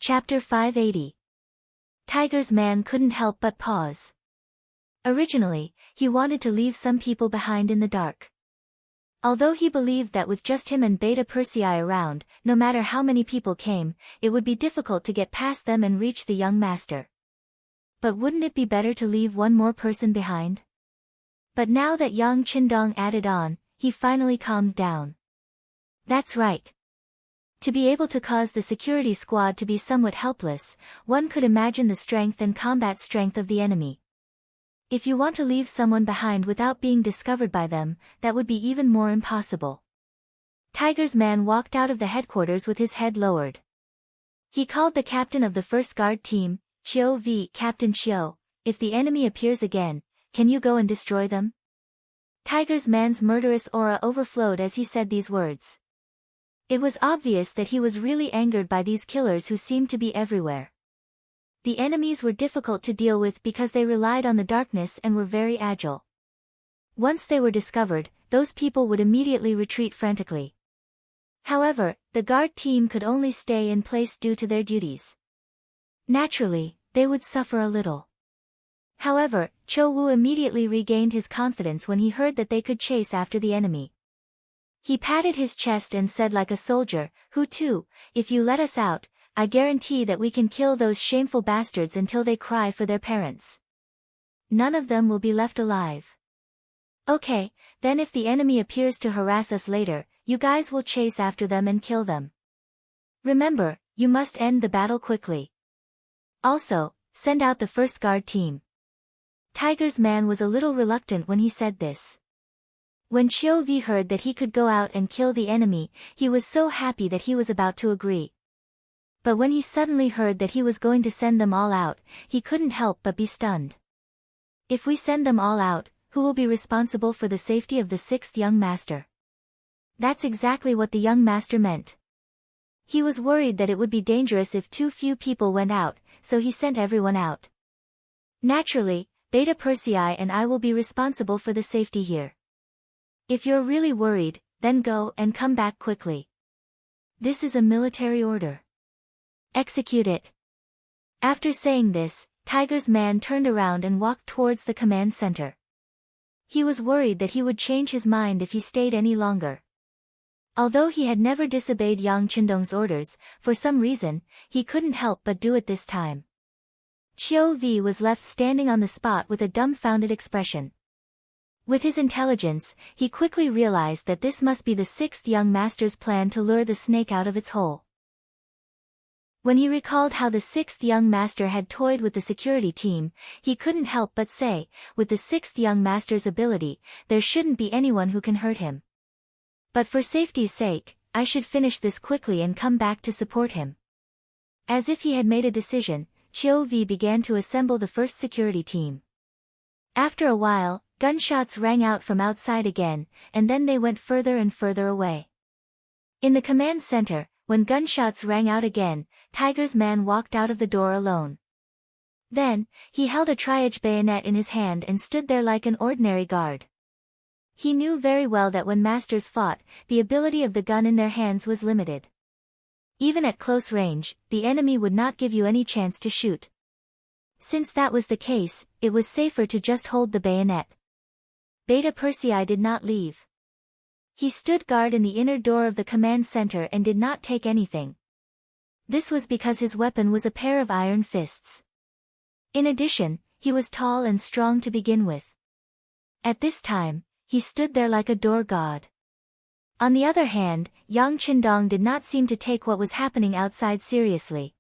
Chapter 580. Tiger's man couldn't help but pause. Originally, he wanted to leave some people behind in the dark. Although he believed that with just him and Beta Persei around, no matter how many people came, it would be difficult to get past them and reach the young master. But wouldn't it be better to leave one more person behind? But now that Yang Qindong added on, he finally calmed down. That's right. To be able to cause the security squad to be somewhat helpless, one could imagine the strength and combat strength of the enemy. If you want to leave someone behind without being discovered by them, that would be even more impossible. Tiger's man walked out of the headquarters with his head lowered. He called the captain of the first guard team, Chiu V. Captain Chiu, if the enemy appears again, can you go and destroy them? Tiger's man's murderous aura overflowed as he said these words. It was obvious that he was really angered by these killers who seemed to be everywhere. The enemies were difficult to deal with because they relied on the darkness and were very agile. Once they were discovered, those people would immediately retreat frantically. However, the guard team could only stay in place due to their duties. Naturally, they would suffer a little. However, Chou Wu immediately regained his confidence when he heard that they could chase after the enemy. He patted his chest and said like a soldier, "Who too, if you let us out, I guarantee that we can kill those shameful bastards until they cry for their parents. None of them will be left alive. Okay, then if the enemy appears to harass us later, you guys will chase after them and kill them. Remember, you must end the battle quickly. Also, send out the first guard team." Tiger's man was a little reluctant when he said this. When Chiu V heard that he could go out and kill the enemy, he was so happy that he was about to agree. But when he suddenly heard that he was going to send them all out, he couldn't help but be stunned. If we send them all out, who will be responsible for the safety of the sixth young master? That's exactly what the young master meant. He was worried that it would be dangerous if too few people went out, so he sent everyone out. Naturally, Beta Persei and I will be responsible for the safety here. If you're really worried, then go and come back quickly. This is a military order. Execute it. After saying this, Tiger's man turned around and walked towards the command center. He was worried that he would change his mind if he stayed any longer. Although he had never disobeyed Yang Qindong's orders, for some reason, he couldn't help but do it this time. Chiu V was left standing on the spot with a dumbfounded expression. With his intelligence, he quickly realized that this must be the sixth young master's plan to lure the snake out of its hole. When he recalled how the sixth young master had toyed with the security team, he couldn't help but say, with the sixth young master's ability, there shouldn't be anyone who can hurt him. But for safety's sake, I should finish this quickly and come back to support him. As if he had made a decision, Chiu V began to assemble the first security team. After a while, gunshots rang out from outside again, and then they went further and further away. In the command center, when gunshots rang out again, Tiger's man walked out of the door alone. Then, he held a triage bayonet in his hand and stood there like an ordinary guard. He knew very well that when masters fought, the ability of the gun in their hands was limited. Even at close range, the enemy would not give you any chance to shoot. Since that was the case, it was safer to just hold the bayonet. Beta Persei did not leave. He stood guard in the inner door of the command center and did not take anything. This was because his weapon was a pair of iron fists. In addition, he was tall and strong to begin with. At this time, he stood there like a door god. On the other hand, Yang Qindong did not seem to take what was happening outside seriously.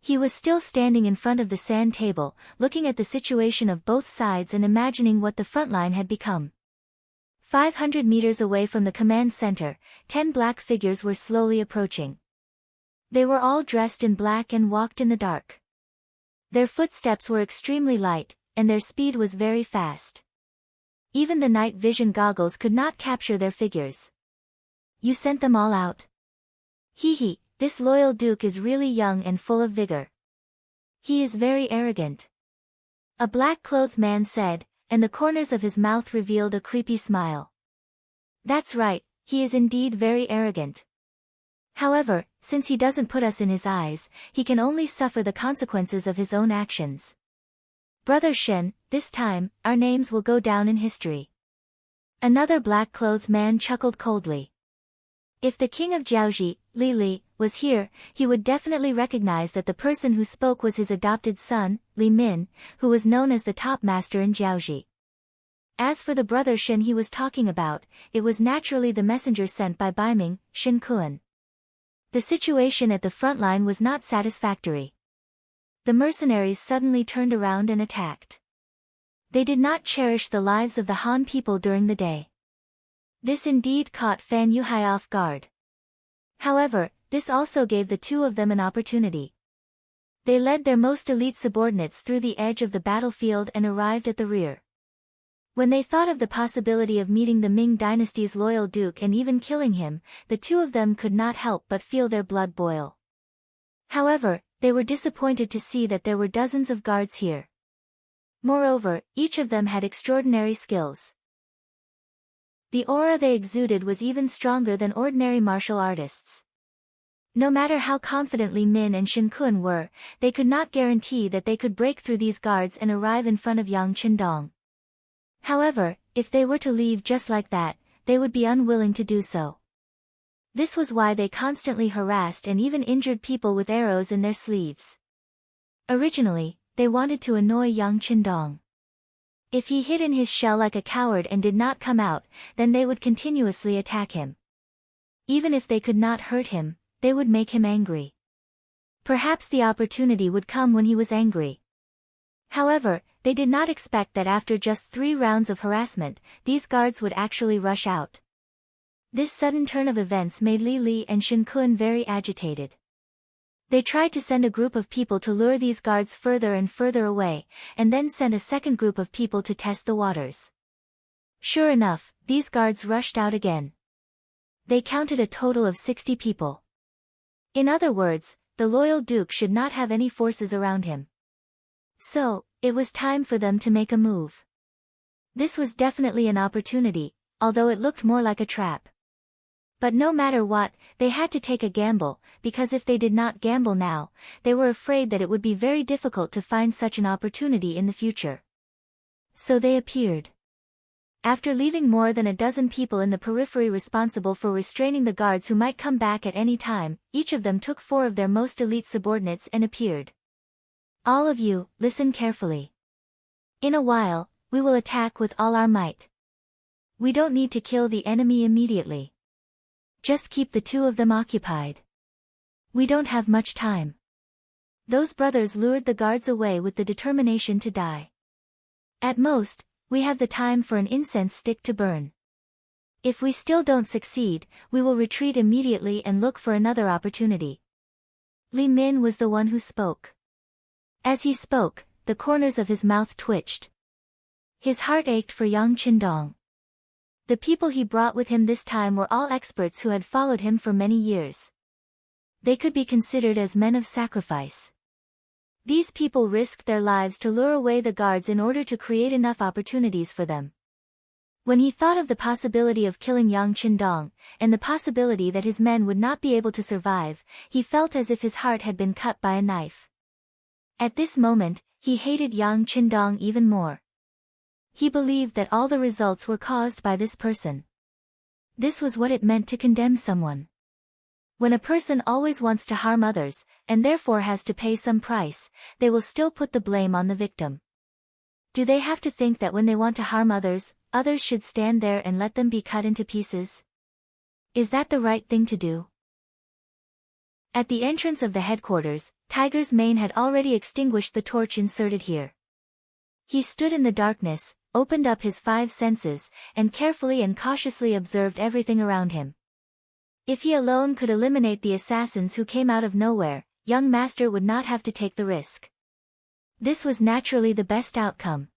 He was still standing in front of the sand table, looking at the situation of both sides and imagining what the front line had become. 500 meters away from the command center, 10 black figures were slowly approaching. They were all dressed in black and walked in the dark. Their footsteps were extremely light, and their speed was very fast. Even the night vision goggles could not capture their figures. You sent them all out? Hee. This loyal duke is really young and full of vigor. He is very arrogant. A black-clothed man said, and the corners of his mouth revealed a creepy smile. That's right, he is indeed very arrogant. However, since he doesn't put us in his eyes, he can only suffer the consequences of his own actions. Brother Shen, this time, our names will go down in history. Another black-clothed man chuckled coldly. If the king of Jiaoji, Li, was here, he would definitely recognize that the person who spoke was his adopted son, Li Min, who was known as the top master in Jiaoji. As for the brother Shen he was talking about, it was naturally the messenger sent by Baiming, Shen Kuan. The situation at the front line was not satisfactory. The mercenaries suddenly turned around and attacked. They did not cherish the lives of the Han people during the day. This indeed caught Fan Yuhai off guard. However, this also gave the two of them an opportunity. They led their most elite subordinates through the edge of the battlefield and arrived at the rear. When they thought of the possibility of meeting the Ming dynasty's loyal duke and even killing him, the two of them could not help but feel their blood boil. However, they were disappointed to see that there were dozens of guards here. Moreover, each of them had extraordinary skills. The aura they exuded was even stronger than ordinary martial artists. No matter how confidently Min and Shen Kun were, they could not guarantee that they could break through these guards and arrive in front of Yang Qindong. However, if they were to leave just like that, they would be unwilling to do so. This was why they constantly harassed and even injured people with arrows in their sleeves. Originally, they wanted to annoy Yang Qindong. If he hid in his shell like a coward and did not come out, then they would continuously attack him. Even if they could not hurt him, they would make him angry. Perhaps the opportunity would come when he was angry. However, they did not expect that after just 3 rounds of harassment, these guards would actually rush out. This sudden turn of events made Li and Shen Kun very agitated. They tried to send a group of people to lure these guards further and further away, and then sent a second group of people to test the waters. Sure enough, these guards rushed out again. They counted a total of 60 people. In other words, the loyal duke should not have any forces around him. So, it was time for them to make a move. This was definitely an opportunity, although it looked more like a trap. But no matter what, they had to take a gamble, because if they did not gamble now, they were afraid that it would be very difficult to find such an opportunity in the future. So they appeared. After leaving more than a dozen people in the periphery responsible for restraining the guards who might come back at any time, each of them took 4 of their most elite subordinates and appeared. All of you, listen carefully. In a while, we will attack with all our might. We don't need to kill the enemy immediately. Just keep the 2 of them occupied. We don't have much time. Those brothers lured the guards away with the determination to die. At most, we have the time for an incense stick to burn. If we still don't succeed, we will retreat immediately and look for another opportunity. Li Min was the one who spoke. As he spoke, the corners of his mouth twitched. His heart ached for Yang Qindong. The people he brought with him this time were all experts who had followed him for many years. They could be considered as men of sacrifice. These people risked their lives to lure away the guards in order to create enough opportunities for them. When he thought of the possibility of killing Yang Qindong, and the possibility that his men would not be able to survive, he felt as if his heart had been cut by a knife. At this moment, he hated Yang Qindong even more. He believed that all the results were caused by this person. This was what it meant to condemn someone. When a person always wants to harm others, and therefore has to pay some price, they will still put the blame on the victim. Do they have to think that when they want to harm others, others should stand there and let them be cut into pieces? Is that the right thing to do? At the entrance of the headquarters, Tiger's Mane had already extinguished the torch inserted here. He stood in the darkness, opened up his 5 senses, and carefully and cautiously observed everything around him. If he alone could eliminate the assassins who came out of nowhere, young master would not have to take the risk. This was naturally the best outcome.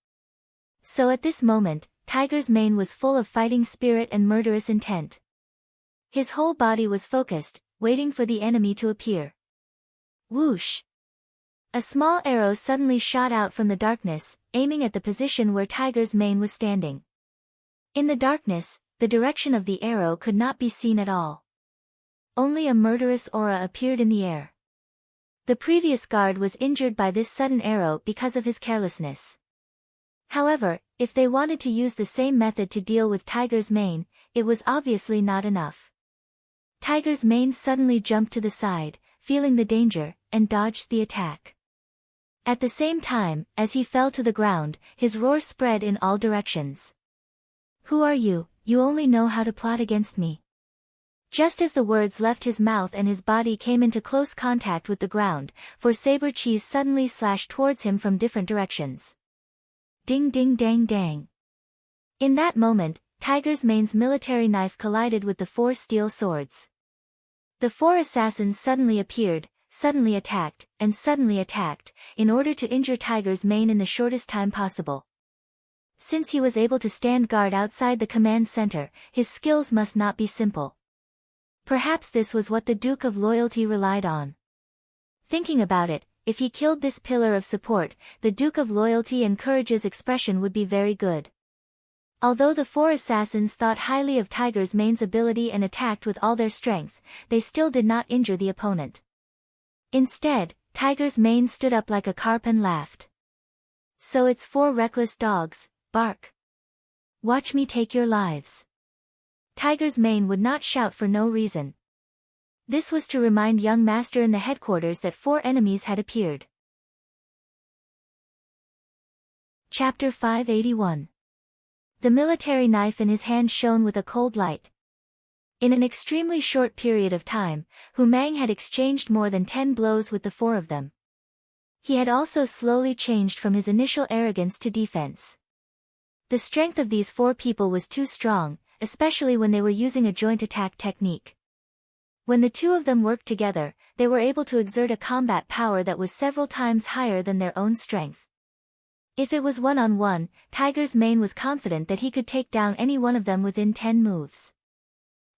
So at this moment, Tiger's Mane was full of fighting spirit and murderous intent. His whole body was focused, waiting for the enemy to appear. Whoosh! A small arrow suddenly shot out from the darkness, aiming at the position where Tiger's Mane was standing. In the darkness, the direction of the arrow could not be seen at all. only a murderous aura appeared in the air. The previous guard was injured by this sudden arrow because of his carelessness. However, if they wanted to use the same method to deal with Tiger's mane, it was obviously not enough. Tiger's mane suddenly jumped to the side, feeling the danger, and dodged the attack. At the same time, as he fell to the ground, his roar spread in all directions. "Who are you? You only know how to plot against me." Just as the words left his mouth and his body came into close contact with the ground, four saber cheese suddenly slashed towards him from different directions. Ding ding dang dang. In that moment, Tiger's mane's military knife collided with the four steel swords. The four assassins suddenly appeared, suddenly attacked, and suddenly attacked, in order to injure Tiger's mane in the shortest time possible. Since he was able to stand guard outside the command center, his skills must not be simple. Perhaps this was what the Duke of Loyalty relied on. Thinking about it, if he killed this pillar of support, the Duke of Loyalty and Courage's expression would be very good. Although the four assassins thought highly of Tiger's mane's ability and attacked with all their strength, they still did not injure the opponent. Instead, Tiger's mane stood up like a carp and laughed. "So it's four reckless dogs, bark. Watch me take your lives." Tiger's mane would not shout for no reason. This was to remind young master in the headquarters that four enemies had appeared. Chapter 581. The military knife in his hand shone with a cold light. In an extremely short period of time, Hu Mang had exchanged more than 10 blows with the four of them. He had also slowly changed from his initial arrogance to defense. The strength of these four people was too strong, especially when they were using a joint attack technique. When the two of them worked together, they were able to exert a combat power that was several times higher than their own strength. If it was one-on-one, Tiger's mane was confident that he could take down any one of them within 10 moves.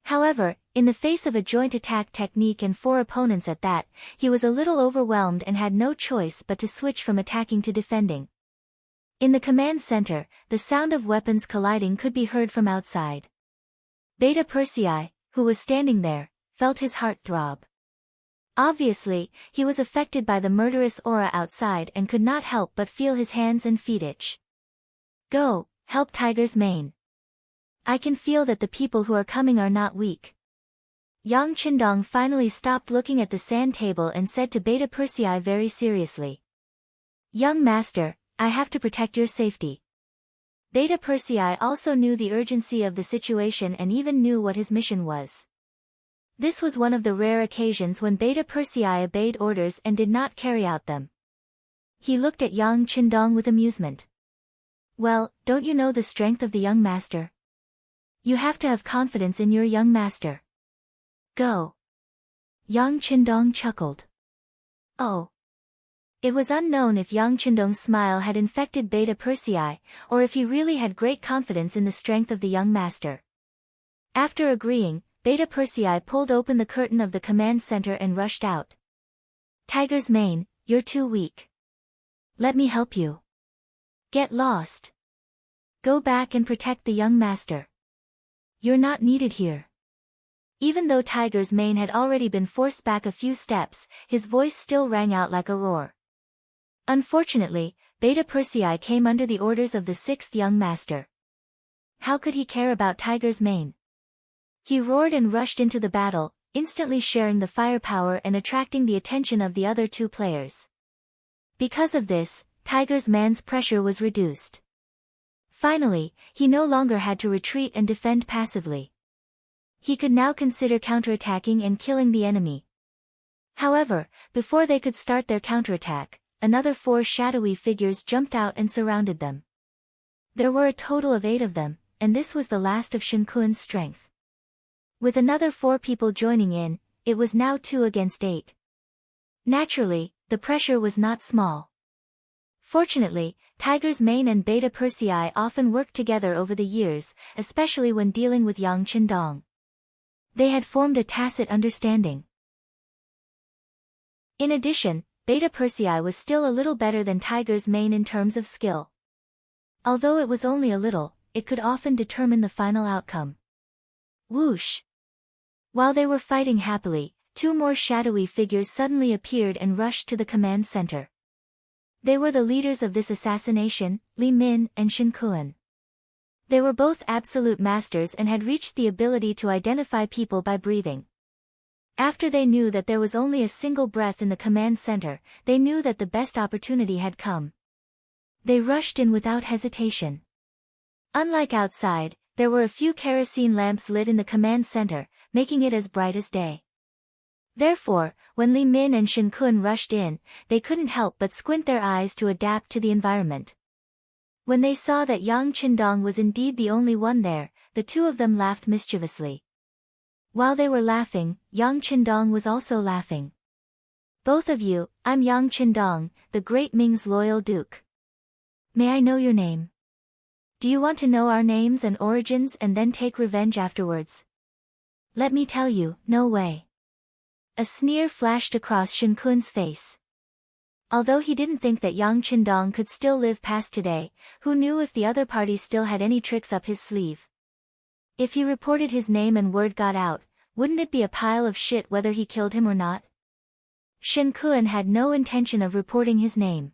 However, in the face of a joint attack technique and four opponents at that, he was a little overwhelmed and had no choice but to switch from attacking to defending. In the command center, the sound of weapons colliding could be heard from outside. Beta Persei, who was standing there, felt his heart throb. Obviously, he was affected by the murderous aura outside and could not help but feel his hands and feet itch. "Go, help Tiger's mane. I can feel that the people who are coming are not weak." Yang Qindong finally stopped looking at the sand table and said to Beta Persei very seriously. "Young master, I have to protect your safety." Beta Persei also knew the urgency of the situation and even knew what his mission was. This was one of the rare occasions when Beta Persei obeyed orders and did not carry out them. He looked at Yang Qindong with amusement. "Well, don't you know the strength of the young master? You have to have confidence in your young master. Go." Yang Qindong chuckled. Oh. It was unknown if Yang Qindong's smile had infected Beta Persei, or if he really had great confidence in the strength of the young master. After agreeing, Beta Persei pulled open the curtain of the command center and rushed out. "Tiger's mane, you're too weak. Let me help you. Get lost. Go back and protect the young master. You're not needed here." Even though Tiger's mane had already been forced back a few steps, his voice still rang out like a roar. Unfortunately, Beta Persei came under the orders of the sixth young master. How could he care about Tiger's mane? He roared and rushed into the battle, instantly sharing the firepower and attracting the attention of the other two players. Because of this, Tiger's mane's pressure was reduced. Finally, he no longer had to retreat and defend passively. He could now consider counterattacking and killing the enemy. However, before they could start their counterattack, another four shadowy figures jumped out and surrounded them. There were a total of 8 of them, and this was the last of Shen Kuan's strength. With another 4 people joining in, it was now 2 against 8. Naturally, the pressure was not small. Fortunately, Tiger's mane and Beta Persei often worked together over the years, especially when dealing with Yang Qindong. They had formed a tacit understanding. In addition, Beta Persei was still a little better than Tiger's mane in terms of skill. Although it was only a little, it could often determine the final outcome. Whoosh! While they were fighting happily, two more shadowy figures suddenly appeared and rushed to the command center. They were the leaders of this assassination, Li Min and Shen Kun. They were both absolute masters and had reached the ability to identify people by breathing. After they knew that there was only a single breath in the command center, they knew that the best opportunity had come. They rushed in without hesitation. Unlike outside, there were a few kerosene lamps lit in the command center, making it as bright as day. Therefore, when Li Min and Shen Kun rushed in, they couldn't help but squint their eyes to adapt to the environment. When they saw that Yang Qindong was indeed the only one there, the two of them laughed mischievously. While they were laughing, Yang Qindong was also laughing. Both of you, I'm Yang Qindong, the great Ming's loyal duke. May I know your name? Do you want to know our names and origins and then take revenge afterwards? Let me tell you, no way. A sneer flashed across Shen Kun's face. Although he didn't think that Yang Qindong could still live past today, who knew if the other party still had any tricks up his sleeve? If he reported his name and word got out, wouldn't it be a pile of shit whether he killed him or not? Shen Kun had no intention of reporting his name.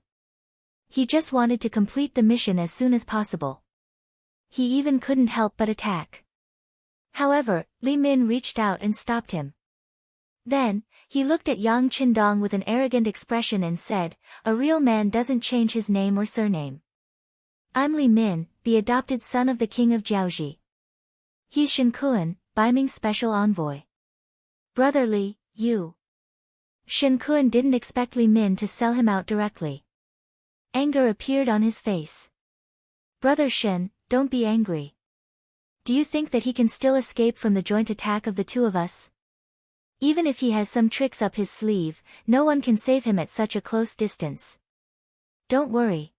He just wanted to complete the mission as soon as possible. He even couldn't help but attack. However, Li Min reached out and stopped him. Then, he looked at Yang Qindong with an arrogant expression and said, "A real man doesn't change his name or surname. I'm Li Min, the adopted son of the king of Jiaoji. He's Shen Kun, Baiming's special envoy. Brother Li, you." Shen Kun didn't expect Li Min to sell him out directly. Anger appeared on his face. "Brother Shen, don't be angry. Do you think that he can still escape from the joint attack of the two of us? Even if he has some tricks up his sleeve, no one can save him at such a close distance. Don't worry."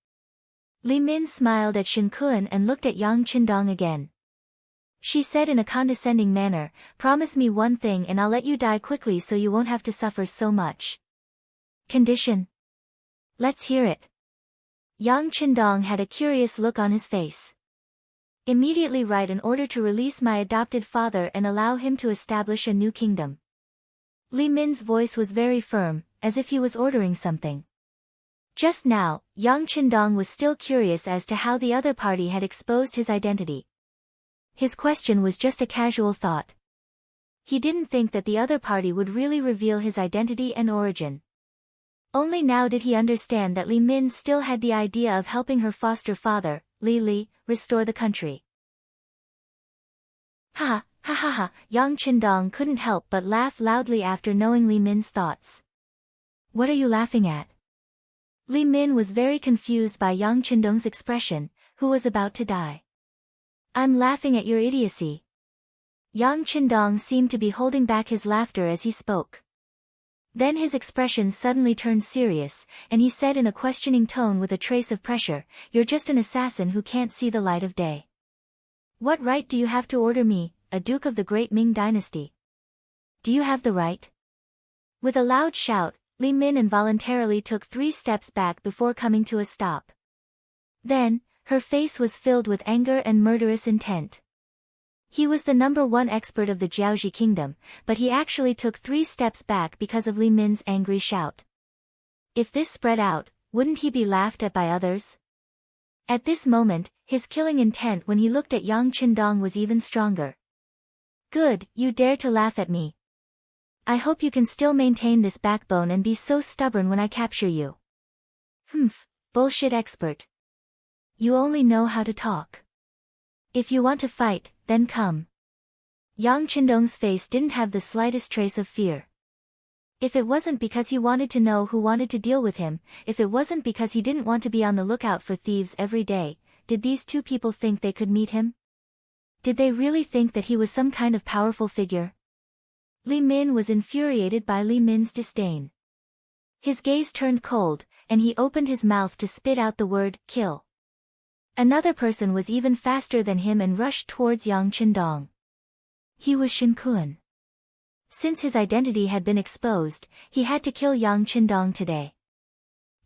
Li Min smiled at Shen Kun and looked at Yang Qindong again. She said in a condescending manner, "Promise me one thing and I'll let you die quickly so you won't have to suffer so much." "Condition?" "Let's hear it." Yang Qindong had a curious look on his face. "Immediately write an order to release my adopted father and allow him to establish a new kingdom." Li Min's voice was very firm, as if he was ordering something. Just now, Yang Qindong was still curious as to how the other party had exposed his identity. His question was just a casual thought. He didn't think that the other party would really reveal his identity and origin. Only now did he understand that Li Min still had the idea of helping her foster father, Li, restore the country. Ha ha, Yang Qindong couldn't help but laugh loudly after knowing Li Min's thoughts. "What are you laughing at?" Li Min was very confused by Yang Qindong's expression, who was about to die. "I'm laughing at your idiocy." Yang Qindong seemed to be holding back his laughter as he spoke. Then his expression suddenly turned serious, and he said in a questioning tone with a trace of pressure, "You're just an assassin who can't see the light of day. What right do you have to order me, a duke of the great Ming dynasty? Do you have the right?" With a loud shout, Li Min involuntarily took 3 steps back before coming to a stop. Then, her face was filled with anger and murderous intent. He was the #1 expert of the Jiaoji kingdom, but he actually took 3 steps back because of Li Min's angry shout. If this spread out, wouldn't he be laughed at by others? At this moment, his killing intent when he looked at Yang Qindong was even stronger. "Good, you dare to laugh at me. I hope you can still maintain this backbone and be so stubborn when I capture you." "Humph, bullshit expert. You only know how to talk. If you want to fight, then come." Yang Qindong's face didn't have the slightest trace of fear. If it wasn't because he wanted to know who wanted to deal with him, if it wasn't because he didn't want to be on the lookout for thieves every day, did these two people think they could meet him? Did they really think that he was some kind of powerful figure? Li Min was infuriated by Li Min's disdain. His gaze turned cold, and he opened his mouth to spit out the word, "kill." Another person was even faster than him and rushed towards Yang Qindong. He was Shen Kun. Since his identity had been exposed, he had to kill Yang Qindong today.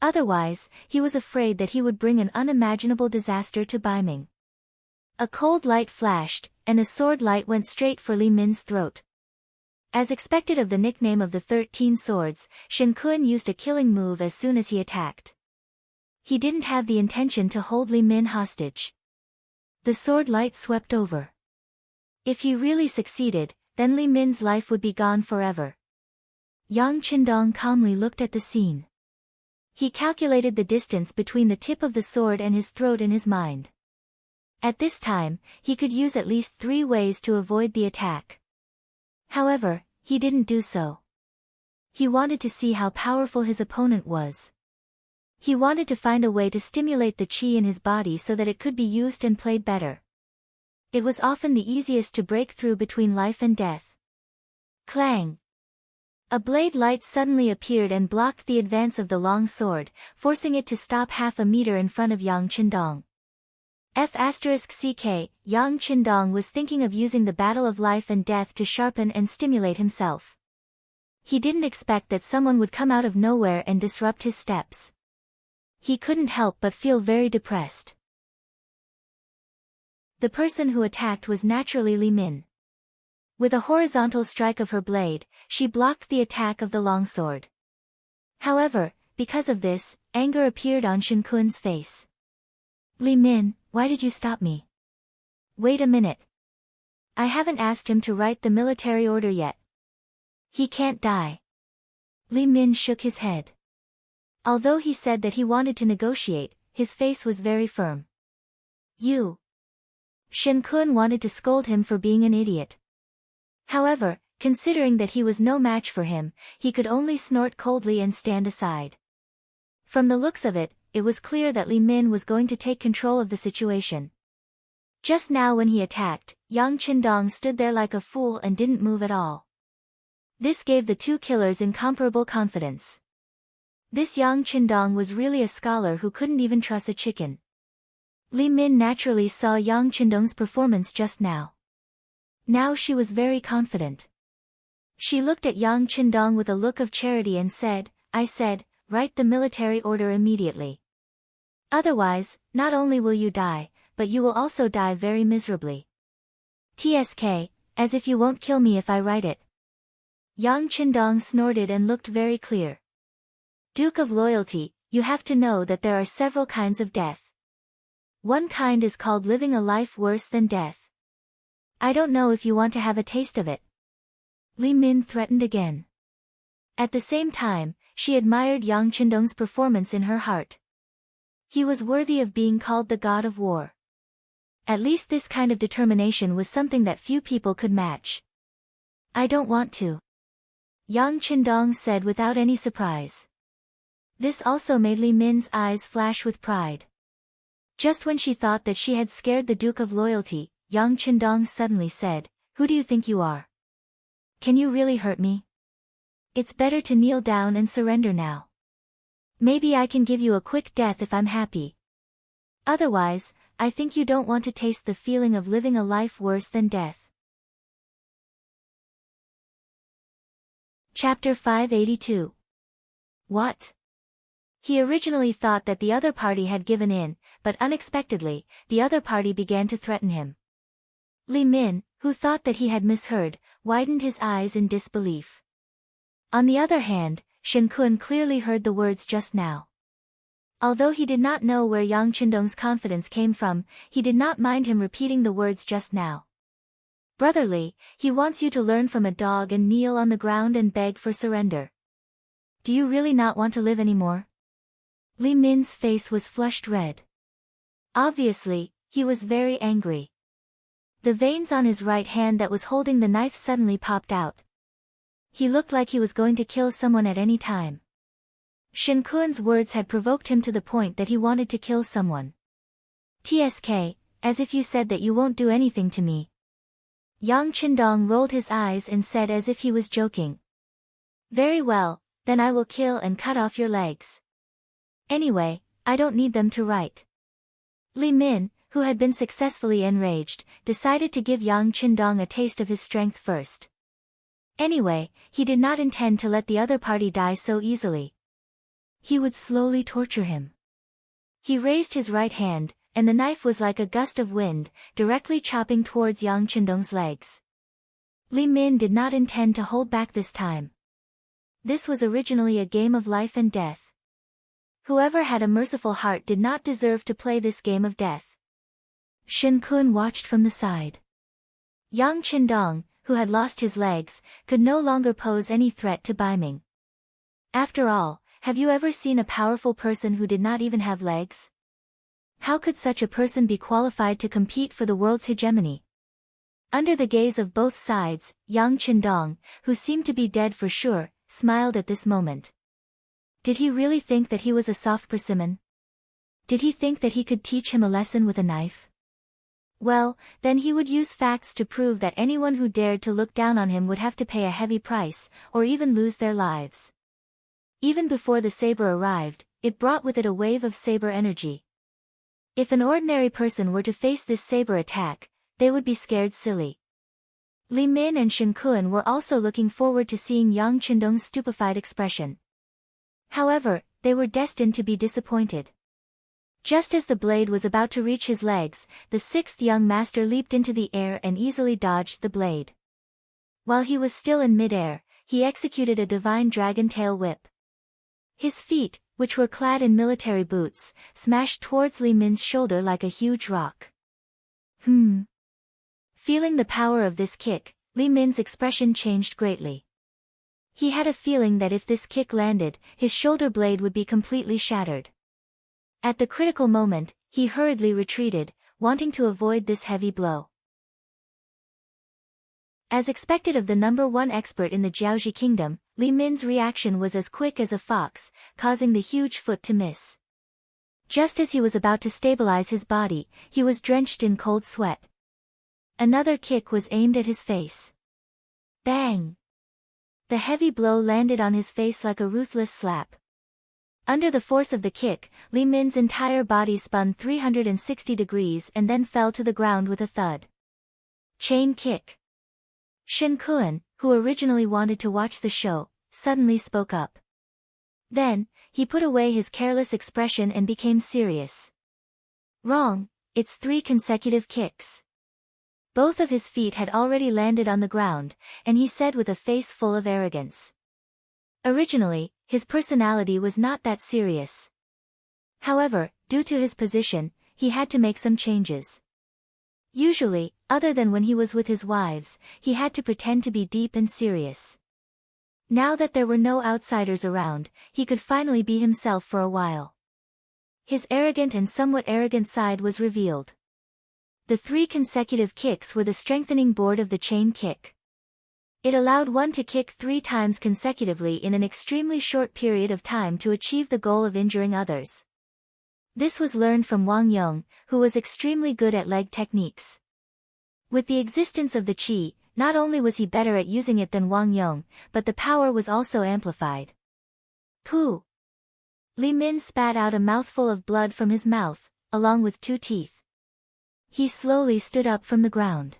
Otherwise, he was afraid that he would bring an unimaginable disaster to Baiming. A cold light flashed, and a sword light went straight for Li Min's throat. As expected of the nickname of the 13 Swords, Shen Kun used a killing move as soon as he attacked. He didn't have the intention to hold Li Min hostage. The sword light swept over. If he really succeeded, then Li Min's life would be gone forever. Yang Qindong calmly looked at the scene. He calculated the distance between the tip of the sword and his throat in his mind. At this time, he could use at least 3 ways to avoid the attack. However, he didn't do so. He wanted to see how powerful his opponent was. He wanted to find a way to stimulate the qi in his body so that it could be used and played better. It was often the easiest to break through between life and death. Clang! A blade light suddenly appeared and blocked the advance of the long sword, forcing it to stop half a meter in front of Yang Qindong. F***ck, Yang Qindong was thinking of using the battle of life and death to sharpen and stimulate himself. He didn't expect that someone would come out of nowhere and disrupt his steps. He couldn't help but feel very depressed. The person who attacked was naturally Li Min. With a horizontal strike of her blade, she blocked the attack of the longsword. However, because of this, anger appeared on Shen Kun's face. Li Min, why did you stop me? Wait a minute. I haven't asked him to write the military order yet. He can't die. Li Min shook his head. Although he said that he wanted to negotiate, his face was very firm. You. Shen Kun wanted to scold him for being an idiot. However, considering that he was no match for him, he could only snort coldly and stand aside. From the looks of it, it was clear that Li Min was going to take control of the situation. Just now when he attacked, Yang Qindong stood there like a fool and didn't move at all. This gave the 2 killers incomparable confidence. This Yang Qindong was really a scholar who couldn't even trust a chicken. Li Min naturally saw Yang Qindong's performance just now. Now she was very confident. She looked at Yang Qindong with a look of charity and said, I said, write the military order immediately. Otherwise, not only will you die, but you will also die very miserably. TSK, as if you won't kill me if I write it. Yang Qindong snorted and looked very clear. Duke of Loyalty, you have to know that there are several kinds of death. One kind is called living a life worse than death. I don't know if you want to have a taste of it. Li Min threatened again. At the same time, she admired Yang Qindong's performance in her heart. He was worthy of being called the god of war. At least this kind of determination was something that few people could match. I don't want to. Yang Qindong said without any surprise. This also made Li Min's eyes flash with pride. Just when she thought that she had scared the Duke of Loyalty, Yang Qindong suddenly said, Who do you think you are? Can you really hurt me? It's better to kneel down and surrender now. Maybe I can give you a quick death if I'm happy. Otherwise, I think you don't want to taste the feeling of living a life worse than death. Chapter 582. What? He originally thought that the other party had given in, but unexpectedly, the other party began to threaten him. Li Min, who thought that he had misheard, widened his eyes in disbelief. On the other hand, Shen Kun clearly heard the words just now. Although he did not know where Yang Qindong's confidence came from, he did not mind him repeating the words just now. Brotherly, he wants you to learn from a dog and kneel on the ground and beg for surrender. Do you really not want to live anymore? Li Min's face was flushed red. Obviously, he was very angry. The veins on his right hand that was holding the knife suddenly popped out. He looked like he was going to kill someone at any time. Shen Kun's words had provoked him to the point that he wanted to kill someone. TSK, as if you said that you won't do anything to me. Yang Qindong rolled his eyes and said as if he was joking. Very well, then I will kill and cut off your legs. Anyway, I don't need them to write. Li Min, who had been successfully enraged, decided to give Yang Qindong a taste of his strength first. Anyway, he did not intend to let the other party die so easily. He would slowly torture him. He raised his right hand, and the knife was like a gust of wind, directly chopping towards Yang Qindong's legs. Li Min did not intend to hold back this time. This was originally a game of life and death. Whoever had a merciful heart did not deserve to play this game of death. Shen Kun watched from the side. Yang Qindong, who had lost his legs, could no longer pose any threat to Bai Ming. After all, have you ever seen a powerful person who did not even have legs? How could such a person be qualified to compete for the world's hegemony? Under the gaze of both sides, Yang Qindong, who seemed to be dead for sure, smiled at this moment. Did he really think that he was a soft persimmon? Did he think that he could teach him a lesson with a knife? Well, then he would use facts to prove that anyone who dared to look down on him would have to pay a heavy price, or even lose their lives. Even before the saber arrived, it brought with it a wave of saber energy. If an ordinary person were to face this saber attack, they would be scared silly. Li Min and Shen Kun were also looking forward to seeing Yang Qindong's stupefied expression. However, they were destined to be disappointed. Just as the blade was about to reach his legs, the sixth young master leaped into the air and easily dodged the blade. While he was still in midair, he executed a divine dragon tail whip. His feet, which were clad in military boots, smashed towards Li Min's shoulder like a huge rock. Feeling the power of this kick, Li Min's expression changed greatly. He had a feeling that if this kick landed, his shoulder blade would be completely shattered. At the critical moment, he hurriedly retreated, wanting to avoid this heavy blow. As expected of the #1 expert in the Jiaoji kingdom, Li Min's reaction was as quick as a fox, causing the huge foot to miss. Just as he was about to stabilize his body, he was drenched in cold sweat. Another kick was aimed at his face. Bang! The heavy blow landed on his face like a ruthless slap. Under the force of the kick, Li Min's entire body spun 360 degrees and then fell to the ground with a thud. Chain kick. Shen Kun, who originally wanted to watch the show, suddenly spoke up. Then, he put away his careless expression and became serious. Wrong, it's 3 consecutive kicks. Both of his feet had already landed on the ground, and he said with a face full of arrogance. Originally, his personality was not that serious. However, due to his position, he had to make some changes. Usually, other than when he was with his wives, he had to pretend to be deep and serious. Now that there were no outsiders around, he could finally be himself for a while. His arrogant and somewhat arrogant side was revealed. The 3 consecutive kicks were the strengthening board of the chain kick. It allowed one to kick 3 times consecutively in an extremely short period of time to achieve the goal of injuring others. This was learned from Wang Yong, who was extremely good at leg techniques. With the existence of the qi, not only was he better at using it than Wang Yong, but the power was also amplified. Pooh! Li Min spat out a mouthful of blood from his mouth, along with 2 teeth. He slowly stood up from the ground.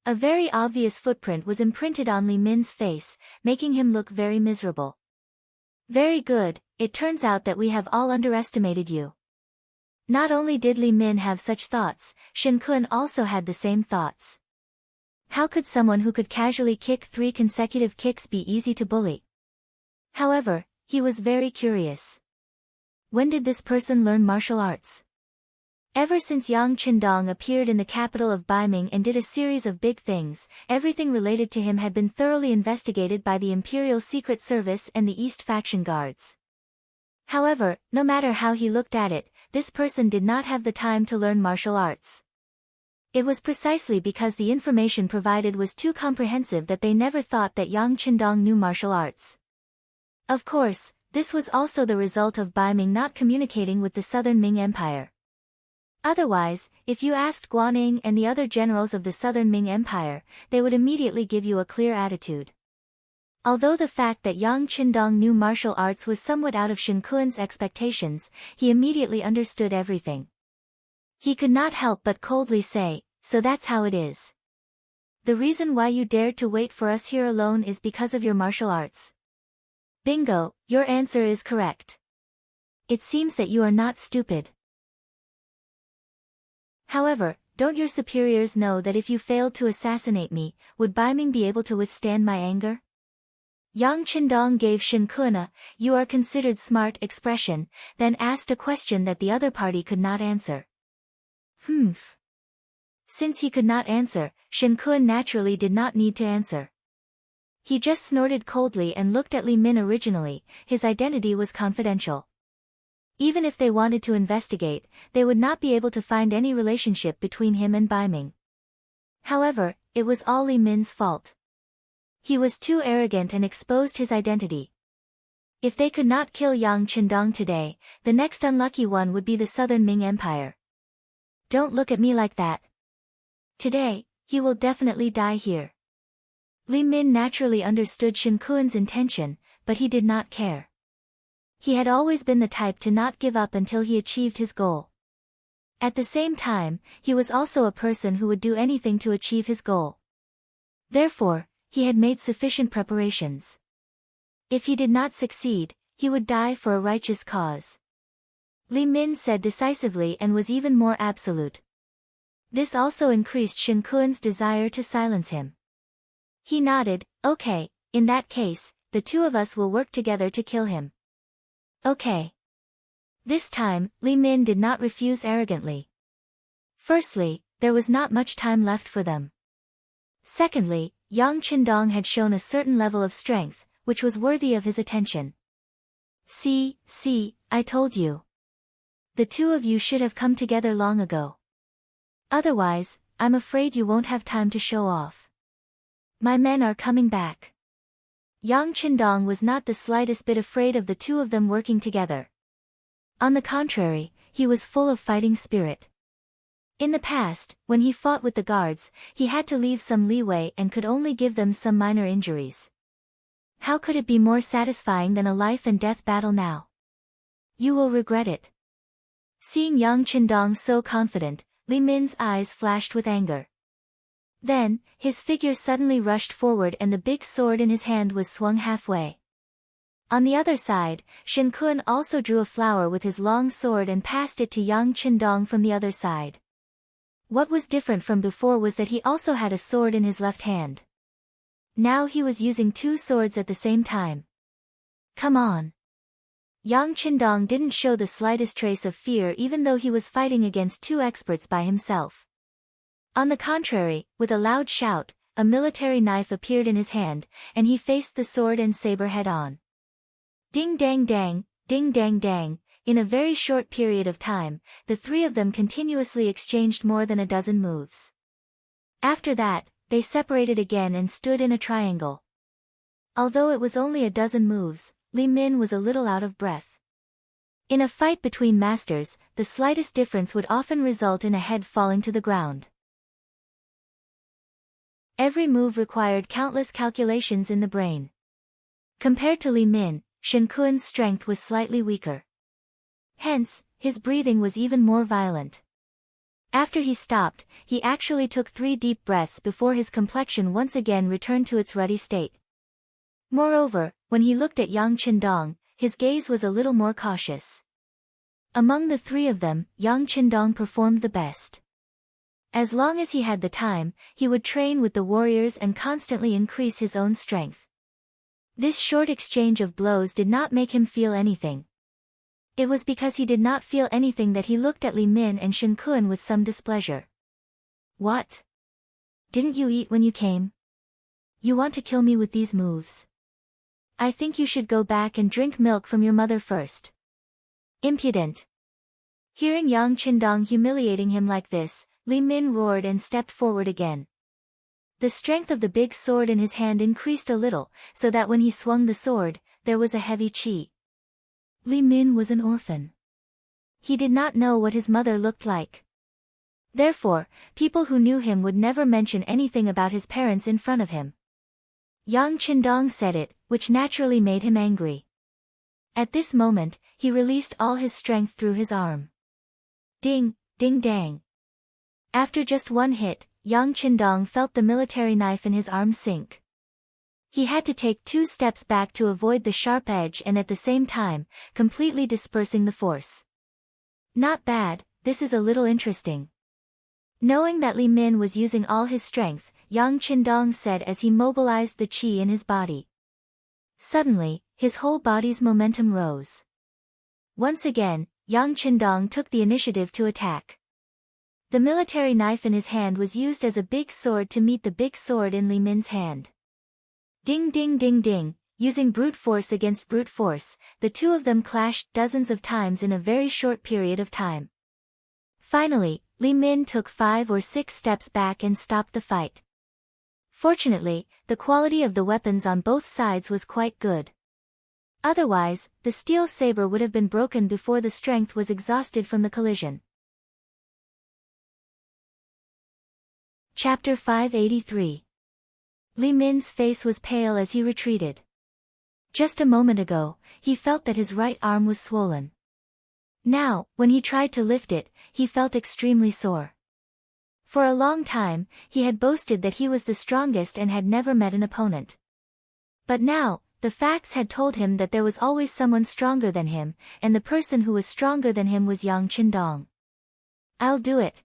A very obvious footprint was imprinted on Li Min's face, making him look very miserable. Very good, it turns out that we have all underestimated you. Not only did Li Min have such thoughts, Shen Kun also had the same thoughts. How could someone who could casually kick 3 consecutive kicks be easy to bully? However, he was very curious. When did this person learn martial arts? Ever since Yang Qindong appeared in the capital of Baiming and did a series of big things, everything related to him had been thoroughly investigated by the Imperial Secret Service and the East Faction Guards. However, no matter how he looked at it, this person did not have the time to learn martial arts. It was precisely because the information provided was too comprehensive that they never thought that Yang Qindong knew martial arts. Of course, this was also the result of Baiming not communicating with the Southern Ming Empire. Otherwise, if you asked Guaning and the other generals of the Southern Ming Empire, they would immediately give you a clear attitude. Although the fact that Yang Qindong knew martial arts was somewhat out of Shen Kun's expectations, he immediately understood everything. He could not help but coldly say, "So that's how it is. The reason why you dared to wait for us here alone is because of your martial arts." Bingo, your answer is correct. It seems that you are not stupid. However, don't your superiors know that if you failed to assassinate me, would Bai Ming be able to withstand my anger? Yang Qindong gave Shen Kun a, "You are considered smart" expression, then asked a question that the other party could not answer. Humph. Since he could not answer, Shen Kun naturally did not need to answer. He just snorted coldly and looked at Li Min. Originally, his identity was confidential. Even if they wanted to investigate, they would not be able to find any relationship between him and Bai Ming. However, it was all Li Min's fault. He was too arrogant and exposed his identity. If they could not kill Yang Qindong today, the next unlucky one would be the Southern Ming Empire. Don't look at me like that. Today, he will definitely die here. Li Min naturally understood Shen Kun's intention, but he did not care. He had always been the type to not give up until he achieved his goal. At the same time, he was also a person who would do anything to achieve his goal. Therefore, he had made sufficient preparations. If he did not succeed, he would die for a righteous cause. Li Min said decisively and was even more absolute. This also increased Shen Kun's desire to silence him. He nodded, "Okay, in that case, the two of us will work together to kill him." "Okay." This time, Li Min did not refuse arrogantly. Firstly, there was not much time left for them. Secondly, Yang Qindong had shown a certain level of strength, which was worthy of his attention. See, I told you. The two of you should have come together long ago. Otherwise, I'm afraid you won't have time to show off. My men are coming back. Yang Qindong was not the slightest bit afraid of the two of them working together. On the contrary, he was full of fighting spirit. In the past, when he fought with the guards, he had to leave some leeway and could only give them some minor injuries. How could it be more satisfying than a life-and-death battle now? You will regret it. Seeing Yang Qindong so confident, Li Min's eyes flashed with anger. Then, his figure suddenly rushed forward and the big sword in his hand was swung halfway. On the other side, Shen Kun also drew a flower with his long sword and passed it to Yang Qindong from the other side. What was different from before was that he also had a sword in his left hand. Now he was using two swords at the same time. Come on. Yang Qindong didn't show the slightest trace of fear even though he was fighting against two experts by himself. On the contrary, with a loud shout, a military knife appeared in his hand, and he faced the sword and saber head-on. Ding dang dang, ding dang dang. In a very short period of time, the three of them continuously exchanged more than a dozen moves. After that, they separated again and stood in a triangle. Although it was only a dozen moves, Li Min was a little out of breath. In a fight between masters, the slightest difference would often result in a head falling to the ground. Every move required countless calculations in the brain. Compared to Li Min, Shen Kun's strength was slightly weaker. Hence, his breathing was even more violent. After he stopped, he actually took 3 deep breaths before his complexion once again returned to its ruddy state. Moreover, when he looked at Yang Qindong, his gaze was a little more cautious. Among the three of them, Yang Qindong performed the best. As long as he had the time, he would train with the warriors and constantly increase his own strength. This short exchange of blows did not make him feel anything. It was because he did not feel anything that he looked at Li Min and Shen Kun with some displeasure. What? Didn't you eat when you came? You want to kill me with these moves? I think you should go back and drink milk from your mother first. Impudent. Hearing Yang Qindong humiliating him like this, Li Min roared and stepped forward again. The strength of the big sword in his hand increased a little, so that when he swung the sword, there was a heavy chi. Li Min was an orphan. He did not know what his mother looked like. Therefore, people who knew him would never mention anything about his parents in front of him. Yang Qindong said it, which naturally made him angry. At this moment, he released all his strength through his arm. Ding, ding dang. After just one hit, Yang Qindong felt the military knife in his arm sink. He had to take 2 steps back to avoid the sharp edge and at the same time, completely dispersing the force. Not bad, this is a little interesting. Knowing that Li Min was using all his strength, Yang Qindong said as he mobilized the qi in his body. Suddenly, his whole body's momentum rose. Once again, Yang Qindong took the initiative to attack. The military knife in his hand was used as a big sword to meet the big sword in Li Min's hand. Ding ding ding ding, using brute force against brute force, the two of them clashed dozens of times in a very short period of time. Finally, Li Min took 5 or 6 steps back and stopped the fight. Fortunately, the quality of the weapons on both sides was quite good. Otherwise, the steel saber would have been broken before the strength was exhausted from the collision. Chapter 583. Li Min's face was pale as he retreated. Just a moment ago, he felt that his right arm was swollen. Now, when he tried to lift it, he felt extremely sore. For a long time, he had boasted that he was the strongest and had never met an opponent. But now, the facts had told him that there was always someone stronger than him, and the person who was stronger than him was Yang Qindong. "I'll do it."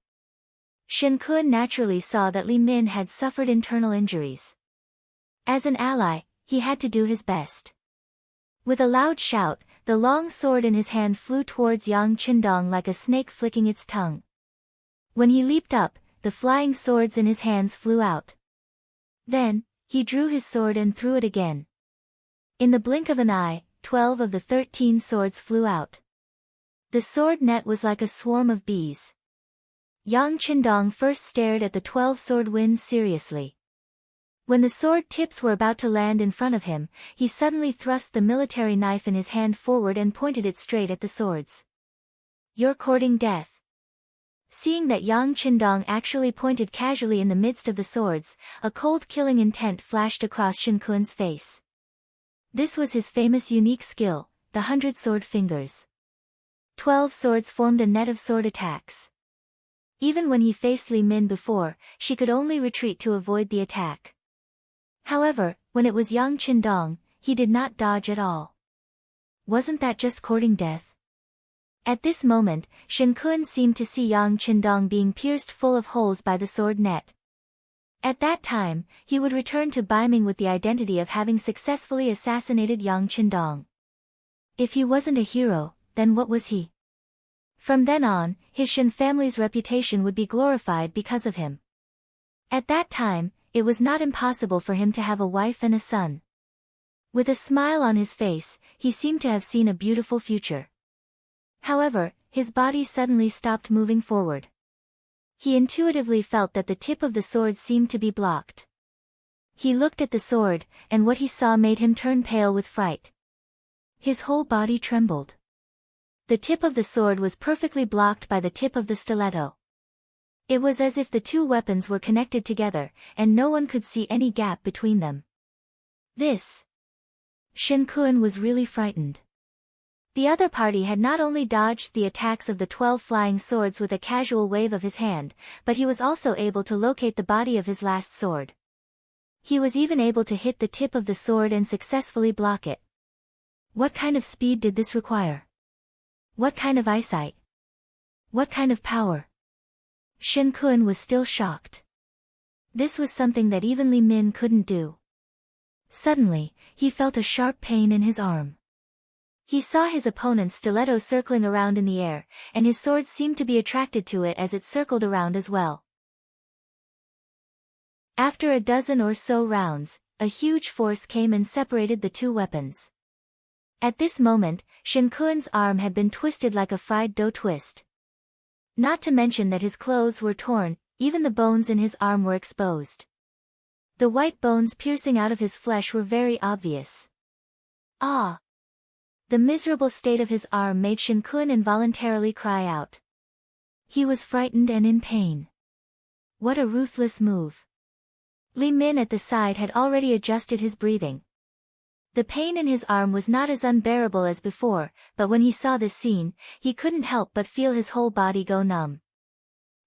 Shen Kun naturally saw that Li Min had suffered internal injuries. As an ally, he had to do his best. With a loud shout, the long sword in his hand flew towards Yang Qindong like a snake flicking its tongue. When he leaped up, the flying swords in his hands flew out. Then, he drew his sword and threw it again. In the blink of an eye, 12 of the 13 swords flew out. The sword net was like a swarm of bees. Yang Qindong first stared at the 12 sword winds seriously. When the sword tips were about to land in front of him, he suddenly thrust the military knife in his hand forward and pointed it straight at the swords. "You're courting death." Seeing that Yang Qindong actually pointed casually in the midst of the swords, a cold killing intent flashed across Shen Kun's face. This was his famous unique skill, the 100 sword fingers. 12 swords formed a net of sword attacks. Even when he faced Li Min before, she could only retreat to avoid the attack. However, when it was Yang Qindong, he did not dodge at all. Wasn't that just courting death? At this moment, Shen Kun seemed to see Yang Qindong being pierced full of holes by the sword net. At that time, he would return to Baiming with the identity of having successfully assassinated Yang Qindong. If he wasn't a hero, then what was he? From then on, his Shen family's reputation would be glorified because of him. At that time, it was not impossible for him to have a wife and a son. With a smile on his face, he seemed to have seen a beautiful future. However, his body suddenly stopped moving forward. He intuitively felt that the tip of the sword seemed to be blocked. He looked at the sword, and what he saw made him turn pale with fright. His whole body trembled. The tip of the sword was perfectly blocked by the tip of the stiletto. It was as if the two weapons were connected together, and no one could see any gap between them. Shen Kun was really frightened. The other party had not only dodged the attacks of the 12 flying swords with a casual wave of his hand, but he was also able to locate the body of his last sword. He was even able to hit the tip of the sword and successfully block it. What kind of speed did this require? What kind of eyesight? What kind of power? Shen Kun was still shocked. This was something that even Li Min couldn't do. Suddenly, he felt a sharp pain in his arm. He saw his opponent's stiletto circling around in the air, and his sword seemed to be attracted to it as it circled around as well. After a dozen or so rounds, a huge force came and separated the two weapons. At this moment, Shen Kun's arm had been twisted like a fried dough twist. Not to mention that his clothes were torn, even the bones in his arm were exposed. The white bones piercing out of his flesh were very obvious. Ah! The miserable state of his arm made Shen Kun involuntarily cry out. He was frightened and in pain. What a ruthless move. Li Min at the side had already adjusted his breathing. The pain in his arm was not as unbearable as before, but when he saw this scene, he couldn't help but feel his whole body go numb.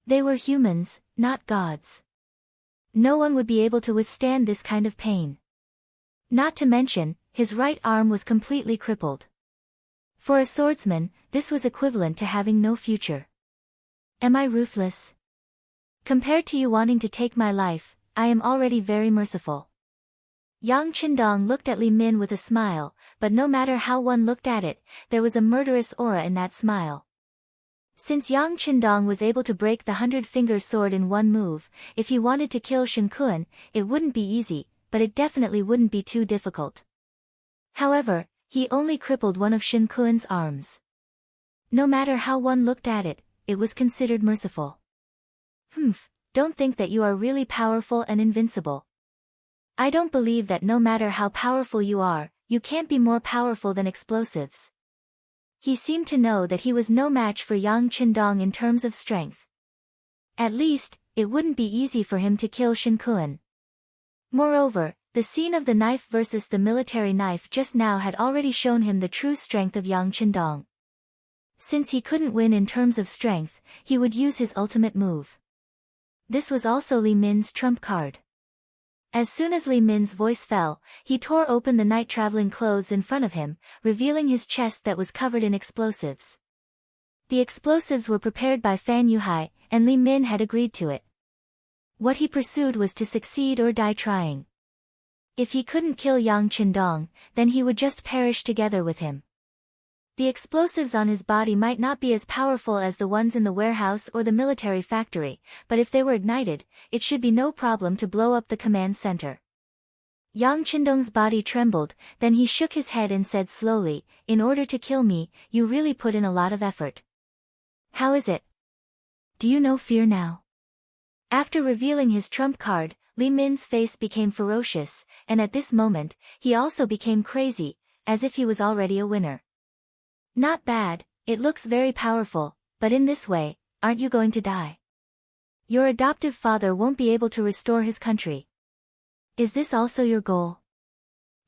They were humans, not gods. No one would be able to withstand this kind of pain. Not to mention, his right arm was completely crippled. For a swordsman, this was equivalent to having no future. Am I ruthless? Compared to you wanting to take my life, I am already very merciful. Yang Qindong looked at Li Min with a smile, but no matter how one looked at it, there was a murderous aura in that smile. Since Yang Qindong was able to break the 100-finger sword in one move, if he wanted to kill Shen Kun, it wouldn't be easy, but it definitely wouldn't be too difficult. However, he only crippled one of Shen Kun's arms. No matter how one looked at it, it was considered merciful. Don't think that you are really powerful and invincible. I don't believe that no matter how powerful you are, you can't be more powerful than explosives. He seemed to know that he was no match for Yang Qindong in terms of strength. At least, it wouldn't be easy for him to kill Shen Kun. Moreover, the scene of the knife versus the military knife just now had already shown him the true strength of Yang Qindong. Since he couldn't win in terms of strength, he would use his ultimate move. This was also Li Min's trump card. As soon as Li Min's voice fell, he tore open the night-traveling clothes in front of him, revealing his chest that was covered in explosives. The explosives were prepared by Fan Yuhai, and Li Min had agreed to it. What he pursued was to succeed or die trying. If he couldn't kill Yang Qindong, then he would just perish together with him. The explosives on his body might not be as powerful as the ones in the warehouse or the military factory, but if they were ignited, it should be no problem to blow up the command center. Yang Qindong's body trembled, then he shook his head and said slowly, "In order to kill me, you really put in a lot of effort. How is it? Do you know fear now?" After revealing his trump card, Li Min's face became ferocious, and at this moment, he also became crazy, as if he was already a winner. "Not bad, it looks very powerful, but in this way, aren't you going to die? Your adoptive father won't be able to restore his country. Is this also your goal?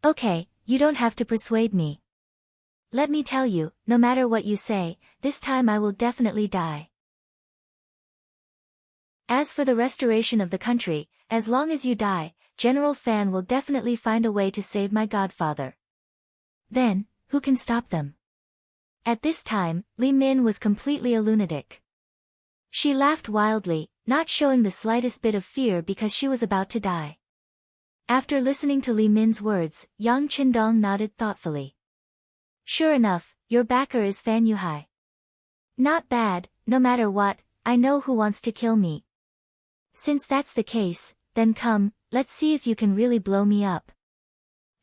Okay, you don't have to persuade me. Let me tell you, no matter what you say, this time I will definitely die. As for the restoration of the country, as long as you die, General Fan will definitely find a way to save my godfather. Then, who can stop them?" At this time, Li Min was completely a lunatic. She laughed wildly, not showing the slightest bit of fear because she was about to die. After listening to Li Min's words, Yang Qindong nodded thoughtfully. "Sure enough, your backer is Fan Yuhai. Not bad, no matter what, I know who wants to kill me. Since that's the case, then come, let's see if you can really blow me up."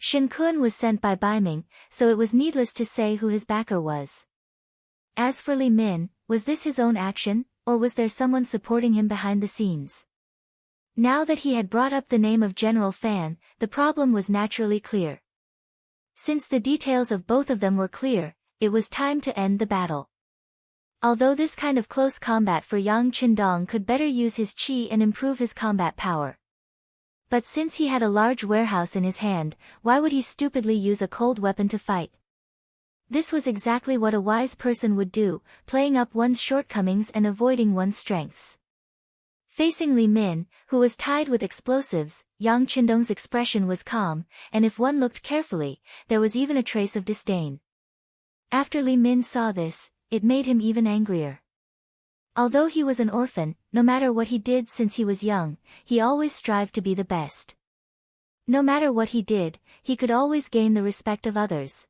Shen Kun was sent by Baiming, so it was needless to say who his backer was. As for Li Min, was this his own action, or was there someone supporting him behind the scenes? Now that he had brought up the name of General Fan, the problem was naturally clear. Since the details of both of them were clear, it was time to end the battle. Although this kind of close combat for Yang Qindong could better use his qi and improve his combat power. But since he had a large warehouse in his hand, why would he stupidly use a cold weapon to fight? This was exactly what a wise person would do, playing up one's shortcomings and avoiding one's strengths. Facing Li Min, who was tied with explosives, Yang Qindong's expression was calm, and if one looked carefully, there was even a trace of disdain. After Li Min saw this, it made him even angrier. Although he was an orphan, no matter what he did since he was young, he always strived to be the best. No matter what he did, he could always gain the respect of others.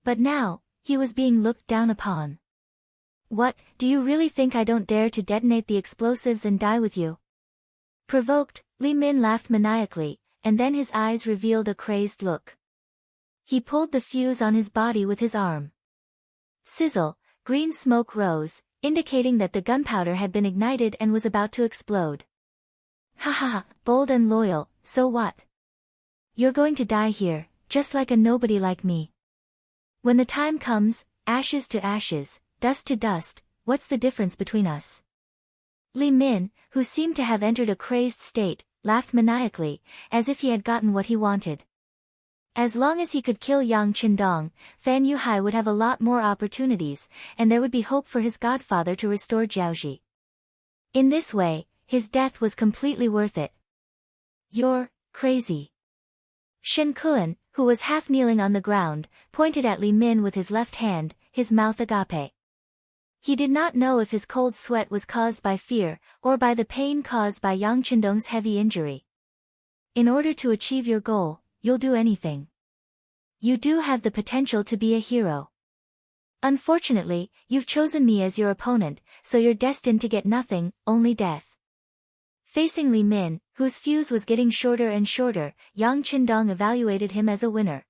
But now, he was being looked down upon. "What, do you really think I don't dare to detonate the explosives and die with you?" Provoked, Li Min laughed maniacally, and then his eyes revealed a crazed look. He pulled the fuse on his body with his arm. Sizzle, green smoke rose, indicating that the gunpowder had been ignited and was about to explode. "Ha ha ha, bold and loyal, so what? You're going to die here, just like a nobody like me. When the time comes, ashes to ashes, dust to dust, what's the difference between us?" Li Min, who seemed to have entered a crazed state, laughed maniacally, as if he had gotten what he wanted. As long as he could kill Yang Qindong, Fan Yuhai would have a lot more opportunities, and there would be hope for his godfather to restore Jiaoji. In this way, his death was completely worth it. "You're crazy." Shen Kun, who was half kneeling on the ground, pointed at Li Min with his left hand, his mouth agape. He did not know if his cold sweat was caused by fear, or by the pain caused by Yang Qindong's heavy injury. In order to achieve your goal, you'll do anything. You do have the potential to be a hero. Unfortunately, you've chosen me as your opponent, so you're destined to get nothing, only death. Facing Li Min, whose fuse was getting shorter and shorter, Yang Qindong evaluated him as a winner.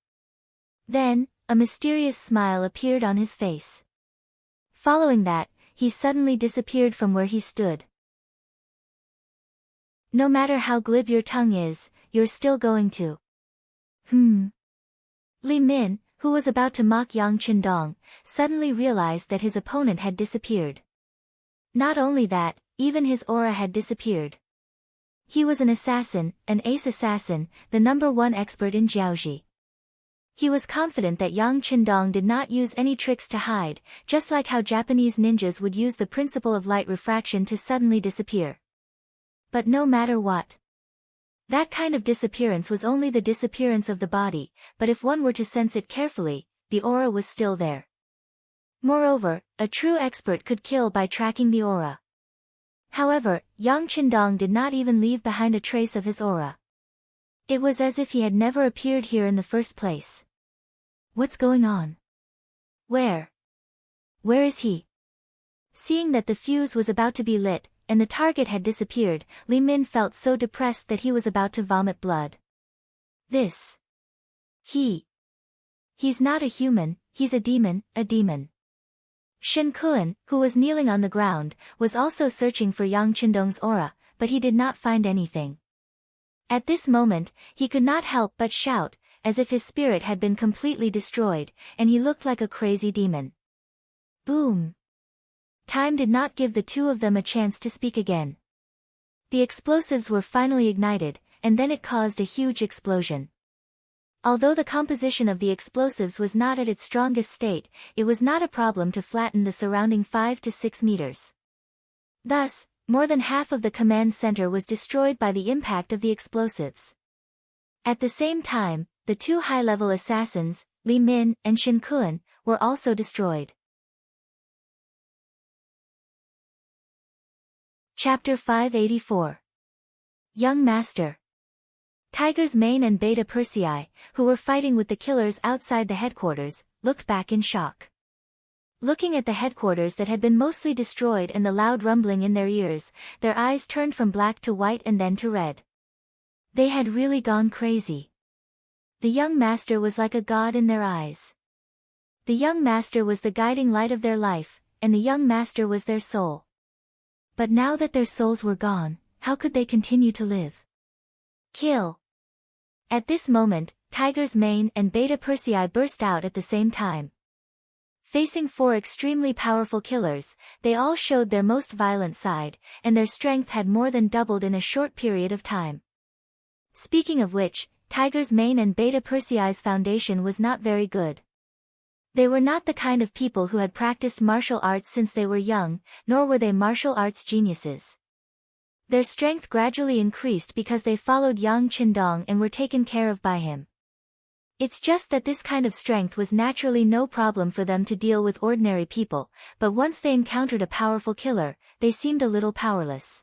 Then, a mysterious smile appeared on his face. Following that, he suddenly disappeared from where he stood. No matter how glib your tongue is, you're still going to. Li Min, who was about to mock Yang Qindong, suddenly realized that his opponent had disappeared. Not only that, even his aura had disappeared. He was an assassin, an ace assassin, the #1 expert in Jiaoji. He was confident that Yang Qindong did not use any tricks to hide, just like how Japanese ninjas would use the principle of light refraction to suddenly disappear. But no matter what. That kind of disappearance was only the disappearance of the body, but if one were to sense it carefully, the aura was still there. Moreover, a true expert could kill by tracking the aura. However, Yang Qindong did not even leave behind a trace of his aura. It was as if he had never appeared here in the first place. What's going on? Where is he? Seeing that the fuse was about to be lit, and the target had disappeared, Li Min felt so depressed that he was about to vomit blood. He's not a human, he's a demon, a demon. Shen Kun, who was kneeling on the ground, was also searching for Yang Qindong's aura, but he did not find anything. At this moment, he could not help but shout, as if his spirit had been completely destroyed, and he looked like a crazy demon. Boom! Time did not give the two of them a chance to speak again. The explosives were finally ignited, and then it caused a huge explosion. Although the composition of the explosives was not at its strongest state, it was not a problem to flatten the surrounding 5 to 6 meters. Thus, more than half of the command center was destroyed by the impact of the explosives. At the same time, the two high-level assassins, Li Min and Shen Kun, were also destroyed. Chapter 584. Young Master. Tiger's Mane and Beta Persei, who were fighting with the killers outside the headquarters, looked back in shock. Looking at the headquarters that had been mostly destroyed and the loud rumbling in their ears, their eyes turned from black to white and then to red. They had really gone crazy. The young master was like a god in their eyes. The young master was the guiding light of their life, and the young master was their soul. But now that their souls were gone, how could they continue to live? Kill! At this moment, Tiger's Mane and Beta Persei burst out at the same time. Facing 4 extremely powerful killers, they all showed their most violent side, and their strength had more than doubled in a short period of time. Speaking of which, Tiger's Mane and Beta Persei's foundation was not very good. They were not the kind of people who had practiced martial arts since they were young, nor were they martial arts geniuses. Their strength gradually increased because they followed Yang Qindong and were taken care of by him. It's just that this kind of strength was naturally no problem for them to deal with ordinary people, but once they encountered a powerful killer, they seemed a little powerless.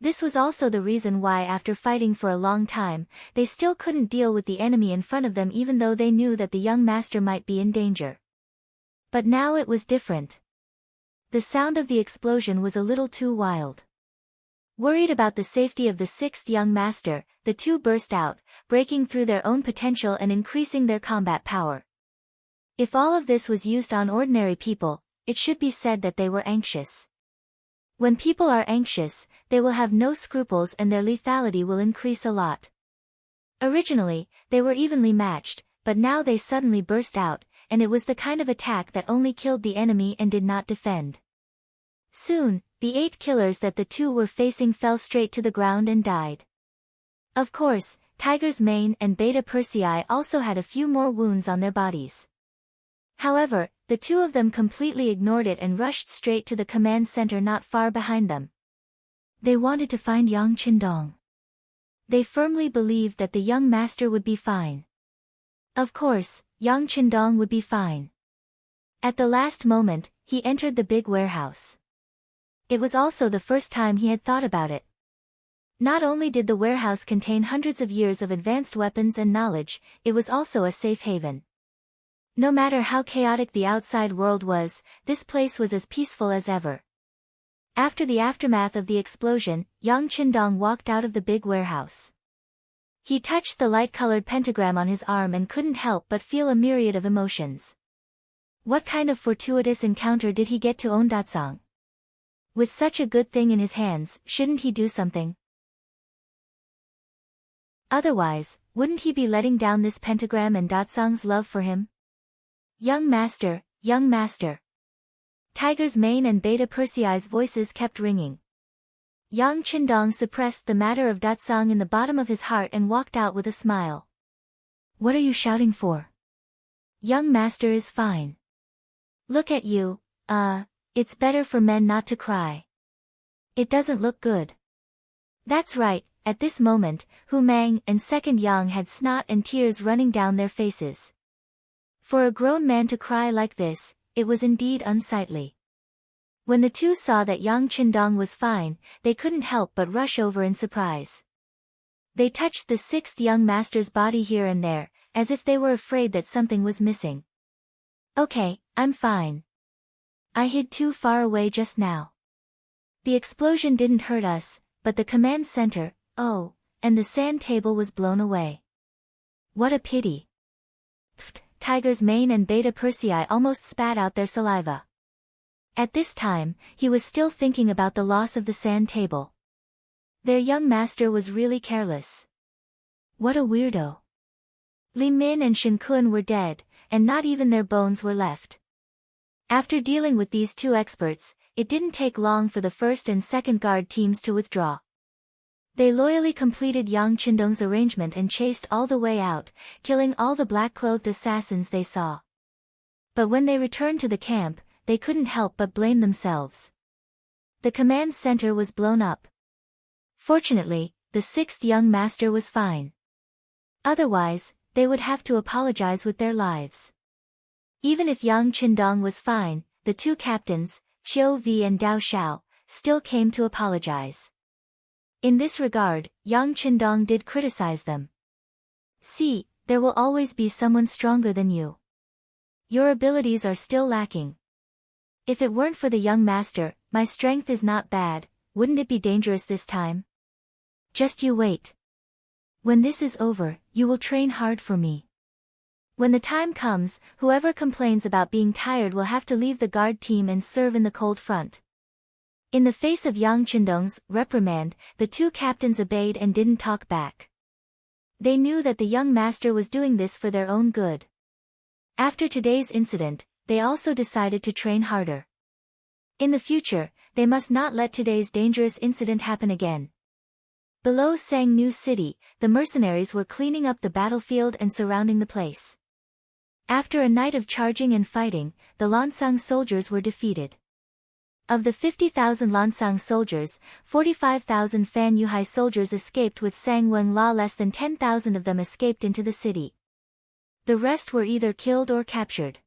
This was also the reason why after fighting for a long time, they still couldn't deal with the enemy in front of them even though they knew that the young master might be in danger. But now it was different. The sound of the explosion was a little too wild. Worried about the safety of the 6th young master, the two burst out, breaking through their own potential and increasing their combat power. If all of this was used on ordinary people, it should be said that they were anxious. When people are anxious, they will have no scruples and their lethality will increase a lot. Originally, they were evenly matched, but now they suddenly burst out, and it was the kind of attack that only killed the enemy and did not defend. Soon, the 8 killers that the two were facing fell straight to the ground and died. Of course, Tiger's Mane and Beta Persei also had a few more wounds on their bodies. However, the two of them completely ignored it and rushed straight to the command center not far behind them. They wanted to find Yang Qindong. They firmly believed that the young master would be fine. Of course, Yang Qindong would be fine. At the last moment, he entered the big warehouse. It was also the first time he had thought about it. Not only did the warehouse contain hundreds of years of advanced weapons and knowledge, it was also a safe haven. No matter how chaotic the outside world was, this place was as peaceful as ever. After the aftermath of the explosion, Yang Qindong walked out of the big warehouse. He touched the light-colored pentagram on his arm and couldn't help but feel a myriad of emotions. What kind of fortuitous encounter did he get to own Datsang? With such a good thing in his hands, shouldn't he do something? Otherwise, wouldn't he be letting down this pentagram and Datsang's love for him? Young master, young master. Tiger's mane and Beta Persei's voices kept ringing. Yang Qindong suppressed the matter of Datsang in the bottom of his heart and walked out with a smile. What are you shouting for? Young master is fine. Look at you, it's better for men not to cry. It doesn't look good. That's right. At this moment, Hu Mang and Second Yang had snot and tears running down their faces. For a grown man to cry like this, it was indeed unsightly. When the two saw that Yang Qindong was fine, they couldn't help but rush over in surprise. They touched the sixth young master's body here and there, as if they were afraid that something was missing. Okay, I'm fine. I hid too far away just now. The explosion didn't hurt us, but the command center, and the sand table was blown away. What a pity. Pfft, Tiger's mane and Beta Persei almost spat out their saliva. At this time, he was still thinking about the loss of the sand table. Their young master was really careless. What a weirdo. Li Min and Shen Kun were dead, and not even their bones were left. After dealing with these two experts, it didn't take long for the first and second guard teams to withdraw. They loyally completed Yang Qindong's arrangement and chased all the way out, killing all the black-clothed assassins they saw. But when they returned to the camp, they couldn't help but blame themselves. The command center was blown up. Fortunately, the sixth young master was fine. Otherwise, they would have to apologize with their lives. Even if Yang Qindong was fine, the two captains, Qiu Vi and Dao Xiao, still came to apologize. In this regard, Yang Qindong did criticize them. See, there will always be someone stronger than you. Your abilities are still lacking. If it weren't for the young master, my strength is not bad, wouldn't it be dangerous this time? Just you wait. When this is over, you will train hard for me. When the time comes, whoever complains about being tired will have to leave the guard team and serve in the cold front. In the face of Yang Qindong's reprimand, the two captains obeyed and didn't talk back. They knew that the young master was doing this for their own good. After today's incident, they also decided to train harder. In the future, they must not let today's dangerous incident happen again. Below Sangnu City, the mercenaries were cleaning up the battlefield and surrounding the place. After a night of charging and fighting, the Lansang soldiers were defeated. Of the 50,000 Lansang soldiers, 45,000 Fan Yuhai soldiers escaped with Sang Wenla. Less than 10,000 of them escaped into the city. The rest were either killed or captured.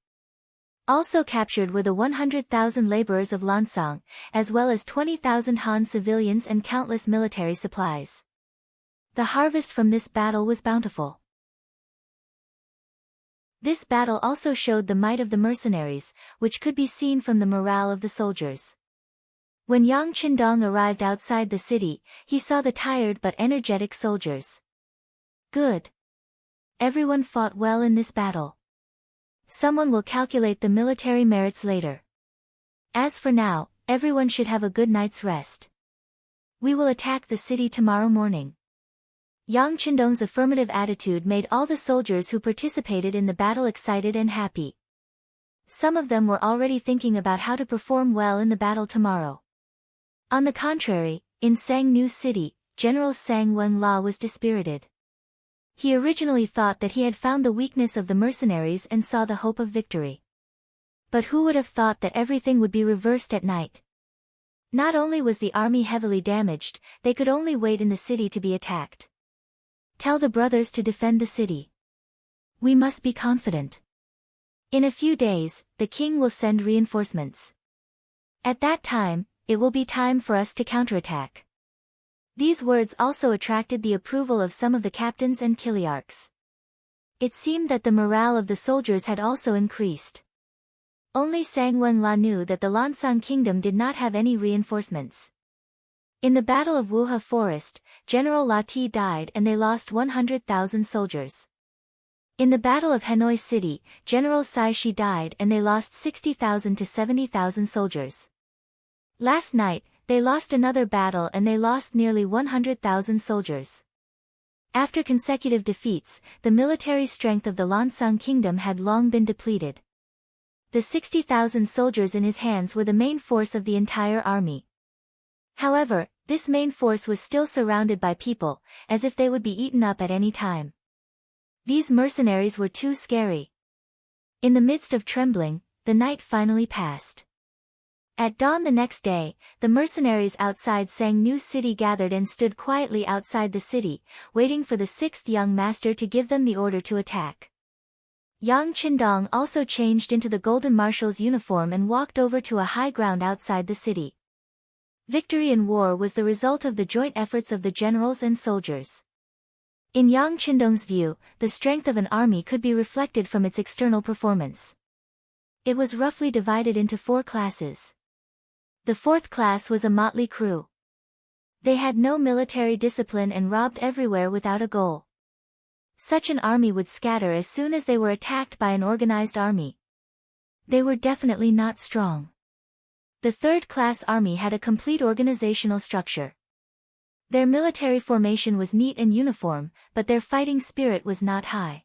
Also captured were the 100,000 laborers of Lansang, as well as 20,000 Han civilians and countless military supplies. The harvest from this battle was bountiful. This battle also showed the might of the mercenaries, which could be seen from the morale of the soldiers. When Yang Qindong arrived outside the city, he saw the tired but energetic soldiers. Good. Everyone fought well in this battle. Someone will calculate the military merits later. As for now, everyone should have a good night's rest. We will attack the city tomorrow morning. Yang Qindong's affirmative attitude made all the soldiers who participated in the battle excited and happy. Some of them were already thinking about how to perform well in the battle tomorrow. On the contrary, in Sangnu City, General Sang Wenla was dispirited. He originally thought that he had found the weakness of the mercenaries and saw the hope of victory. But who would have thought that everything would be reversed at night? Not only was the army heavily damaged, they could only wait in the city to be attacked. Tell the brothers to defend the city. We must be confident. In a few days, the king will send reinforcements. At that time, it will be time for us to counterattack. These words also attracted the approval of some of the captains and Kiliarchs. It seemed that the morale of the soldiers had also increased. Only Sang Wenla knew that the Lansang kingdom did not have any reinforcements. In the Battle of Wuha Forest, General Lati died and they lost 100,000 soldiers. In the Battle of Hanoi City, General Sai Shi died and they lost 60,000 to 70,000 soldiers. Last night, they lost another battle and they lost nearly 100,000 soldiers. After consecutive defeats, the military strength of the Lansang kingdom had long been depleted. The 60,000 soldiers in his hands were the main force of the entire army. However, this main force was still surrounded by people, as if they would be eaten up at any time. These mercenaries were too scary. In the midst of trembling, the night finally passed. At dawn the next day, the mercenaries outside Sangnu city gathered and stood quietly outside the city, waiting for the sixth young master to give them the order to attack. Yang Qindong also changed into the golden marshal's uniform and walked over to a high ground outside the city. Victory in war was the result of the joint efforts of the generals and soldiers. In Yang Qindong's view, the strength of an army could be reflected from its external performance. It was roughly divided into 4 classes. The 4th class was a motley crew. They had no military discipline and robbed everywhere without a goal. Such an army would scatter as soon as they were attacked by an organized army. They were definitely not strong. The 3rd class army had a complete organizational structure. Their military formation was neat and uniform, but their fighting spirit was not high.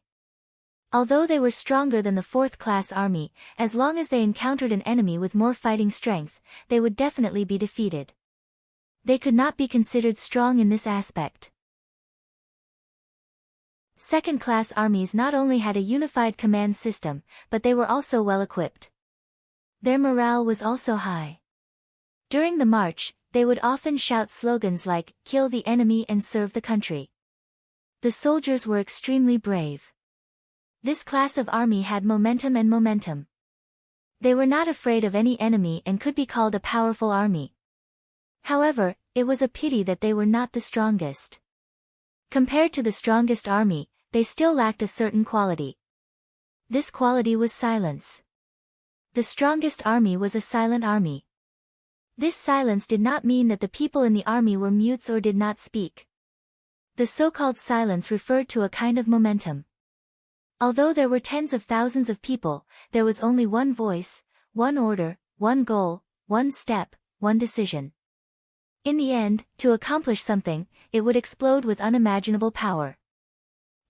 Although they were stronger than the 4th class army, as long as they encountered an enemy with more fighting strength, they would definitely be defeated. They could not be considered strong in this aspect. 2nd class armies not only had a unified command system, but they were also well equipped. Their morale was also high. During the march, they would often shout slogans like, "Kill the enemy and serve the country." The soldiers were extremely brave. This class of army had momentum. They were not afraid of any enemy and could be called a powerful army. However, it was a pity that they were not the strongest. Compared to the strongest army, they still lacked a certain quality. This quality was silence. The strongest army was a silent army. This silence did not mean that the people in the army were mutes or did not speak. The so-called silence referred to a kind of momentum. Although there were tens of thousands of people, there was only one voice, one order, one goal, one step, one decision. In the end, to accomplish something, it would explode with unimaginable power.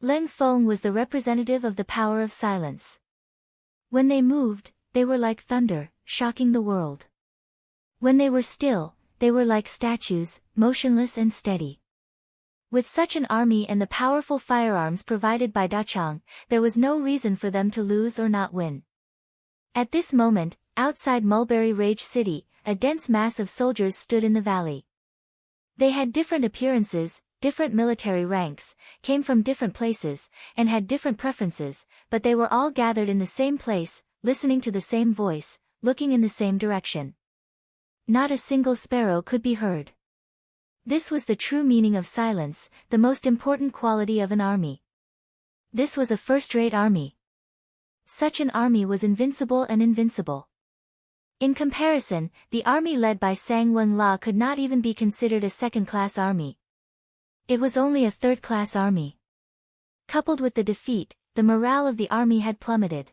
Leng Feng was the representative of the power of silence. When they moved, they were like thunder, shocking the world. When they were still, they were like statues, motionless and steady. With such an army and the powerful firearms provided by Dachang, there was no reason for them to lose or not win. At this moment, outside Mulberry Rage City, a dense mass of soldiers stood in the valley. They had different appearances, different military ranks, came from different places, and had different preferences, but they were all gathered in the same place, listening to the same voice, looking in the same direction. Not a single sparrow could be heard. This was the true meaning of silence, the most important quality of an army. This was a first-rate army. Such an army was invincible and invincible. In comparison, the army led by Sang Wenla could not even be considered a second-class army. It was only a third-class army. Coupled with the defeat, the morale of the army had plummeted.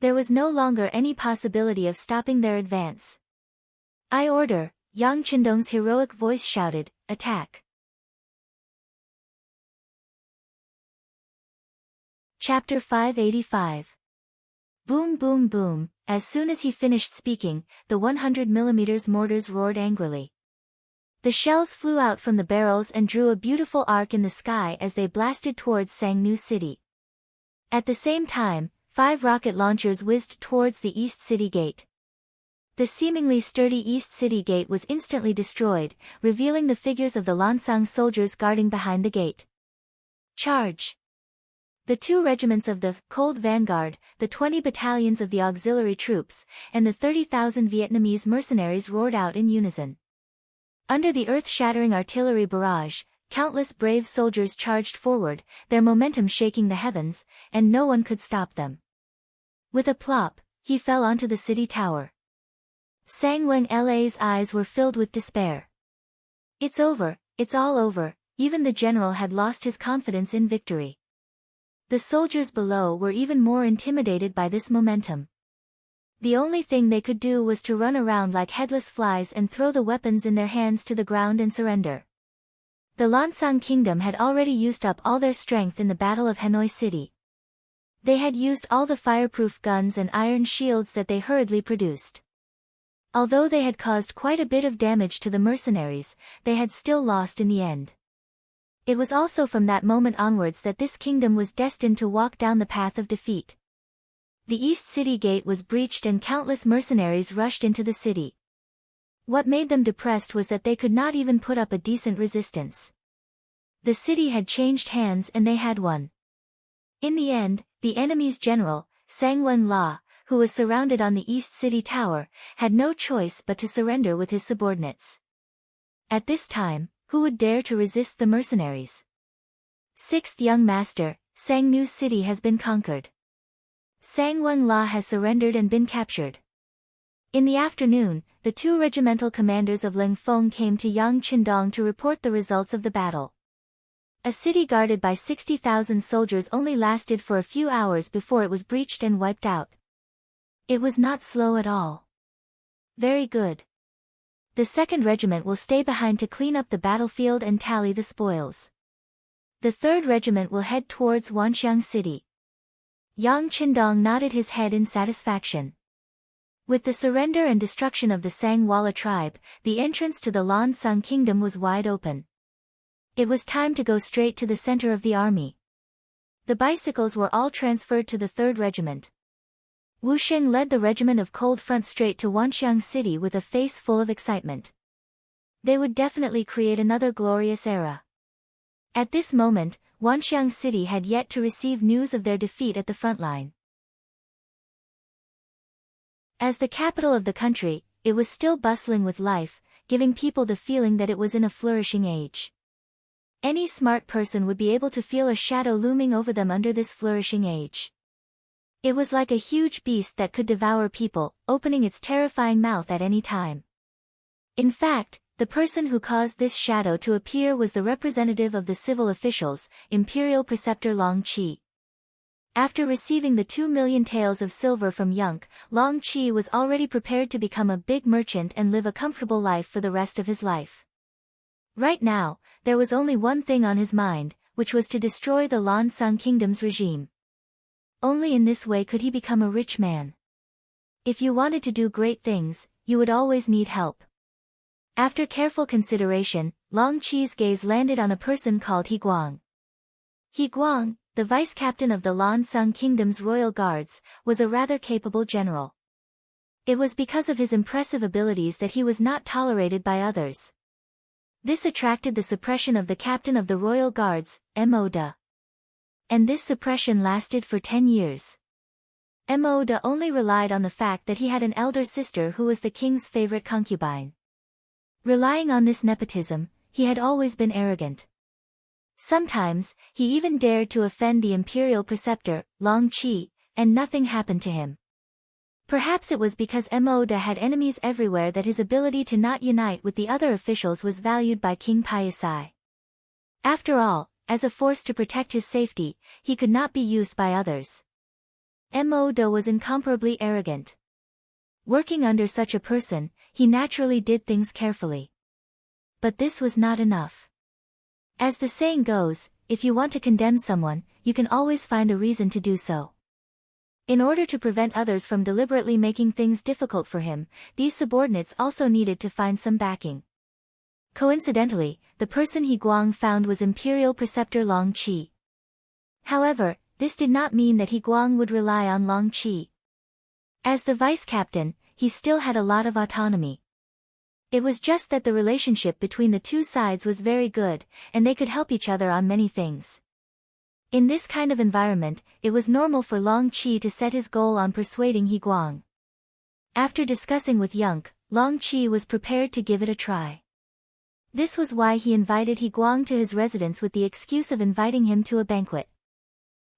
There was no longer any possibility of stopping their advance. "I order," Yang Qindong's heroic voice shouted, "Attack!" Chapter 585. Boom boom boom. As soon as he finished speaking, the 100mm mortars roared angrily. The shells flew out from the barrels and drew a beautiful arc in the sky as they blasted towards Sangnu City. At the same time, 5 rocket launchers whizzed towards the East City Gate. The seemingly sturdy East City Gate was instantly destroyed, revealing the figures of the Lansang soldiers guarding behind the gate. "Charge!" The 2 regiments of the Cold Vanguard, the 20 battalions of the auxiliary troops, and the 30,000 Vietnamese mercenaries roared out in unison. Under the earth-shattering artillery barrage, countless brave soldiers charged forward, their momentum shaking the heavens, and no one could stop them. With a plop, he fell onto the city tower. Sang Wen-La's eyes were filled with despair. It's over, it's all over, even the general had lost his confidence in victory. The soldiers below were even more intimidated by this momentum. The only thing they could do was to run around like headless flies and throw the weapons in their hands to the ground and surrender. The Lansang kingdom had already used up all their strength in the Battle of Hanoi City. They had used all the fireproof guns and iron shields that they hurriedly produced. Although they had caused quite a bit of damage to the mercenaries, they had still lost in the end. It was also from that moment onwards that this kingdom was destined to walk down the path of defeat. The East City Gate was breached and countless mercenaries rushed into the city. What made them depressed was that they could not even put up a decent resistance. The city had changed hands and they had won. In the end, the enemy's general, Sang Wen-La, who was surrounded on the East City Tower, had no choice but to surrender with his subordinates. At this time, who would dare to resist the mercenaries? 6th Young Master, Sang Nu City has been conquered. Sang Wen-La has surrendered and been captured. In the afternoon, the 2 regimental commanders of Ling Feng came to Yang Qindong to report the results of the battle. A city guarded by 60,000 soldiers only lasted for a few hours before it was breached and wiped out. It was not slow at all. Very good. The 2nd Regiment will stay behind to clean up the battlefield and tally the spoils. The 3rd Regiment will head towards Wanxiang City. Yang Qindong nodded his head in satisfaction. With the surrender and destruction of the Sang Walla tribe, the entrance to the Lan Sung kingdom was wide open. It was time to go straight to the center of the army. The bicycles were all transferred to the 3rd Regiment. Wu Sheng led the regiment of Cold Front straight to Wanxiang City with a face full of excitement. They would definitely create another glorious era. At this moment, Wanxiang City had yet to receive news of their defeat at the front line. As the capital of the country, it was still bustling with life, giving people the feeling that it was in a flourishing age. Any smart person would be able to feel a shadow looming over them under this flourishing age. It was like a huge beast that could devour people, opening its terrifying mouth at any time. In fact, the person who caused this shadow to appear was the representative of the civil officials, Imperial Preceptor Long Qi. After receiving the 2 million taels of silver from Yunk, Long Qi was already prepared to become a big merchant and live a comfortable life for the rest of his life. Right now, there was only one thing on his mind, which was to destroy the Lan Sung kingdom's regime. Only in this way could he become a rich man. If you wanted to do great things, you would always need help. After careful consideration, Long Qi's gaze landed on a person called He Guang. He Guang, the vice-captain of the Lan Sung kingdom's royal guards, was a rather capable general. It was because of his impressive abilities that he was not tolerated by others. This attracted the suppression of the captain of the royal guards, Mo Da. And this suppression lasted for 10 years. Mo Da only relied on the fact that he had an elder sister who was the king's favorite concubine. Relying on this nepotism, he had always been arrogant. Sometimes, he even dared to offend the imperial preceptor, Long Qi, and nothing happened to him. Perhaps it was because Mo Da had enemies everywhere that his ability to not unite with the other officials was valued by King Piasai. After all, as a force to protect his safety, he could not be used by others. Mo Da was incomparably arrogant. Working under such a person, he naturally did things carefully. But this was not enough. As the saying goes, if you want to condemn someone, you can always find a reason to do so. In order to prevent others from deliberately making things difficult for him, these subordinates also needed to find some backing. Coincidentally, the person He Guang found was Imperial Preceptor Long Qi. However, this did not mean that He Guang would rely on Long Qi. As the vice-captain, he still had a lot of autonomy. It was just that the relationship between the two sides was very good, and they could help each other on many things. In this kind of environment, it was normal for Long Qi to set his goal on persuading He Guang. After discussing with Yunk, Long Qi was prepared to give it a try. This was why he invited He Guang to his residence with the excuse of inviting him to a banquet.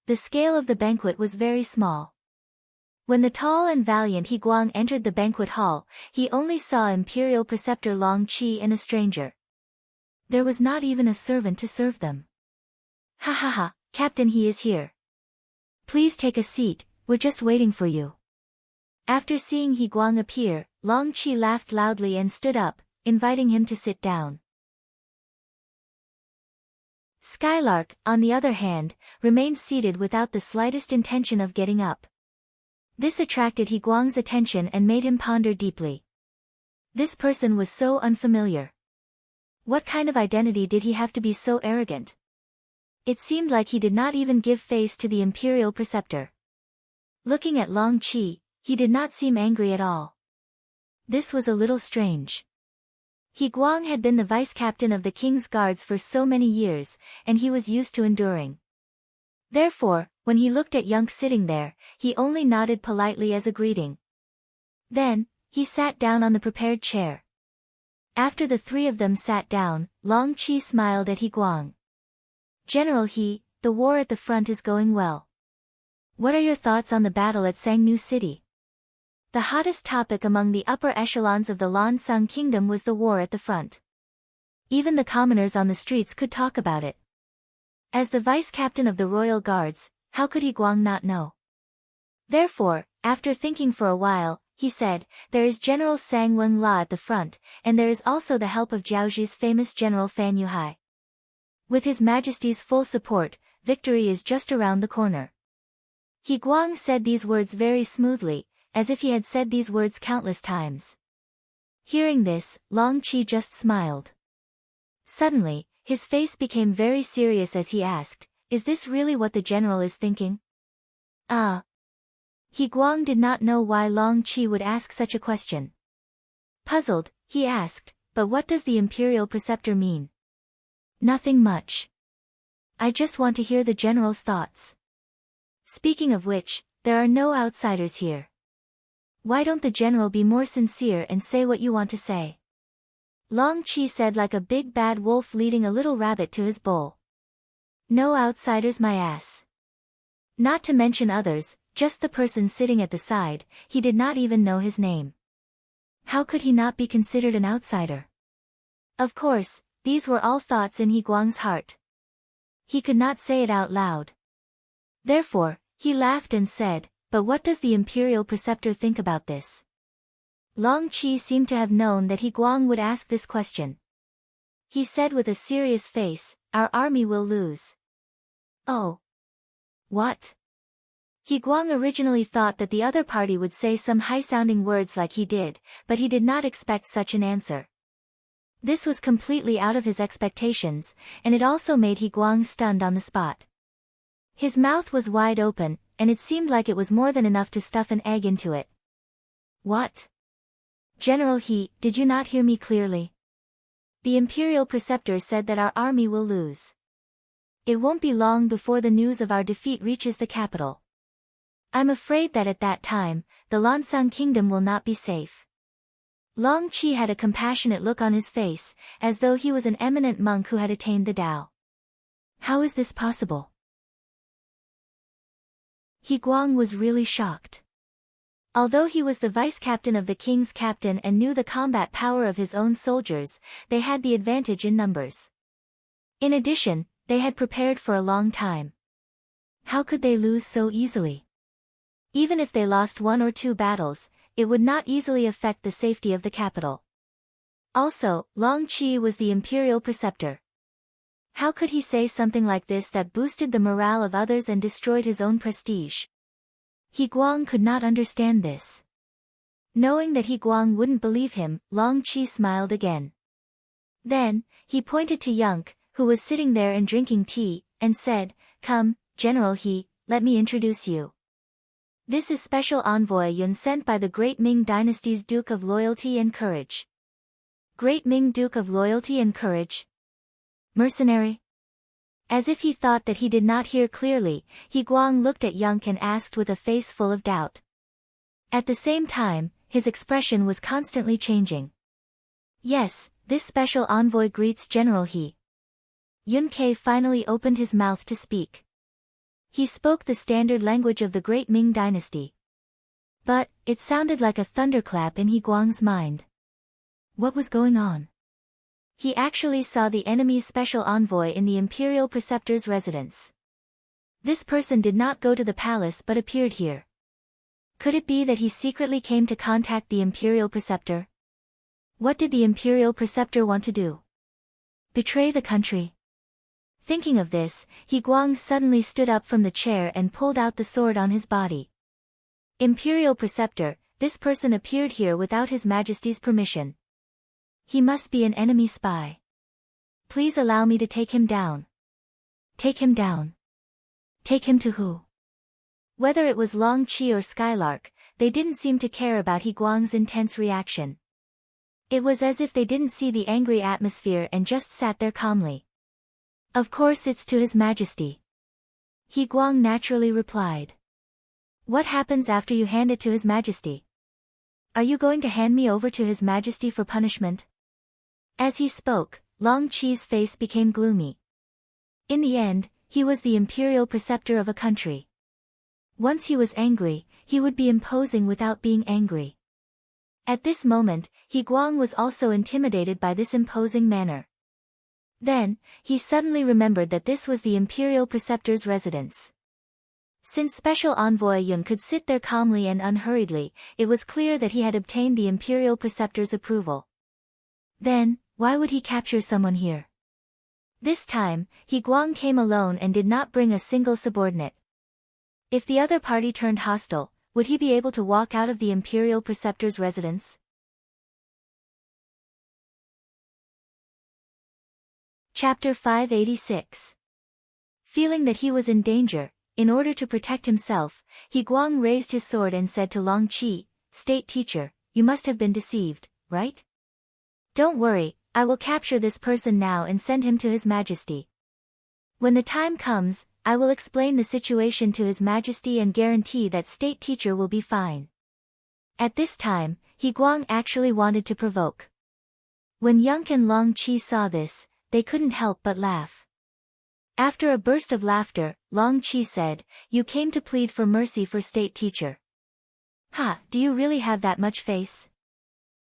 The scale of the banquet was very small. When the tall and valiant He Guang entered the banquet hall, he only saw Imperial Preceptor Long Qi and a stranger. There was not even a servant to serve them. "Ha ha ha, Captain, he is here. Please take a seat, we're just waiting for you." After seeing He Guang appear, Long Qi laughed loudly and stood up, inviting him to sit down. Skylark, on the other hand, remained seated without the slightest intention of getting up. This attracted He Guang's attention and made him ponder deeply. This person was so unfamiliar. What kind of identity did he have to be so arrogant? It seemed like he did not even give face to the Imperial Preceptor. Looking at Long Qi, he did not seem angry at all. This was a little strange. He Guang had been the vice-captain of the king's guards for so many years, and he was used to enduring. Therefore, when he looked at Yunk sitting there, he only nodded politely as a greeting. Then, he sat down on the prepared chair. After the three of them sat down, Long Qi smiled at He Guang. "General He, the war at the front is going well. What are your thoughts on the battle at Sangnu City?" The hottest topic among the upper echelons of the Lansang Kingdom was the war at the front. Even the commoners on the streets could talk about it. As the vice-captain of the royal guards, how could He Guang not know? Therefore, after thinking for a while, he said, "There is General Sang Wen La at the front, and there is also the help of Jiaoji's famous General Fan Yuhai. With His Majesty's full support, victory is just around the corner." He Guang said these words very smoothly, as if he had said these words countless times. Hearing this, Long Qi just smiled. Suddenly, his face became very serious as he asked, "Is this really what the general is thinking?" "Ah." He Guang did not know why Long Qi would ask such a question. Puzzled, he asked, "But what does the Imperial Preceptor mean?" "Nothing much. I just want to hear the general's thoughts. Speaking of which, there are no outsiders here. Why don't the general be more sincere and say what you want to say?" Long Qi said like a big bad wolf leading a little rabbit to his bowl. "No outsiders, my ass. Not to mention others, just the person sitting at the side, he did not even know his name. How could he not be considered an outsider?" Of course, these were all thoughts in He Guang's heart. He could not say it out loud. Therefore, he laughed and said, "But what does the Imperial Preceptor think about this?" Long Qi seemed to have known that He Guang would ask this question. He said with a serious face, "Our army will lose." "Oh. What?" He Guang originally thought that the other party would say some high-sounding words like he did, but he did not expect such an answer. This was completely out of his expectations, and it also made He Guang stunned on the spot. His mouth was wide open, and it seemed like it was more than enough to stuff an egg into it. "What? General He, did you not hear me clearly? The Imperial Preceptor said that our army will lose. It won't be long before the news of our defeat reaches the capital. I'm afraid that at that time, the Lansang Kingdom will not be safe." Long Qi had a compassionate look on his face, as though he was an eminent monk who had attained the Tao. How is this possible? He Guang was really shocked. Although he was the vice-captain of the king's captain and knew the combat power of his own soldiers, they had the advantage in numbers. In addition, they had prepared for a long time. How could they lose so easily? Even if they lost 1 or 2 battles, it would not easily affect the safety of the capital. Also, Long Qi was the Imperial Preceptor. How could he say something like this that boosted the morale of others and destroyed his own prestige? He Guang could not understand this. Knowing that He Guang wouldn't believe him, Long Qi smiled again. Then, he pointed to Yunk, who was sitting there and drinking tea, and said, "Come, General He, let me introduce you. This is Special Envoy Yun sent by the Great Ming Dynasty's Duke of Loyalty and Courage." Great Ming Duke of Loyalty and Courage? Mercenary? As if he thought that he did not hear clearly, He Guang looked at Yunk and asked with a face full of doubt. At the same time, his expression was constantly changing. Yes, this special envoy greets General He. Yun Ke finally opened his mouth to speak. He spoke the standard language of the great Ming dynasty. But, it sounded like a thunderclap in He Guang's mind. What was going on? He actually saw the enemy's special envoy in the imperial preceptor's residence. This person did not go to the palace but appeared here. Could it be that he secretly came to contact the imperial preceptor? What did the imperial preceptor want to do? Betray the country? Thinking of this, He Guang suddenly stood up from the chair and pulled out the sword on his body. Imperial preceptor, this person appeared here without His Majesty's permission. He must be an enemy spy. Please allow me to take him down. Take him down. Take him to who? Whether it was Long Qi or Skylark, they didn't seem to care about He Guang's intense reaction. It was as if they didn't see the angry atmosphere and just sat there calmly. Of course it's to His Majesty. He Guang naturally replied. What happens after you hand it to His Majesty? Are you going to hand me over to His Majesty for punishment? As he spoke, Long Qi's face became gloomy. In the end, he was the imperial preceptor of a country. Once he was angry, he would be imposing without being angry. At this moment, He Guang was also intimidated by this imposing manner. Then, he suddenly remembered that this was the imperial preceptor's residence. Since Special Envoy Yun could sit there calmly and unhurriedly, it was clear that he had obtained the imperial preceptor's approval. Then, why would he capture someone here? This time, He Guang came alone and did not bring a single subordinate. If the other party turned hostile, would he be able to walk out of the imperial preceptor's residence? Chapter 586. Feeling that he was in danger, in order to protect himself, He Guang raised his sword and said to Long Qi, State teacher, you must have been deceived, right? Don't worry, I will capture this person now and send him to His Majesty. When the time comes, I will explain the situation to His Majesty and guarantee that state teacher will be fine. At this time, He Guang actually wanted to provoke. When Yunk and Long Qi saw this, they couldn't help but laugh. After a burst of laughter, Long Qi said, You came to plead for mercy for state teacher. Ha, do you really have that much face?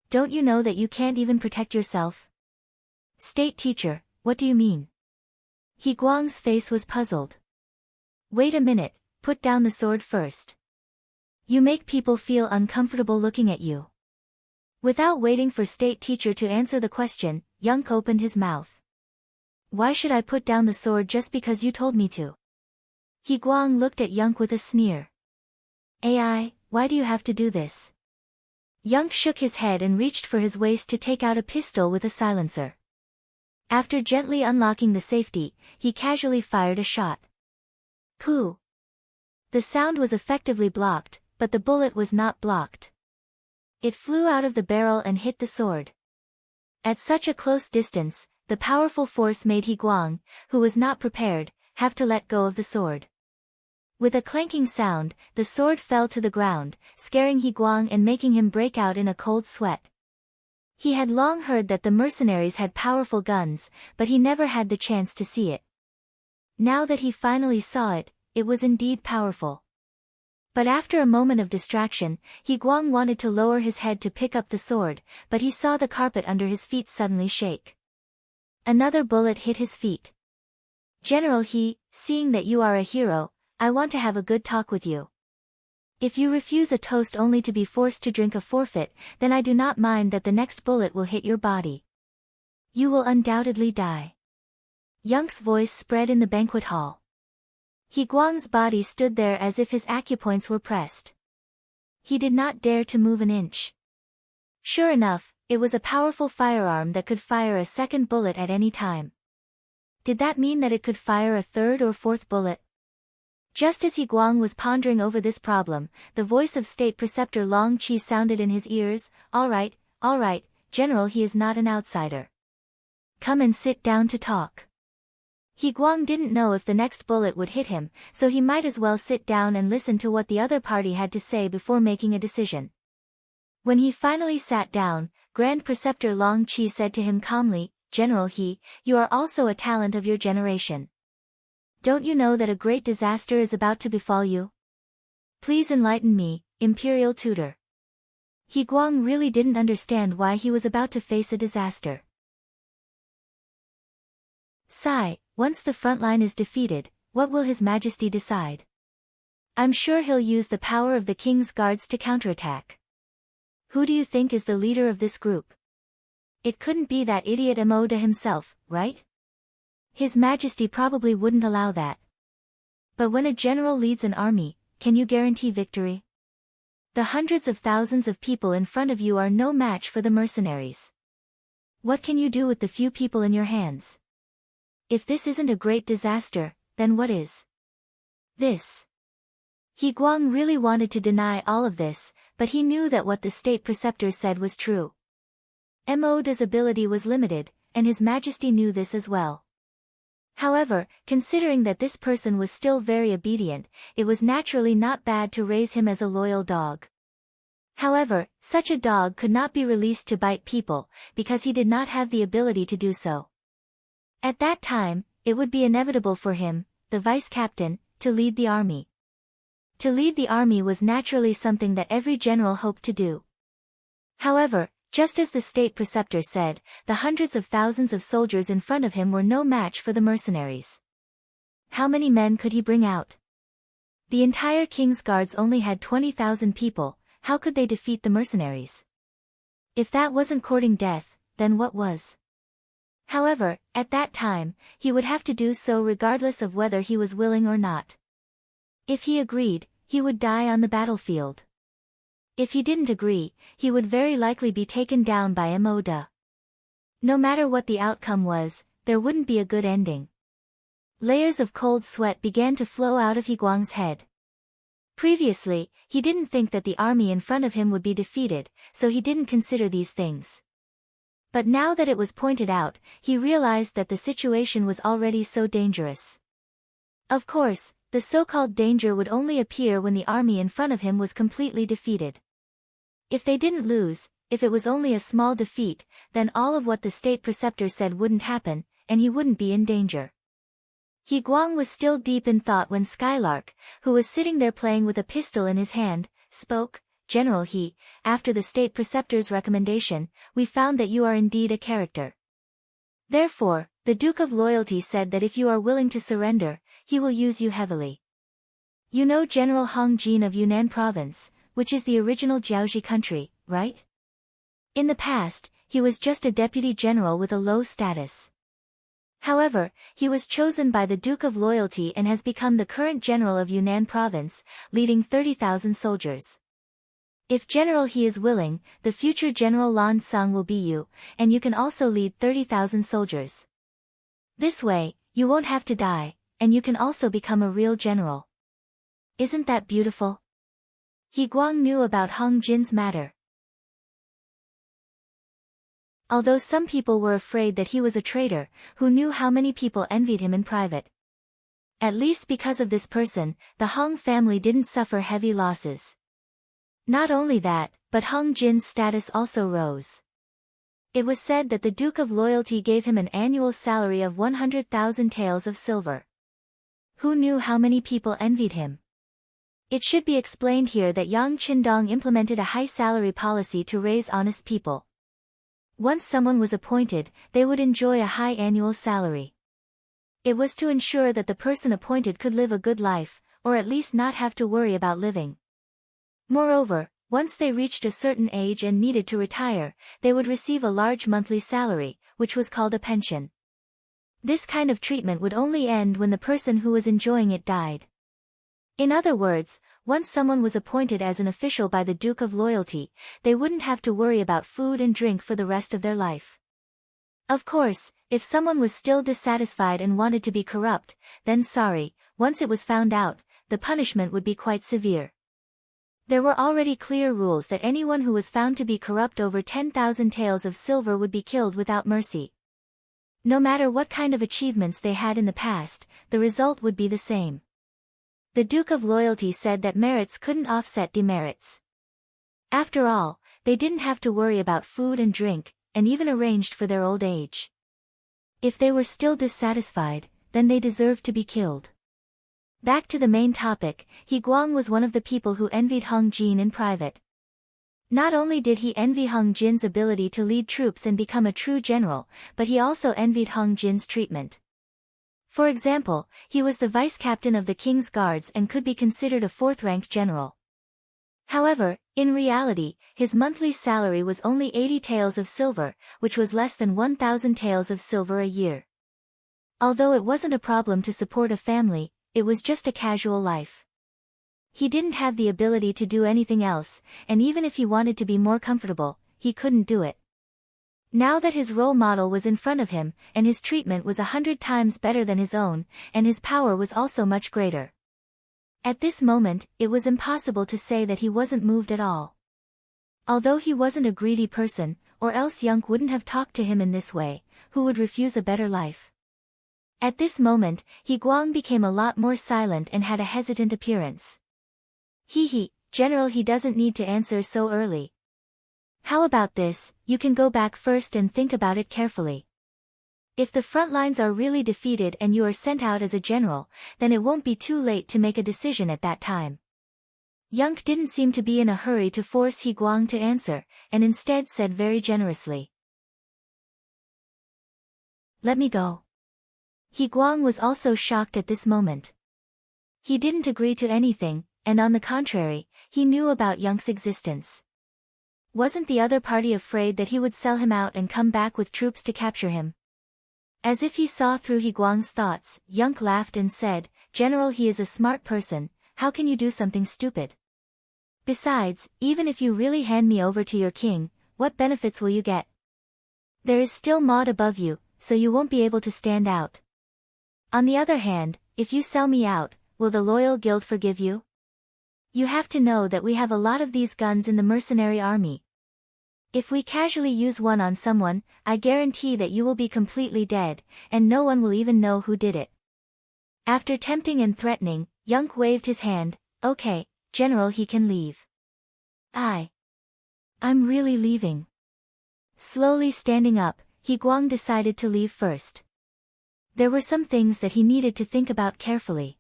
Don't you know that you can't even protect yourself? State teacher, what do you mean? He Guang's face was puzzled. Wait a minute, put down the sword first. You make people feel uncomfortable looking at you. Without waiting for state teacher to answer the question, Yunk opened his mouth. Why should I put down the sword just because you told me to? He Guang looked at Yunk with a sneer. Ai, why do you have to do this? Yunk shook his head and reached for his waist to take out a pistol with a silencer. After gently unlocking the safety, he casually fired a shot. Pooh! The sound was effectively blocked, but the bullet was not blocked. It flew out of the barrel and hit the sword. At such a close distance, the powerful force made He Guang, who was not prepared, have to let go of the sword. With a clanking sound, the sword fell to the ground, scaring He Guang and making him break out in a cold sweat. He had long heard that the mercenaries had powerful guns, but he never had the chance to see it. Now that he finally saw it, it was indeed powerful. But after a moment of distraction, He Guang wanted to lower his head to pick up the sword, but he saw the carpet under his feet suddenly shake. Another bullet hit his feet. General He, seeing that you are a hero, I want to have a good talk with you. If you refuse a toast only to be forced to drink a forfeit, then I do not mind that the next bullet will hit your body. You will undoubtedly die. Yunk's voice spread in the banquet hall. He Guang's body stood there as if his acupoints were pressed. He did not dare to move an inch. Sure enough, it was a powerful firearm that could fire a second bullet at any time. Did that mean that it could fire a third or fourth bullet? Just as He Guang was pondering over this problem, the voice of State Preceptor Long Qi sounded in his ears, all right, General He is not an outsider. Come and sit down to talk. He Guang didn't know if the next bullet would hit him, so he might as well sit down and listen to what the other party had to say before making a decision. When he finally sat down, Grand Preceptor Long Qi said to him calmly, "General He, you are also a talent of your generation. Don't you know that a great disaster is about to befall you? Please enlighten me, Imperial Tutor." He Guang really didn't understand why he was about to face a disaster. Sigh, once the front line is defeated, what will His Majesty decide? I'm sure he'll use the power of the King's guards to counterattack. Who do you think is the leader of this group? It couldn't be that idiot Emoda himself, right? His Majesty probably wouldn't allow that. But when a general leads an army, can you guarantee victory? The hundreds of thousands of people in front of you are no match for the mercenaries. What can you do with the few people in your hands? If this isn't a great disaster, then what is? This. He Guang really wanted to deny all of this, but he knew that what the state preceptor said was true. Emoda's ability was limited, and His Majesty knew this as well. However, considering that this person was still very obedient, it was naturally not bad to raise him as a loyal dog. However, such a dog could not be released to bite people, because he did not have the ability to do so. At that time, it would be inevitable for him, the vice-captain, to lead the army. To lead the army was naturally something that every general hoped to do. However, just as the state preceptor said, the hundreds of thousands of soldiers in front of him were no match for the mercenaries. How many men could he bring out? The entire King's guards only had 20,000 people, how could they defeat the mercenaries? If that wasn't courting death, then what was? However, at that time, he would have to do so regardless of whether he was willing or not. If he agreed, he would die on the battlefield. If he didn't agree, he would very likely be taken down by Emoda. No matter what the outcome was, there wouldn't be a good ending. Layers of cold sweat began to flow out of He Guang's head. Previously, he didn't think that the army in front of him would be defeated, so he didn't consider these things. But now that it was pointed out, he realized that the situation was already so dangerous. Of course, the so-called danger would only appear when the army in front of him was completely defeated. If they didn't lose, if it was only a small defeat, then all of what the state preceptor said wouldn't happen, and he wouldn't be in danger. He Guang was still deep in thought when Skylark, who was sitting there playing with a pistol in his hand, spoke. "General He, after the state preceptor's recommendation, we found that you are indeed a character. Therefore, the Duke of Loyalty said that if you are willing to surrender, he will use you heavily. You know General Hong Jin of Yunnan Province, which is the original Jiaoji country, right? In the past, he was just a deputy general with a low status. However, he was chosen by the Duke of Loyalty and has become the current general of Yunnan Province, leading 30,000 soldiers. If General He is willing, the future General Lan Sung will be you, and you can also lead 30,000 soldiers. This way, you won't have to die, and you can also become a real general. Isn't that beautiful?" He Guang knew about Hong Jin's matter. Although some people were afraid that he was a traitor, who knew how many people envied him in private. At least because of this person, the Hong family didn't suffer heavy losses. Not only that, but Hong Jin's status also rose. It was said that the Duke of Loyalty gave him an annual salary of 100,000 taels of silver. Who knew how many people envied him? It should be explained here that Yang Qindong implemented a high salary policy to raise honest people. Once someone was appointed, they would enjoy a high annual salary. It was to ensure that the person appointed could live a good life, or at least not have to worry about living. Moreover, once they reached a certain age and needed to retire, they would receive a large monthly salary, which was called a pension. This kind of treatment would only end when the person who was enjoying it died. In other words, once someone was appointed as an official by the Duke of Loyalty, they wouldn't have to worry about food and drink for the rest of their life. Of course, if someone was still dissatisfied and wanted to be corrupt, then sorry, once it was found out, the punishment would be quite severe. There were already clear rules that anyone who was found to be corrupt over 10,000 taels of silver would be killed without mercy. No matter what kind of achievements they had in the past, the result would be the same. The Duke of Loyalty said that merits couldn't offset demerits. After all, they didn't have to worry about food and drink, and even arranged for their old age. If they were still dissatisfied, then they deserved to be killed. Back to the main topic, He Guang was one of the people who envied Hung Jin in private. Not only did he envy Hung Jin's ability to lead troops and become a true general, but he also envied Hung Jin's treatment. For example, he was the vice-captain of the king's guards and could be considered a fourth-ranked general. However, in reality, his monthly salary was only 80 taels of silver, which was less than 1,000 taels of silver a year. Although it wasn't a problem to support a family, it was just a casual life. He didn't have the ability to do anything else, and even if he wanted to be more comfortable, he couldn't do it. Now that his role model was in front of him, and his treatment was 100 times better than his own, and his power was also much greater. At this moment, it was impossible to say that he wasn't moved at all. Although he wasn't a greedy person, or else Yunk wouldn't have talked to him in this way, who would refuse a better life? At this moment, He Guang became a lot more silent and had a hesitant appearance. General, he doesn't need to answer so early. How about this, you can go back first and think about it carefully. If the front lines are really defeated and you are sent out as a general, then it won't be too late to make a decision at that time. Yunk didn't seem to be in a hurry to force He Guang to answer, and instead said very generously, "Let me go." He Guang was also shocked at this moment. He didn't agree to anything, and on the contrary, he knew about Yunk's existence. Wasn't the other party afraid that he would sell him out and come back with troops to capture him? As if he saw through He Guang's thoughts, Yunk laughed and said, "General, he is a smart person, how can you do something stupid? Besides, even if you really hand me over to your king, what benefits will you get? There is still Maud above you, so you won't be able to stand out. On the other hand, if you sell me out, will the loyal guild forgive you? You have to know that we have a lot of these guns in the mercenary army. If we casually use one on someone, I guarantee that you will be completely dead, and no one will even know who did it." After tempting and threatening, Yunk waved his hand. "Okay, General, he can leave." I'm really leaving." Slowly standing up, He Guang decided to leave first. There were some things that he needed to think about carefully.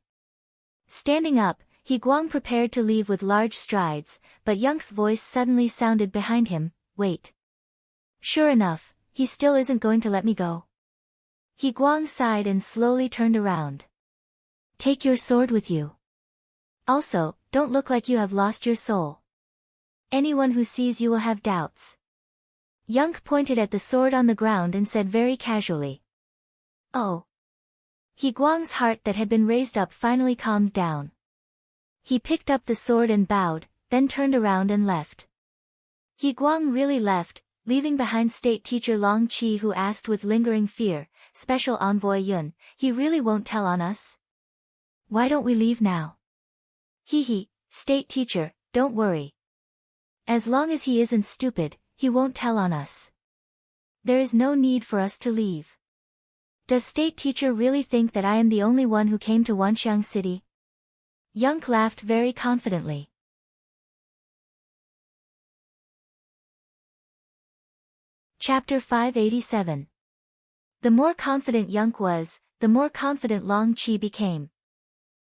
Standing up, He Guang prepared to leave with large strides, but Yunk's voice suddenly sounded behind him, "Wait. Sure enough, he still isn't going to let me go." He Guang sighed and slowly turned around. "Take your sword with you. Also, don't look like you have lost your soul. Anyone who sees you will have doubts." Yunk pointed at the sword on the ground and said very casually, "Oh." He Guang's heart that had been raised up finally calmed down. He picked up the sword and bowed, then turned around and left. He Guang really left, leaving behind State Teacher Long Qi, who asked with lingering fear, "Special Envoy Yun, he really won't tell on us? Why don't we leave now?" State Teacher, don't worry. As long as he isn't stupid, he won't tell on us. There is no need for us to leave. Does State Teacher really think that I am the only one who came to Wanxiang City?" Yunk laughed very confidently. Chapter 587. The more confident Yunk was, the more confident Long Qi became.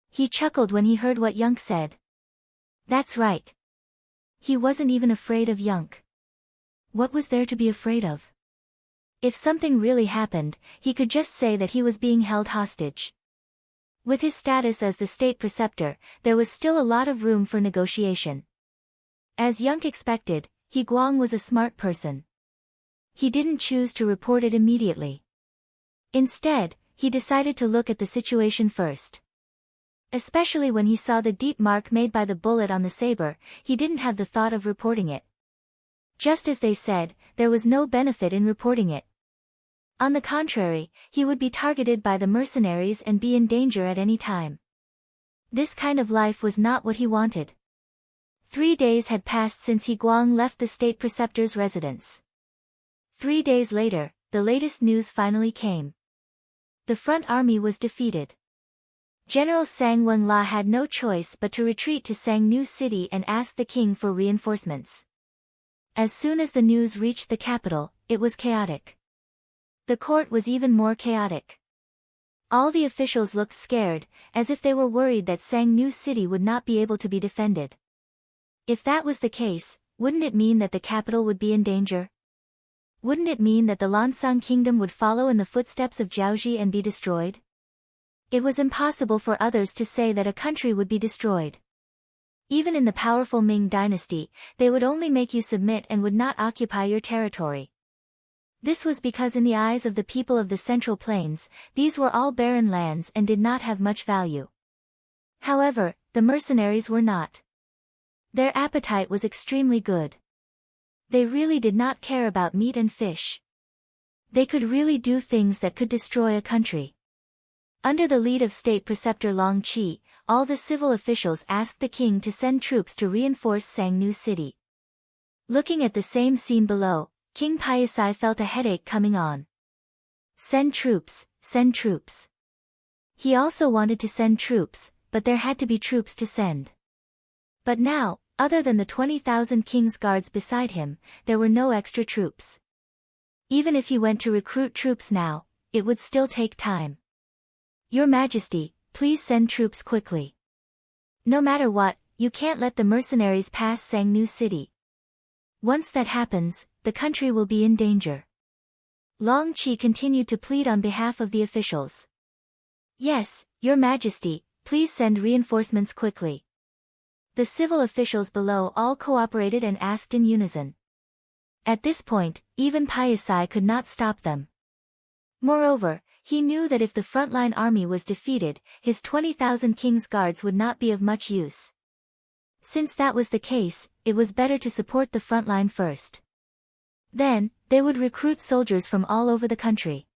He chuckled when he heard what Yunk said. That's right. He wasn't even afraid of Yunk. What was there to be afraid of? If something really happened, he could just say that he was being held hostage. With his status as the state preceptor, there was still a lot of room for negotiation. As Yunk expected, He Guang was a smart person. He didn't choose to report it immediately. Instead, he decided to look at the situation first. Especially when he saw the deep mark made by the bullet on the saber, he didn't have the thought of reporting it. Just as they said, there was no benefit in reporting it. On the contrary, he would be targeted by the mercenaries and be in danger at any time. This kind of life was not what he wanted. 3 days had passed since He Guang left the state preceptor's residence. 3 days later, the latest news finally came. The front army was defeated. General Sang Wenla had no choice but to retreat to Sangnu City and ask the king for reinforcements. As soon as the news reached the capital, it was chaotic. The court was even more chaotic. All the officials looked scared, as if they were worried that Sangnu City would not be able to be defended. If that was the case, wouldn't it mean that the capital would be in danger? Wouldn't it mean that the Lansang kingdom would follow in the footsteps of Jiaoji and be destroyed? It was impossible for others to say that a country would be destroyed. Even in the powerful Ming dynasty, they would only make you submit and would not occupy your territory. This was because in the eyes of the people of the Central Plains, these were all barren lands and did not have much value. However, the mercenaries were not. Their appetite was extremely good. They really did not care about meat and fish. They could really do things that could destroy a country. Under the lead of state preceptor Long Qi, all the civil officials asked the king to send troops to reinforce Sangnu City. Looking at the same scene below, King Paisai felt a headache coming on. Send troops, send troops. He also wanted to send troops, but there had to be troops to send. But now, other than the 20,000 king's guards beside him, there were no extra troops. Even if he went to recruit troops now, it would still take time. Your Majesty, please send troops quickly. No matter what, you can't let the mercenaries pass Sangnu City. Once that happens, the country will be in danger. Long Qi continued to plead on behalf of the officials. Yes, Your Majesty, please send reinforcements quickly. The civil officials below all cooperated and asked in unison. At this point, even Paisai could not stop them. Moreover, he knew that if the frontline army was defeated, his 20,000 king's guards would not be of much use. Since that was the case, it was better to support the frontline first. Then, they would recruit soldiers from all over the country.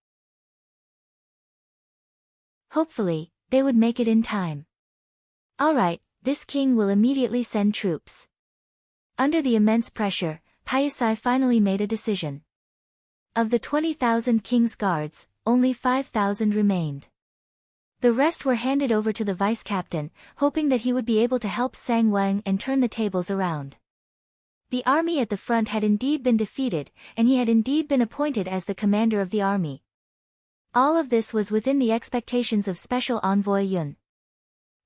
Hopefully, they would make it in time. Alright, this king will immediately send troops. Under the immense pressure, Paisai finally made a decision. Of the 20,000 king's guards, only 5,000 remained. The rest were handed over to the vice-captain, hoping that he would be able to help Sang Wang and turn the tables around. The army at the front had indeed been defeated, and he had indeed been appointed as the commander of the army. All of this was within the expectations of Special Envoy Yun.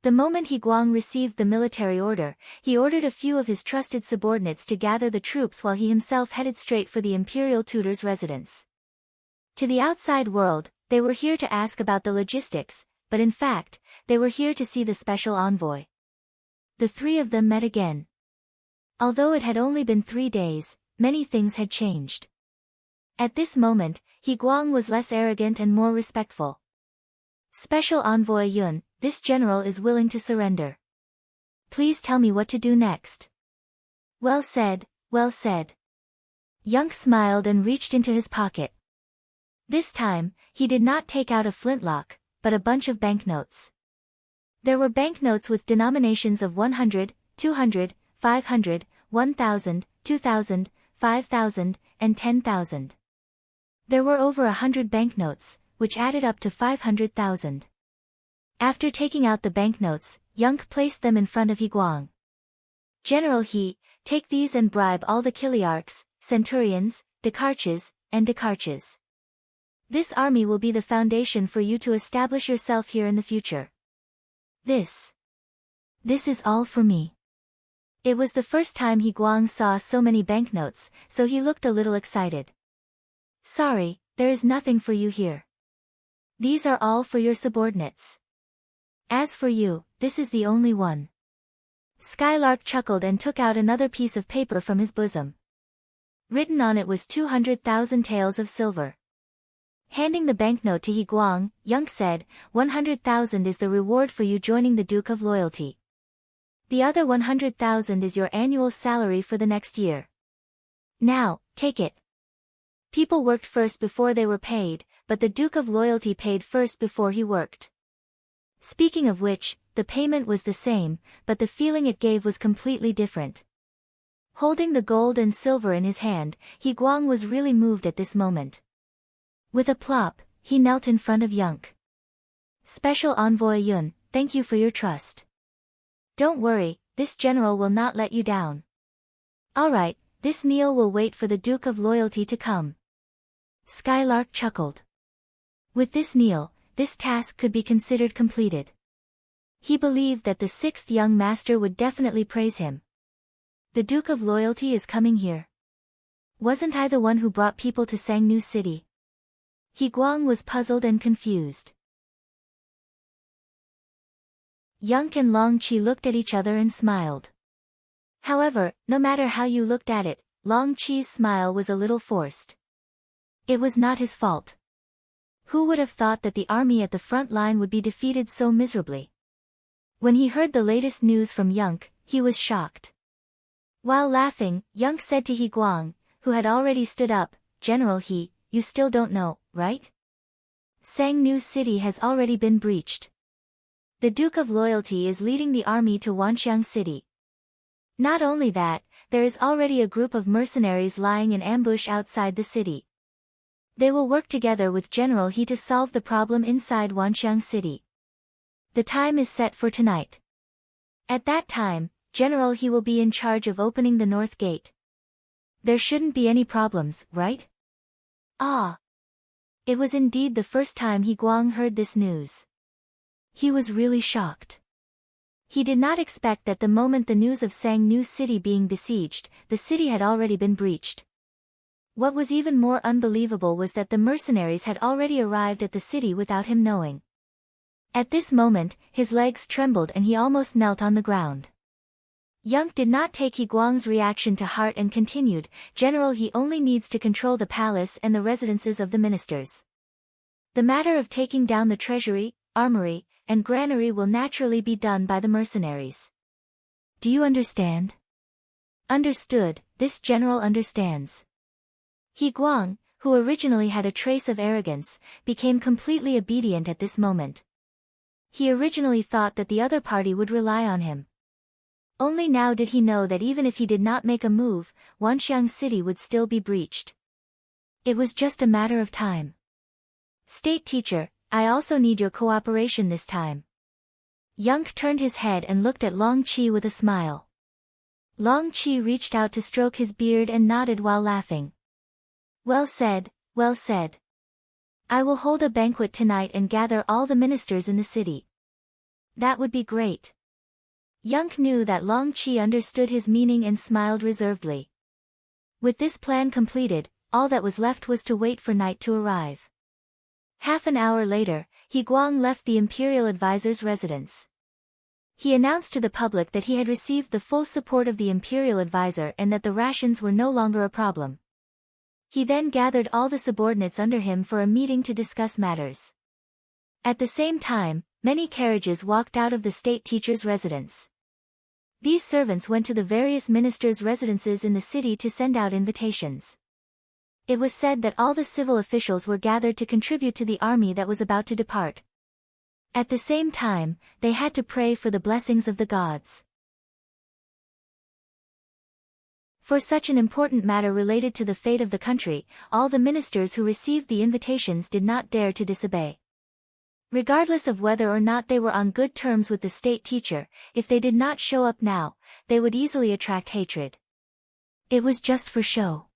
The moment He Guang received the military order, he ordered a few of his trusted subordinates to gather the troops while he himself headed straight for the imperial tutor's residence. To the outside world, they were here to ask about the logistics, but in fact, they were here to see the special envoy. The three of them met again. Although it had only been 3 days, many things had changed. At this moment, He Guang was less arrogant and more respectful. Special Envoy Yun, this general is willing to surrender. Please tell me what to do next. Well said, well said. Yunk smiled and reached into his pocket. This time, he did not take out a flintlock, but a bunch of banknotes. There were banknotes with denominations of 100, 200, 500, 1,000, 2,000, 5,000, and 10,000. There were over 100 banknotes, which added up to 500,000. After taking out the banknotes, Yunk placed them in front of He Guang. General He, take these and bribe all the Kiliarchs, centurions, Dekarches, and Dekarches. This army will be the foundation for you to establish yourself here in the future. This is all for me. It was the first time He Guang saw so many banknotes, so he looked a little excited. Sorry, there is nothing for you here. These are all for your subordinates. As for you, this is the only one. Skylark chuckled and took out another piece of paper from his bosom. Written on it was 200,000 taels of silver. Handing the banknote to He Guang, Yunk said, 100,000 is the reward for you joining the Duke of Loyalty. The other 100,000 is your annual salary for the next year. Now, take it. People worked first before they were paid, but the Duke of Loyalty paid first before he worked. Speaking of which, the payment was the same, but the feeling it gave was completely different. Holding the gold and silver in his hand, He Guang was really moved at this moment. With a plop, he knelt in front of Yunk. Special Envoy Yun, thank you for your trust. Don't worry, this general will not let you down. Alright, this kneel will wait for the Duke of Loyalty to come. Skylark chuckled. With this kneel, this task could be considered completed. He believed that the sixth young master would definitely praise him. The Duke of Loyalty is coming here. Wasn't I the one who brought people to Sangnu City? He Guang was puzzled and confused. Yunk and Long Chi looked at each other and smiled. However, no matter how you looked at it, Long Chi's smile was a little forced. It was not his fault. Who would have thought that the army at the front line would be defeated so miserably? When he heard the latest news from Yunk, he was shocked. While laughing, Yunk said to He Guang, who had already stood up, General He, you still don't know, right? Sangnu City has already been breached. The Duke of Loyalty is leading the army to Wanxiang City. Not only that, there is already a group of mercenaries lying in ambush outside the city. They will work together with General He to solve the problem inside Wanxiang City. The time is set for tonight. At that time, General He will be in charge of opening the north gate. There shouldn't be any problems, right? Ah! It was indeed the first time He Guang heard this news. He was really shocked. He did not expect that the moment the news of Sangnu City being besieged, the city had already been breached. What was even more unbelievable was that the mercenaries had already arrived at the city without him knowing. At this moment, his legs trembled and he almost knelt on the ground. Yunk did not take He Guang's reaction to heart and continued, General He only needs to control the palace and the residences of the ministers. The matter of taking down the treasury, armory, and granary will naturally be done by the mercenaries. Do you understand? Understood, this general understands. He Guang, who originally had a trace of arrogance, became completely obedient at this moment. He originally thought that the other party would rely on him. Only now did he know that even if he did not make a move, Wanxiang City would still be breached. It was just a matter of time. State teacher, I also need your cooperation this time. Yunk turned his head and looked at Long Chi with a smile. Long Chi reached out to stroke his beard and nodded while laughing. Well said, well said. I will hold a banquet tonight and gather all the ministers in the city. That would be great. Yunk knew that Long Chi understood his meaning and smiled reservedly. With this plan completed, all that was left was to wait for night to arrive. Half an hour later, He Guang left the imperial advisor's residence. He announced to the public that he had received the full support of the imperial advisor and that the rations were no longer a problem. He then gathered all the subordinates under him for a meeting to discuss matters. At the same time, many carriages walked out of the state teacher's residence. These servants went to the various ministers' residences in the city to send out invitations. It was said that all the civil officials were gathered to contribute to the army that was about to depart. At the same time, they had to pray for the blessings of the gods. For such an important matter related to the fate of the country, all the ministers who received the invitations did not dare to disobey. Regardless of whether or not they were on good terms with the state teacher, if they did not show up now, they would easily attract hatred. It was just for show.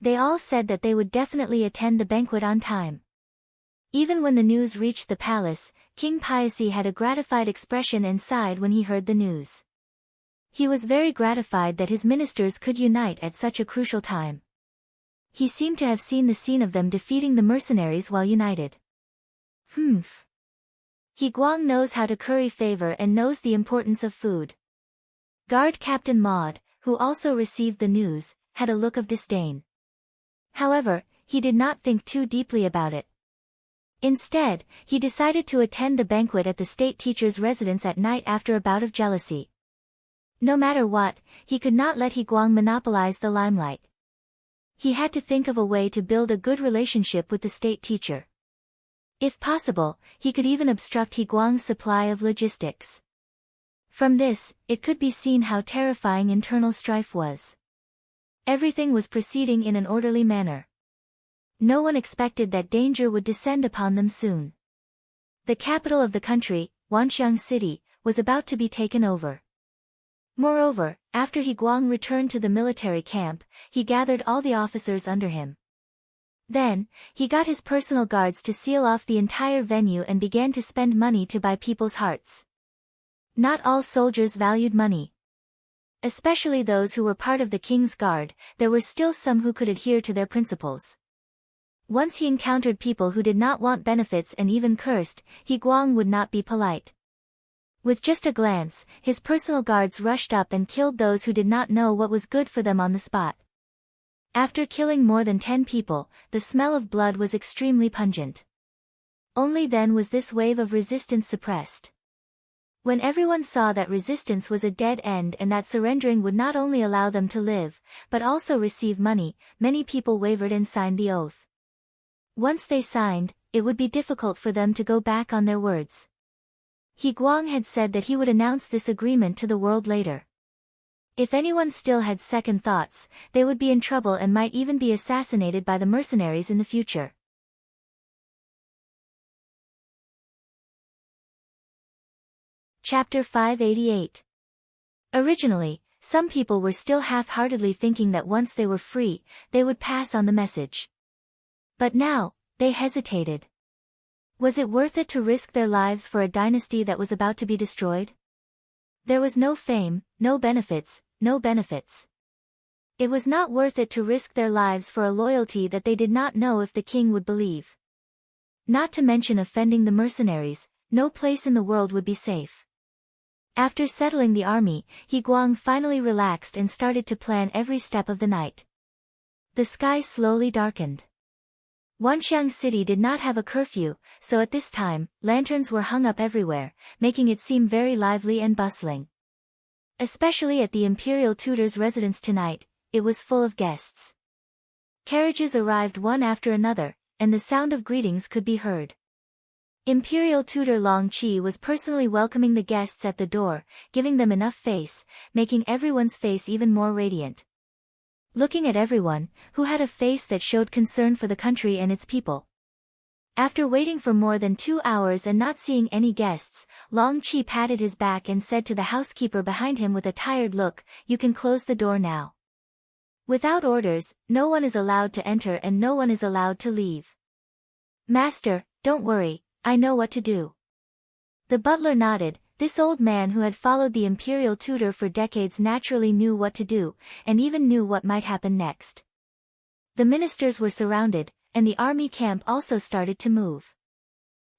They all said that they would definitely attend the banquet on time. Even when the news reached the palace, King Piaci had a gratified expression and sighed when he heard the news. He was very gratified that his ministers could unite at such a crucial time. He seemed to have seen the scene of them defeating the mercenaries while united. Humph. He Guang knows how to curry favor and knows the importance of food. Guard Captain Maud, who also received the news, had a look of disdain. However, he did not think too deeply about it. Instead, he decided to attend the banquet at the state teacher's residence at night after a bout of jealousy. No matter what, he could not let He Guang monopolize the limelight. He had to think of a way to build a good relationship with the state teacher. If possible, he could even obstruct He Guang's supply of logistics. From this, it could be seen how terrifying internal strife was. Everything was proceeding in an orderly manner. No one expected that danger would descend upon them soon. The capital of the country, Wanxiang City, was about to be taken over. Moreover, after He Guang returned to the military camp, he gathered all the officers under him. Then, he got his personal guards to seal off the entire venue and began to spend money to buy people's hearts. Not all soldiers valued money. Especially those who were part of the king's guard, there were still some who could adhere to their principles. Once he encountered people who did not want benefits and even cursed, He Guang would not be polite. With just a glance, his personal guards rushed up and killed those who did not know what was good for them on the spot. After killing more than 10 people, the smell of blood was extremely pungent. Only then was this wave of resistance suppressed. When everyone saw that resistance was a dead end and that surrendering would not only allow them to live, but also receive money, many people wavered and signed the oath. Once they signed, it would be difficult for them to go back on their words. He Guang had said that he would announce this agreement to the world later. If anyone still had second thoughts, they would be in trouble and might even be assassinated by the mercenaries in the future. Chapter 588. Originally, some people were still half-heartedly thinking that once they were free, they would pass on the message. But now, they hesitated. Was it worth it to risk their lives for a dynasty that was about to be destroyed? There was no fame, no benefits, no benefits. It was not worth it to risk their lives for a loyalty that they did not know if the king would believe. Not to mention offending the mercenaries, no place in the world would be safe. After settling the army, He Guang finally relaxed and started to plan every step of the night. The sky slowly darkened. Wanxiang City did not have a curfew, so at this time, lanterns were hung up everywhere, making it seem very lively and bustling. Especially at the imperial tutor's residence tonight, it was full of guests. Carriages arrived one after another, and the sound of greetings could be heard. Imperial tutor Long Qi was personally welcoming the guests at the door, giving them enough face, making everyone's face even more radiant. Looking at everyone, who had a face that showed concern for the country and its people. After waiting for more than 2 hours and not seeing any guests, Long Qi patted his back and said to the housekeeper behind him with a tired look, "You can close the door now. Without orders, no one is allowed to enter and no one is allowed to leave." "Master, don't worry, I know what to do." The butler nodded. This old man who had followed the imperial tutor for decades naturally knew what to do, and even knew what might happen next. The ministers were surrounded, and the army camp also started to move.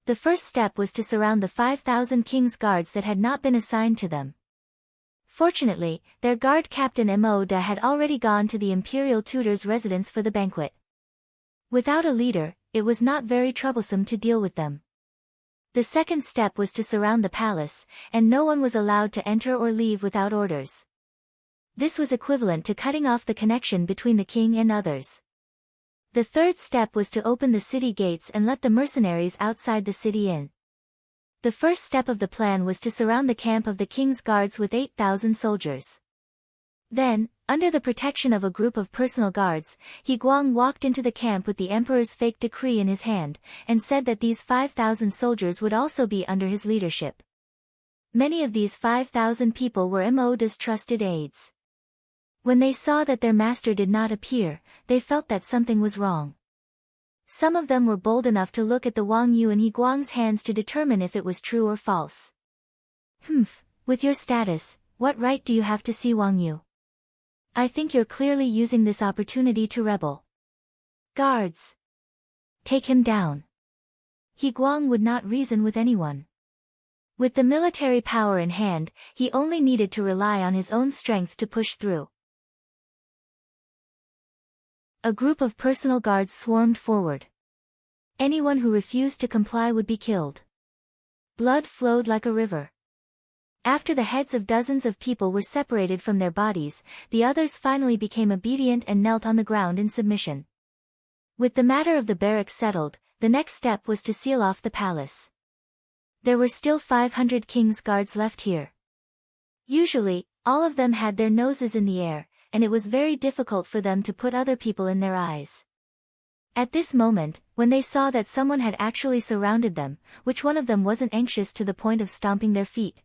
The first step was to surround the 5,000 king's guards that had not been assigned to them. Fortunately, their guard captain Mo Da had already gone to the imperial tutor's residence for the banquet. Without a leader, it was not very troublesome to deal with them. The second step was to surround the palace, and no one was allowed to enter or leave without orders. This was equivalent to cutting off the connection between the king and others. The third step was to open the city gates and let the mercenaries outside the city in. The first step of the plan was to surround the camp of the king's guards with 8,000 soldiers. Then, under the protection of a group of personal guards, He Guang walked into the camp with the emperor's fake decree in his hand, and said that these 5,000 soldiers would also be under his leadership. Many of these 5,000 people were Mo Da's trusted aides. When they saw that their master did not appear, they felt that something was wrong. Some of them were bold enough to look at the Wang Yu in He Guang's hands to determine if it was true or false. With your status, what right do you have to see Wang Yu? I think you're clearly using this opportunity to rebel. Guards! Take him down. He Guang would not reason with anyone. With the military power in hand, he only needed to rely on his own strength to push through. A group of personal guards swarmed forward. Anyone who refused to comply would be killed. Blood flowed like a river. After the heads of dozens of people were separated from their bodies, the others finally became obedient and knelt on the ground in submission. With the matter of the barracks settled, the next step was to seal off the palace. There were still 500 king's guards left here. Usually, all of them had their noses in the air, and it was very difficult for them to put other people in their eyes. At this moment, when they saw that someone had actually surrounded them, which one of them wasn't anxious to the point of stomping their feet?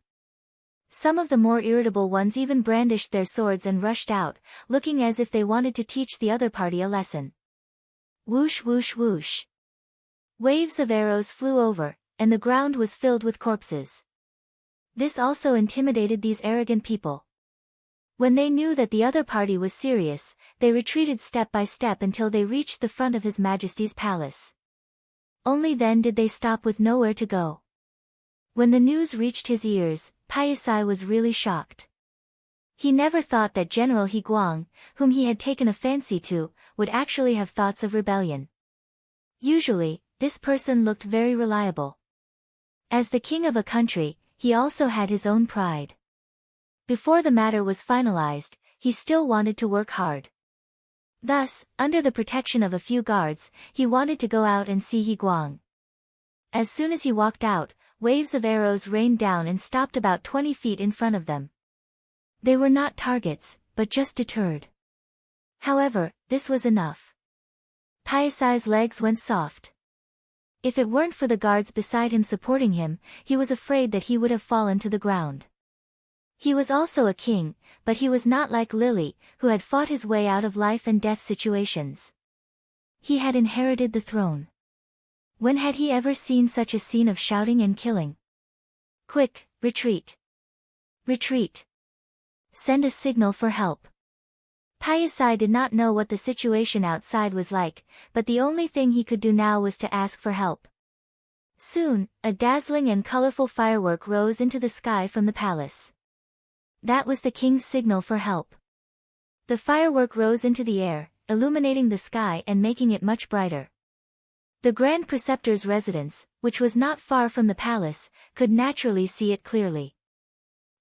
Some of the more irritable ones even brandished their swords and rushed out, looking as if they wanted to teach the other party a lesson. Whoosh whoosh whoosh. Waves of arrows flew over, and the ground was filled with corpses. This also intimidated these arrogant people. When they knew that the other party was serious, they retreated step by step until they reached the front of His Majesty's palace. Only then did they stop with nowhere to go. When the news reached his ears, Paisai was really shocked. He never thought that General He Guang, whom he had taken a fancy to, would actually have thoughts of rebellion. Usually, this person looked very reliable. As the king of a country, he also had his own pride. Before the matter was finalized, he still wanted to work hard. Thus, under the protection of a few guards, he wanted to go out and see He Guang. As soon as he walked out, waves of arrows rained down and stopped about 20 feet in front of them. They were not targets, but just deterred. However, this was enough. Paisai's legs went soft. If it weren't for the guards beside him supporting him, he was afraid that he would have fallen to the ground. He was also a king, but he was not like Lily, who had fought his way out of life and death situations. He had inherited the throne. When had he ever seen such a scene of shouting and killing? Quick, retreat! Retreat! Send a signal for help. Paisai did not know what the situation outside was like, but the only thing he could do now was to ask for help. Soon, a dazzling and colorful firework rose into the sky from the palace. That was the king's signal for help. The firework rose into the air, illuminating the sky and making it much brighter. The Grand Preceptor's residence, which was not far from the palace, could naturally see it clearly.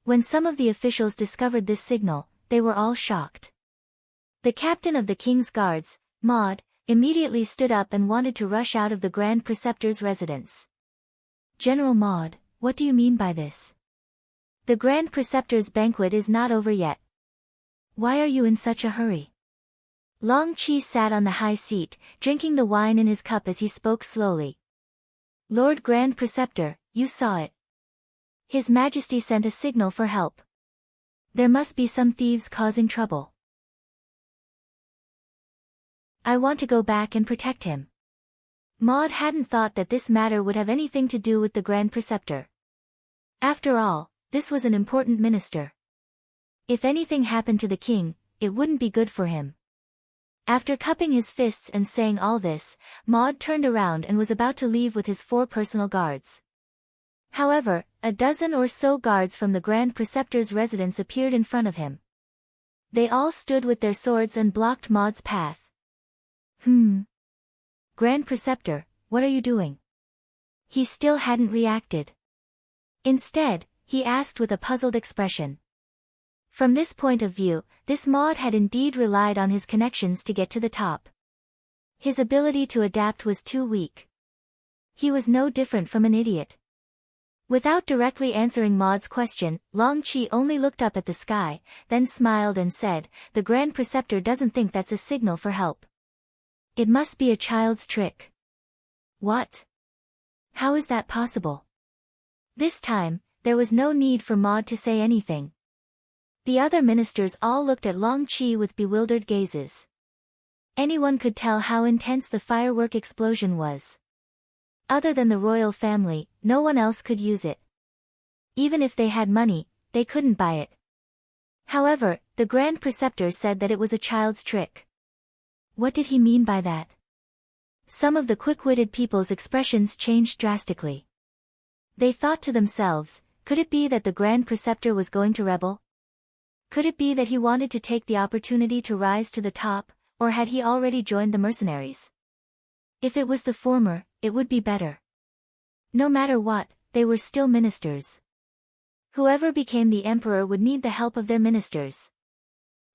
When some of the officials discovered this signal, they were all shocked. The captain of the king's guards, Maud, immediately stood up and wanted to rush out of the Grand Preceptor's residence. General Maud, what do you mean by this? The Grand Preceptor's banquet is not over yet. Why are you in such a hurry? Long Qi sat on the high seat, drinking the wine in his cup as he spoke slowly. Lord Grand Preceptor, you saw it. His Majesty sent a signal for help. There must be some thieves causing trouble. I want to go back and protect him. Maud hadn't thought that this matter would have anything to do with the Grand Preceptor. After all, this was an important minister. If anything happened to the king, it wouldn't be good for him. After cupping his fists and saying all this, Maud turned around and was about to leave with his 4 personal guards. However, a dozen or so guards from the Grand Preceptor's residence appeared in front of him. They all stood with their swords and blocked Maud's path. Grand Preceptor, what are you doing? He still hadn't reacted. Instead, he asked with a puzzled expression. From this point of view, this Maud had indeed relied on his connections to get to the top. His ability to adapt was too weak. He was no different from an idiot. Without directly answering Maud's question, Long Qi only looked up at the sky, then smiled and said, "The Grand Preceptor doesn't think that's a signal for help. It must be a child's trick." What? How is that possible? This time, there was no need for Maud to say anything. The other ministers all looked at Long Qi with bewildered gazes. Anyone could tell how intense the firework explosion was. Other than the royal family, no one else could use it. Even if they had money, they couldn't buy it. However, the Grand Preceptor said that it was a child's trick. What did he mean by that? Some of the quick-witted people's expressions changed drastically. They thought to themselves, could it be that the Grand Preceptor was going to rebel? Could it be that he wanted to take the opportunity to rise to the top, or had he already joined the mercenaries? If it was the former, it would be better. No matter what, they were still ministers. Whoever became the emperor would need the help of their ministers.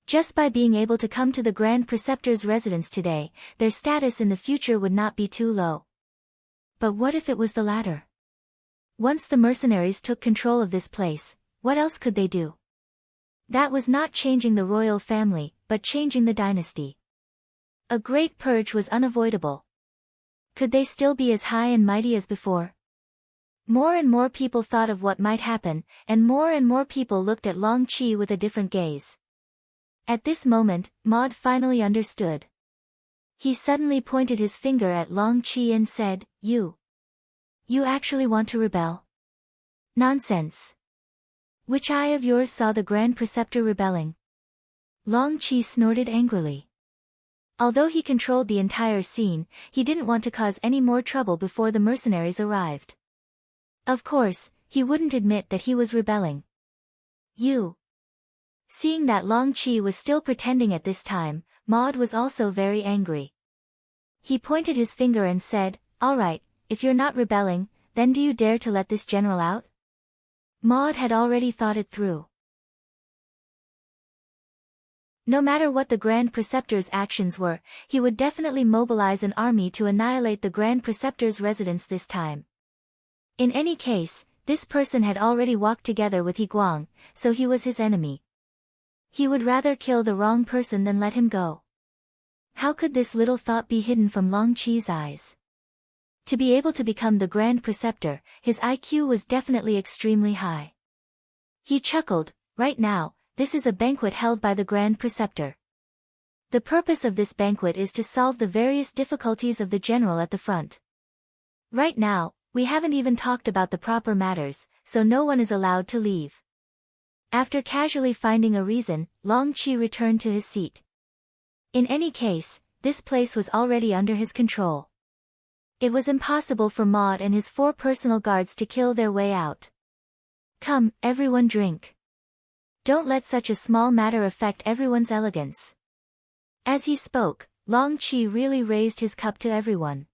Just by being able to come to the Grand Preceptor's residence today, their status in the future would not be too low. But what if it was the latter? Once the mercenaries took control of this place, what else could they do? That was not changing the royal family, but changing the dynasty. A great purge was unavoidable. Could they still be as high and mighty as before? More and more people thought of what might happen, and more people looked at Long Qi with a different gaze. At this moment, Maud finally understood. He suddenly pointed his finger at Long Qi and said, You actually want to rebel? Nonsense. Which eye of yours saw the Grand Preceptor rebelling? Long Qi snorted angrily. Although he controlled the entire scene, he didn't want to cause any more trouble before the mercenaries arrived. Of course, he wouldn't admit that he was rebelling. You. Seeing that Long Qi was still pretending at this time, Maud was also very angry. He pointed his finger and said, All right, if you're not rebelling, then do you dare to let this general out? Maud had already thought it through. No matter what the Grand Preceptor's actions were, he would definitely mobilize an army to annihilate the Grand Preceptor's residence this time. In any case, this person had already walked together with He Guang, so he was his enemy. He would rather kill the wrong person than let him go. How could this little thought be hidden from Long Qi's eyes? To be able to become the Grand Preceptor, his IQ was definitely extremely high. He chuckled, Right now, this is a banquet held by the Grand Preceptor. The purpose of this banquet is to solve the various difficulties of the general at the front. Right now, we haven't even talked about the proper matters, so no one is allowed to leave. After casually finding a reason, Long Qi returned to his seat. In any case, this place was already under his control. It was impossible for Maud and his 4 personal guards to kill their way out. Come, everyone drink. Don't let such a small matter affect everyone's elegance. As he spoke, Long Qi really raised his cup to everyone.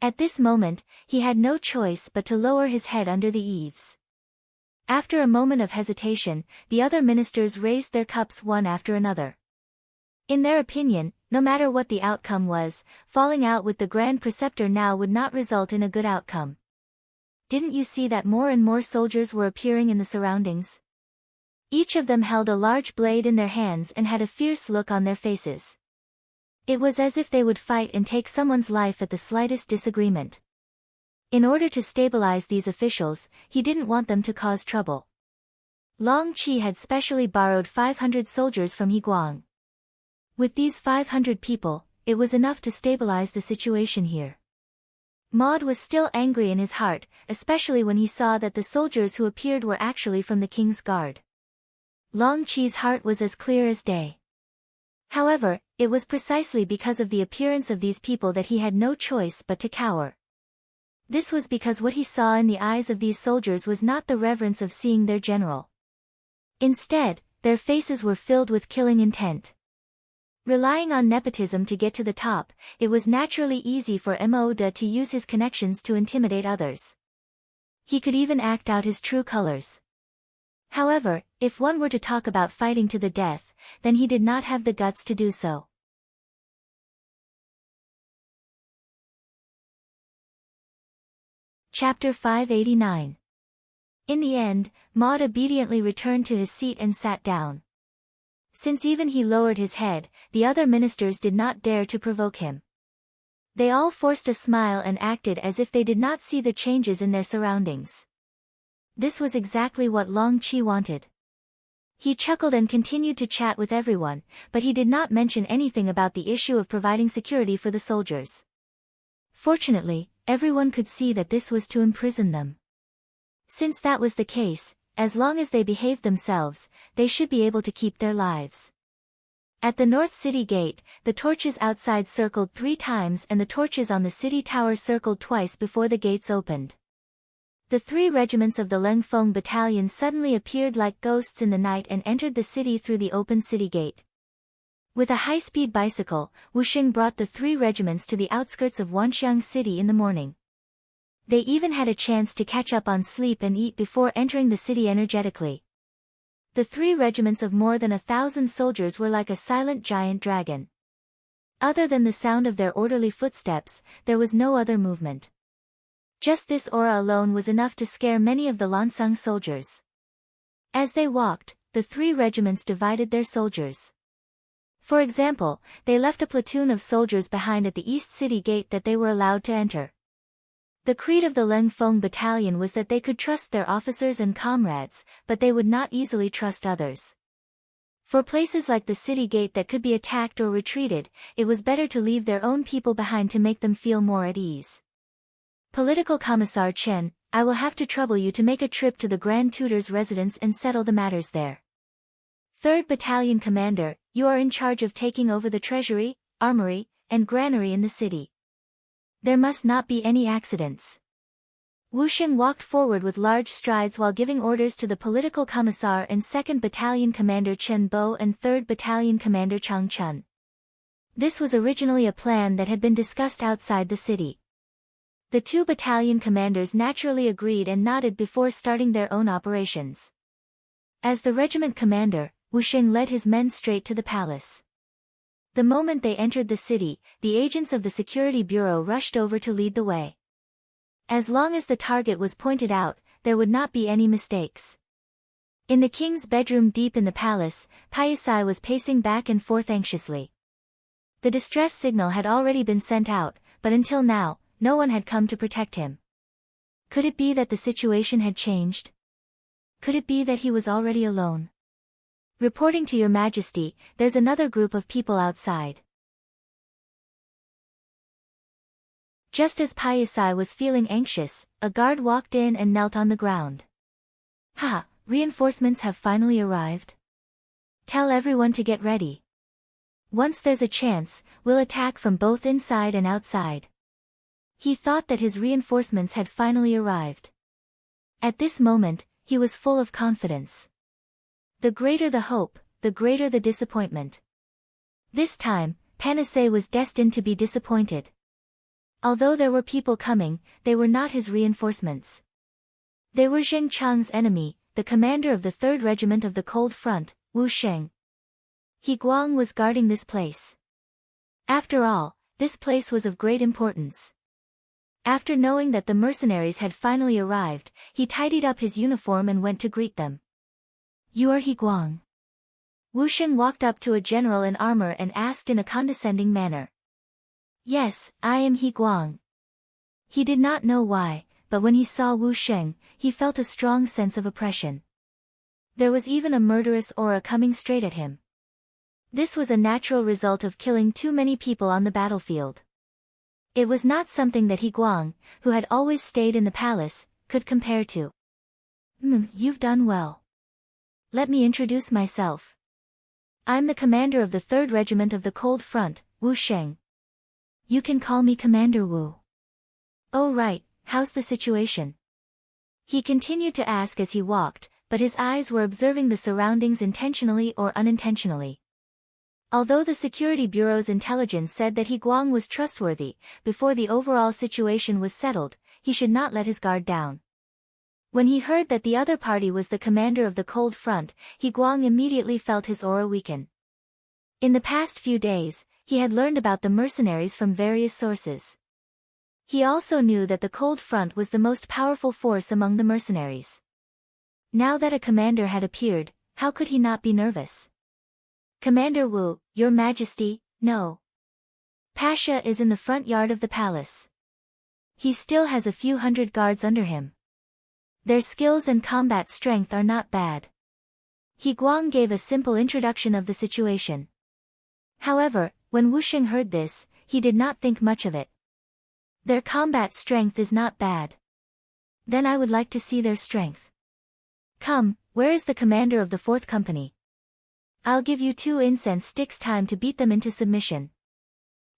At this moment, he had no choice but to lower his head under the eaves. After a moment of hesitation, the other ministers raised their cups one after another. In their opinion, no matter what the outcome was, falling out with the Grand Preceptor now would not result in a good outcome. Didn't you see that more and more soldiers were appearing in the surroundings? Each of them held a large blade in their hands and had a fierce look on their faces. It was as if they would fight and take someone's life at the slightest disagreement. In order to stabilize these officials, he didn't want them to cause trouble. Long Qi had specially borrowed 500 soldiers from He Guang. With these 500 people, it was enough to stabilize the situation here. Maud was still angry in his heart, especially when he saw that the soldiers who appeared were actually from the king's guard. Long Qi's heart was as clear as day. However, it was precisely because of the appearance of these people that he had no choice but to cower. This was because what he saw in the eyes of these soldiers was not the reverence of seeing their general. Instead, their faces were filled with killing intent. Relying on nepotism to get to the top, it was naturally easy for Mo De to use his connections to intimidate others. He could even act out his true colors. However, if one were to talk about fighting to the death, then he did not have the guts to do so. Chapter 589. In the end, Maud obediently returned to his seat and sat down. Since even he lowered his head, the other ministers did not dare to provoke him. They all forced a smile and acted as if they did not see the changes in their surroundings. This was exactly what Long Qi wanted. He chuckled and continued to chat with everyone, but he did not mention anything about the issue of providing security for the soldiers. Fortunately, everyone could see that this was to imprison them. Since that was the case, as long as they behaved themselves, they should be able to keep their lives. At the North City Gate, the torches outside circled 3 times and the torches on the city tower circled twice before the gates opened. The 3 regiments of the Lengfeng battalion suddenly appeared like ghosts in the night and entered the city through the open city gate. With a high-speed bicycle, Wuxing brought the 3 regiments to the outskirts of Wanxiang City in the morning. They even had a chance to catch up on sleep and eat before entering the city energetically. The 3 regiments of more than 1,000 soldiers were like a silent giant dragon. Other than the sound of their orderly footsteps, there was no other movement. Just this aura alone was enough to scare many of the Lansang soldiers. As they walked, the 3 regiments divided their soldiers. For example, they left a platoon of soldiers behind at the East City Gate that they were allowed to enter. The creed of the Leng Feng Battalion was that they could trust their officers and comrades, but they would not easily trust others. For places like the city gate that could be attacked or retreated, it was better to leave their own people behind to make them feel more at ease. Political Commissar Chen, I will have to trouble you to make a trip to the Grand Tutor's residence and settle the matters there. 3rd Battalion Commander, you are in charge of taking over the treasury, armory, and granary in the city. There must not be any accidents. Wu Xing walked forward with large strides while giving orders to the political commissar and 2nd Battalion Commander Chen Bo and 3rd Battalion Commander Chang Chun. This was originally a plan that had been discussed outside the city. The 2 battalion commanders naturally agreed and nodded before starting their own operations. As the regiment commander, Wu Xing led his men straight to the palace. The moment they entered the city, the agents of the security bureau rushed over to lead the way. As long as the target was pointed out, there would not be any mistakes. In the king's bedroom deep in the palace, Paisai was pacing back and forth anxiously. The distress signal had already been sent out, but until now, no one had come to protect him. Could it be that the situation had changed? Could it be that he was already alone? Reporting to your majesty, there's another group of people outside. Just as Paisai was feeling anxious, a guard walked in and knelt on the ground. Ha! Reinforcements have finally arrived. Tell everyone to get ready. Once there's a chance, we'll attack from both inside and outside. He thought that his reinforcements had finally arrived. At this moment, he was full of confidence. The greater the hope, the greater the disappointment. This time, Panacea was destined to be disappointed. Although there were people coming, they were not his reinforcements. They were Zheng Chang's enemy, the commander of the 3rd Regiment of the Cold Front, Wu Sheng. He Guang was guarding this place. After all, this place was of great importance. After knowing that the mercenaries had finally arrived, he tidied up his uniform and went to greet them. You are He Guang. Wu Sheng walked up to a general in armor and asked in a condescending manner. Yes, I am He Guang. He did not know why, but when he saw Wu Sheng, he felt a strong sense of oppression. There was even a murderous aura coming straight at him. This was a natural result of killing too many people on the battlefield. It was not something that He Guang, who had always stayed in the palace, could compare to. You've done well. Let me introduce myself. I'm the commander of the 3rd Regiment of the Cold Front, Wu Sheng. You can call me Commander Wu. Oh right, how's the situation? He continued to ask as he walked, but his eyes were observing the surroundings intentionally or unintentionally. Although the Security Bureau's intelligence said that He Guang was trustworthy, before the overall situation was settled, he should not let his guard down. When he heard that the other party was the commander of the Cold Front, He Guang immediately felt his aura weaken. In the past few days, he had learned about the mercenaries from various sources. He also knew that the Cold Front was the most powerful force among the mercenaries. Now that a commander had appeared, how could he not be nervous? Commander Wu, Your Majesty, no. Pasha is in the front yard of the palace. He still has a few hundred guards under him. Their skills and combat strength are not bad. He Guang gave a simple introduction of the situation. However, when Wu Sheng heard this, he did not think much of it. Their combat strength is not bad. Then I would like to see their strength. Come, where is the commander of the 4th Company? I'll give you 2 incense sticks time to beat them into submission.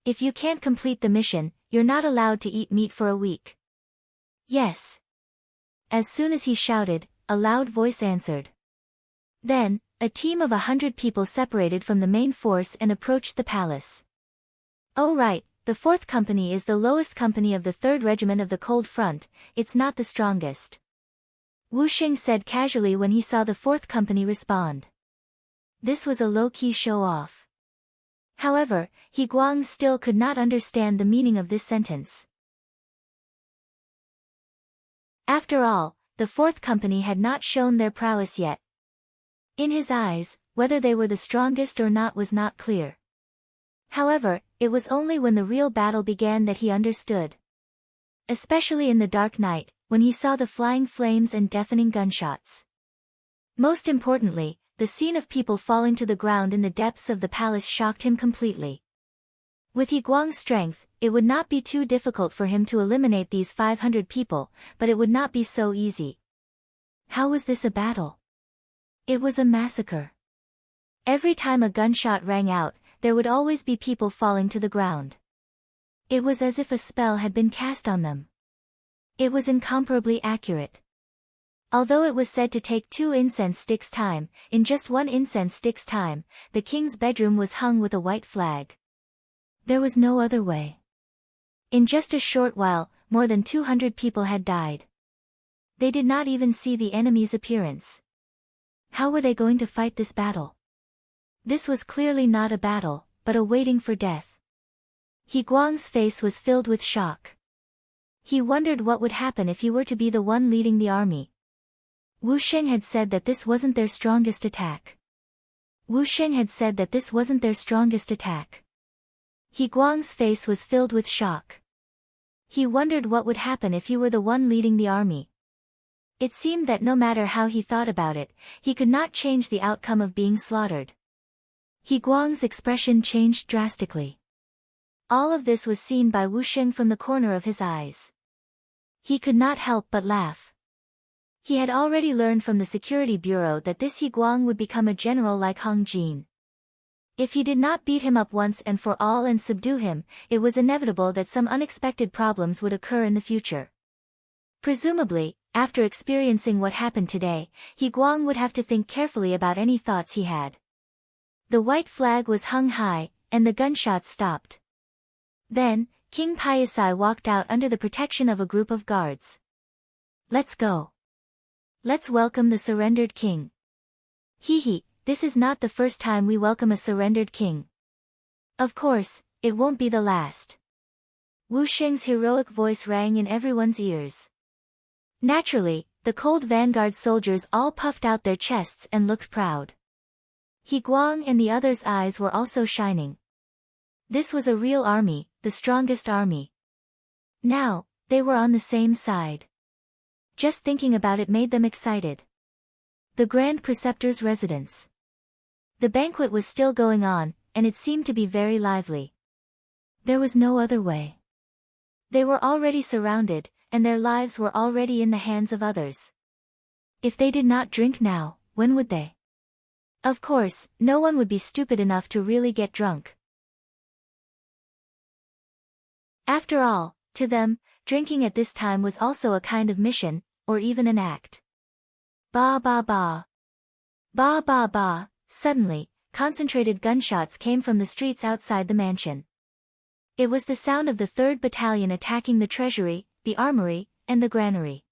If you can't complete the mission, you're not allowed to eat meat for a week. Yes. As soon as he shouted, a loud voice answered. Then, a team of 100 people separated from the main force and approached the palace. Oh right, the 4th Company is the lowest company of the 3rd Regiment of the Cold Front, it's not the strongest. Wu Xing said casually when he saw the 4th Company respond. This was a low-key show-off. However, He Guang still could not understand the meaning of this sentence. After all, the 4th Company had not shown their prowess yet. In his eyes, whether they were the strongest or not was not clear. However, it was only when the real battle began that he understood. Especially in the dark night, when he saw the flying flames and deafening gunshots. Most importantly, the scene of people falling to the ground in the depths of the palace shocked him completely. With Yi Guang's strength, it would not be too difficult for him to eliminate these 500 people, but it would not be so easy. How was this a battle? It was a massacre. Every time a gunshot rang out, there would always be people falling to the ground. It was as if a spell had been cast on them. It was incomparably accurate. Although it was said to take 2 incense sticks time, in just 1 incense stick's time, the king's bedroom was hung with a white flag. There was no other way. In just a short while, more than 200 people had died. They did not even see the enemy's appearance. How were they going to fight this battle? This was clearly not a battle, but a waiting for death. Yi Guang's face was filled with shock. He wondered what would happen if he were to be the one leading the army. Wu Sheng had said that this wasn't their strongest attack. Wu Sheng had said that this wasn't their strongest attack. Yi Guang's face was filled with shock. He wondered what would happen if he were the one leading the army. It seemed that no matter how he thought about it, he could not change the outcome of being slaughtered. Yi Guang's expression changed drastically. All of this was seen by Wu Sheng from the corner of his eyes. He could not help but laugh. He had already learned from the security bureau that this Yi Guang would become a general like Hong Jin. If he did not beat him up once and for all and subdue him, it was inevitable that some unexpected problems would occur in the future. Presumably, after experiencing what happened today, Yi Guang would have to think carefully about any thoughts he had. The white flag was hung high, and the gunshots stopped. Then, King Paisai walked out under the protection of a group of guards. Let's go. Let's welcome the surrendered king. Hee, this is not the first time we welcome a surrendered king. Of course, it won't be the last. Wu Sheng's heroic voice rang in everyone's ears. Naturally, the cold vanguard soldiers all puffed out their chests and looked proud. Yi Guang and the others' eyes were also shining. This was a real army, the strongest army. Now, they were on the same side. Just thinking about it made them excited. The Grand Preceptor's residence. The banquet was still going on, and it seemed to be very lively. There was no other way. They were already surrounded, and their lives were already in the hands of others. If they did not drink now, when would they? Of course, no one would be stupid enough to really get drunk. After all, to them, drinking at this time was also a kind of mission, or even an act. Ba ba ba. Ba ba ba. Suddenly, concentrated gunshots came from the streets outside the mansion. It was the sound of the 3rd Battalion attacking the treasury, the armory, and the granary.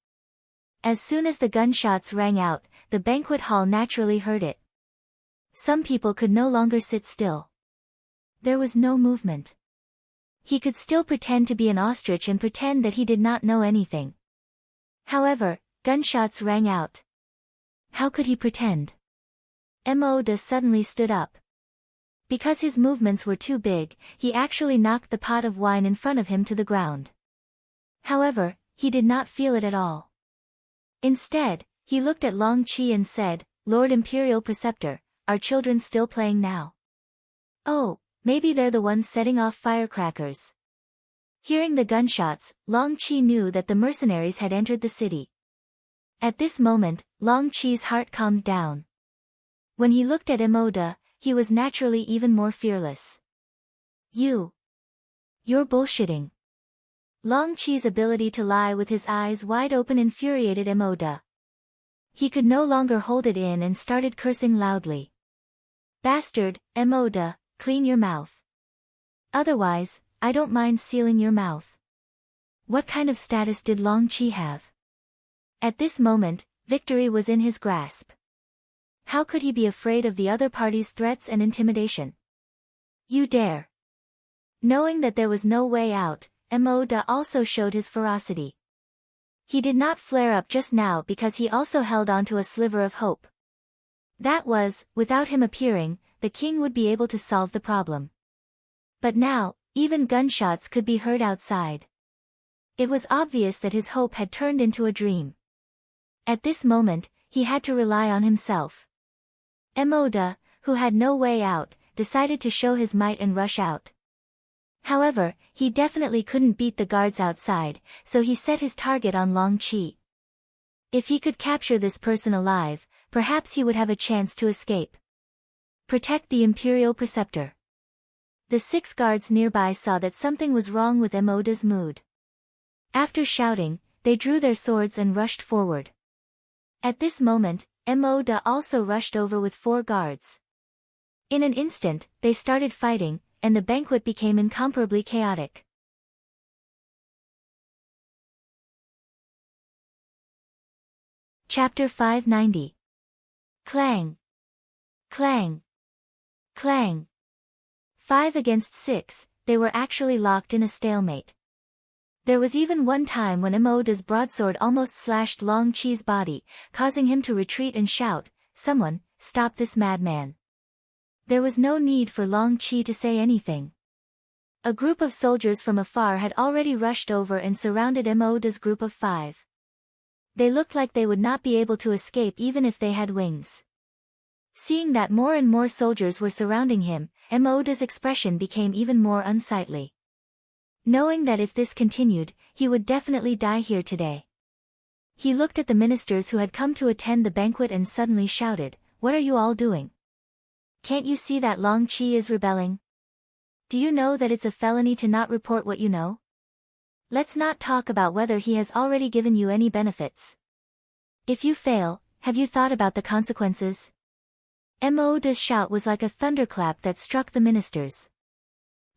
As soon as the gunshots rang out, the banquet hall naturally heard it. Some people could no longer sit still. There was no movement. He could still pretend to be an ostrich and pretend that he did not know anything. However, gunshots rang out. How could he pretend? Mo De suddenly stood up. Because his movements were too big, he actually knocked the pot of wine in front of him to the ground. However, he did not feel it at all. Instead, he looked at Long Qi and said, "Lord Imperial Preceptor, are children still playing now?" "Oh, maybe they're the ones setting off firecrackers." Hearing the gunshots, Long Qi knew that the mercenaries had entered the city. At this moment, Long Qi's heart calmed down. When he looked at Mo De, he was naturally even more fearless. You're bullshitting." Long Qi's ability to lie with his eyes wide open infuriated Mo De. He could no longer hold it in and started cursing loudly. "Bastard, Mo De, clean your mouth. Otherwise, I don't mind sealing your mouth." What kind of status did Long Qi have? At this moment, victory was in his grasp. How could he be afraid of the other party's threats and intimidation? "You dare." Knowing that there was no way out, Mo De also showed his ferocity. He did not flare up just now because he also held on to a sliver of hope. That was, without him appearing, the king would be able to solve the problem. But now, even gunshots could be heard outside. It was obvious that his hope had turned into a dream. At this moment, he had to rely on himself. Emoda, who had no way out, decided to show his might and rush out. However, he definitely couldn't beat the guards outside, so he set his target on Long Qi. If he could capture this person alive, perhaps he would have a chance to escape. Protect the Imperial Preceptor. The 6 guards nearby saw that something was wrong with Emoda's mood. After shouting, they drew their swords and rushed forward. At this moment, Emoda also rushed over with 4 guards. In an instant, they started fighting, and the banquet became incomparably chaotic. Chapter 590. Clang. Clang. Clang. 5 against 6, they were actually locked in a stalemate. There was even one time when Emoda's broadsword almost slashed Long Qi's body, causing him to retreat and shout, "Someone, stop this madman." There was no need for Long Qi to say anything. A group of soldiers from afar had already rushed over and surrounded Emoda's group of 5. They looked like they would not be able to escape even if they had wings. Seeing that more and more soldiers were surrounding him, Emoda's expression became even more unsightly. Knowing that if this continued, he would definitely die here today. He looked at the ministers who had come to attend the banquet and suddenly shouted, "What are you all doing? Can't you see that Long Qi is rebelling? Do you know that it's a felony to not report what you know? Let's not talk about whether he has already given you any benefits. If you fail, have you thought about the consequences?" Emoda's shout was like a thunderclap that struck the ministers.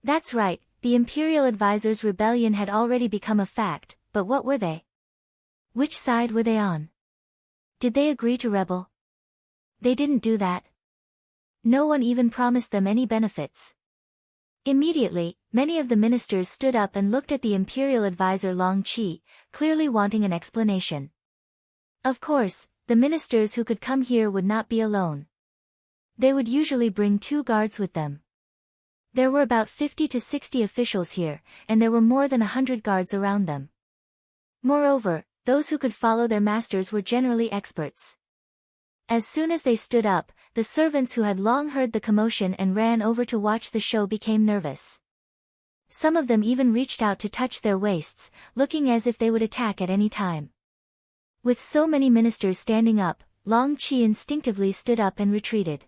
That's right, the Imperial Advisor's rebellion had already become a fact, but what were they? Which side were they on? Did they agree to rebel? They didn't do that. No one even promised them any benefits. Immediately, many of the ministers stood up and looked at the Imperial Advisor Long Qi, clearly wanting an explanation. Of course, the ministers who could come here would not be alone. They would usually bring 2 guards with them. There were about 50 to 60 officials here, and there were more than 100 guards around them. Moreover, those who could follow their masters were generally experts. As soon as they stood up, the servants who had long heard the commotion and ran over to watch the show became nervous. Some of them even reached out to touch their waists, looking as if they would attack at any time. With so many ministers standing up, Long Qi instinctively stood up and retreated.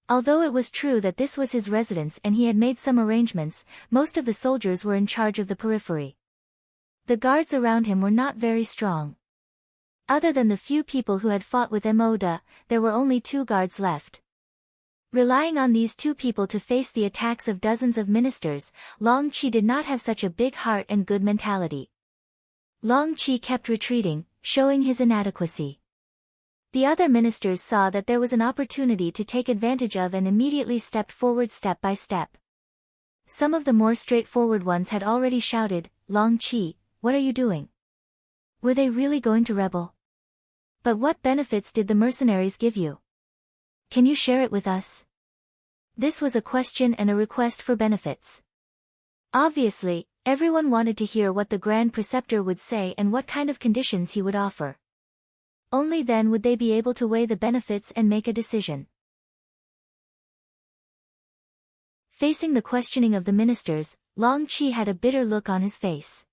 Although it was true that this was his residence and he had made some arrangements, most of the soldiers were in charge of the periphery. The guards around him were not very strong. Other than the few people who had fought with Emoda, there were only 2 guards left. Relying on these 2 people to face the attacks of dozens of ministers, Long Qi did not have such a big heart and good mentality. Long Qi kept retreating, showing his inadequacy. The other ministers saw that there was an opportunity to take advantage of and immediately stepped forward step by step. Some of the more straightforward ones had already shouted, "Long Qi, what are you doing? Were they really going to rebel? But what benefits did the mercenaries give you? Can you share it with us?" This was a question and a request for benefits. Obviously, everyone wanted to hear what the Grand Preceptor would say and what kind of conditions he would offer. Only then would they be able to weigh the benefits and make a decision. Facing the questioning of the ministers, Long Qi had a bitter look on his face.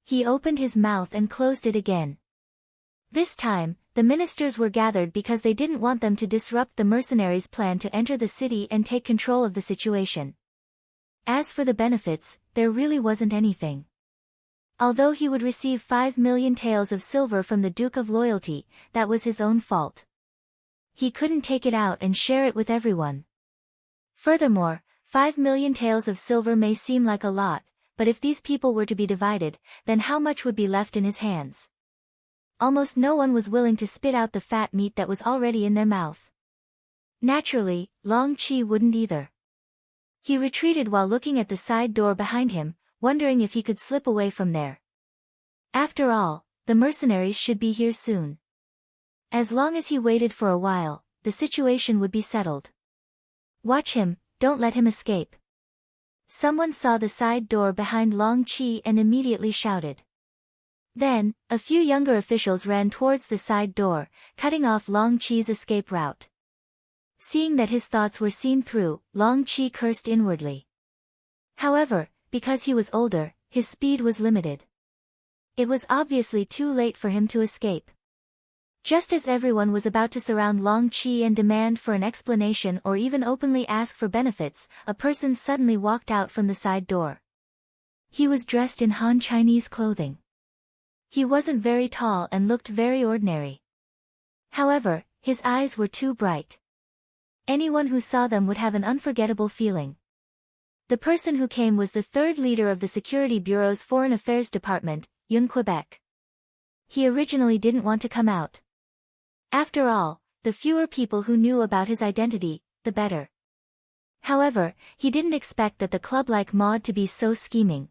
He opened his mouth and closed it again. This time, the ministers were gathered because they didn't want them to disrupt the mercenaries' plan to enter the city and take control of the situation. As for the benefits, there really wasn't anything. Although he would receive 5 million taels of silver from the Duke of Loyalty, that was his own fault. He couldn't take it out and share it with everyone. Furthermore, 5 million taels of silver may seem like a lot, but if these people were to be divided, then how much would be left in his hands? Almost no one was willing to spit out the fat meat that was already in their mouth. Naturally, Long Qi wouldn't either. He retreated while looking at the side door behind him, wondering if he could slip away from there. After all, the mercenaries should be here soon. As long as he waited for a while, the situation would be settled. Watch him, don't let him escape. Someone saw the side door behind Long Qi and immediately shouted. Then, a few younger officials ran towards the side door, cutting off Long Qi's escape route. Seeing that his thoughts were seen through, Long Qi cursed inwardly. However, because he was older, his speed was limited. It was obviously too late for him to escape. Just as everyone was about to surround Long Qi and demand for an explanation or even openly ask for benefits, a person suddenly walked out from the side door. He was dressed in Han Chinese clothing. He wasn't very tall and looked very ordinary. However, his eyes were too bright. Anyone who saw them would have an unforgettable feeling. The person who came was the third leader of the Security Bureau's Foreign Affairs Department, Yun Quebec. He originally didn't want to come out. After all, the fewer people who knew about his identity, the better. However, he didn't expect that the club-like Maud to be so scheming.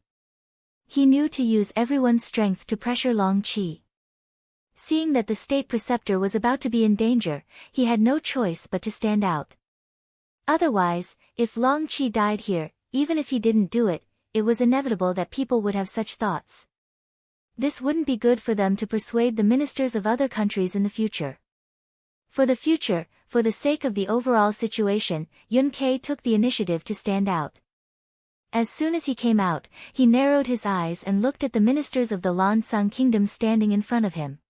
He knew to use everyone's strength to pressure Long Qi. Seeing that the state preceptor was about to be in danger, he had no choice but to stand out. Otherwise, if Long Qi died here, even if he didn't do it, it was inevitable that people would have such thoughts. This wouldn't be good for them to persuade the ministers of other countries in the future. For the future, for the sake of the overall situation, Yun Ke took the initiative to stand out. As soon as he came out, he narrowed his eyes and looked at the ministers of the Lan Sang Kingdom standing in front of him.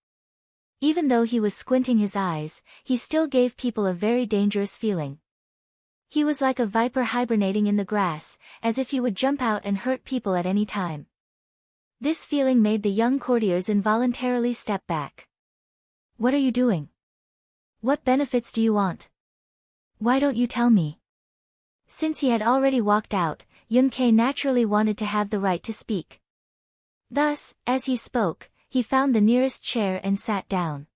Even though he was squinting his eyes, he still gave people a very dangerous feeling. He was like a viper hibernating in the grass, as if he would jump out and hurt people at any time. This feeling made the young courtiers involuntarily step back. What are you doing? What benefits do you want? Why don't you tell me? Since he had already walked out, Yun Ke naturally wanted to have the right to speak. Thus, as he spoke, he found the nearest chair and sat down.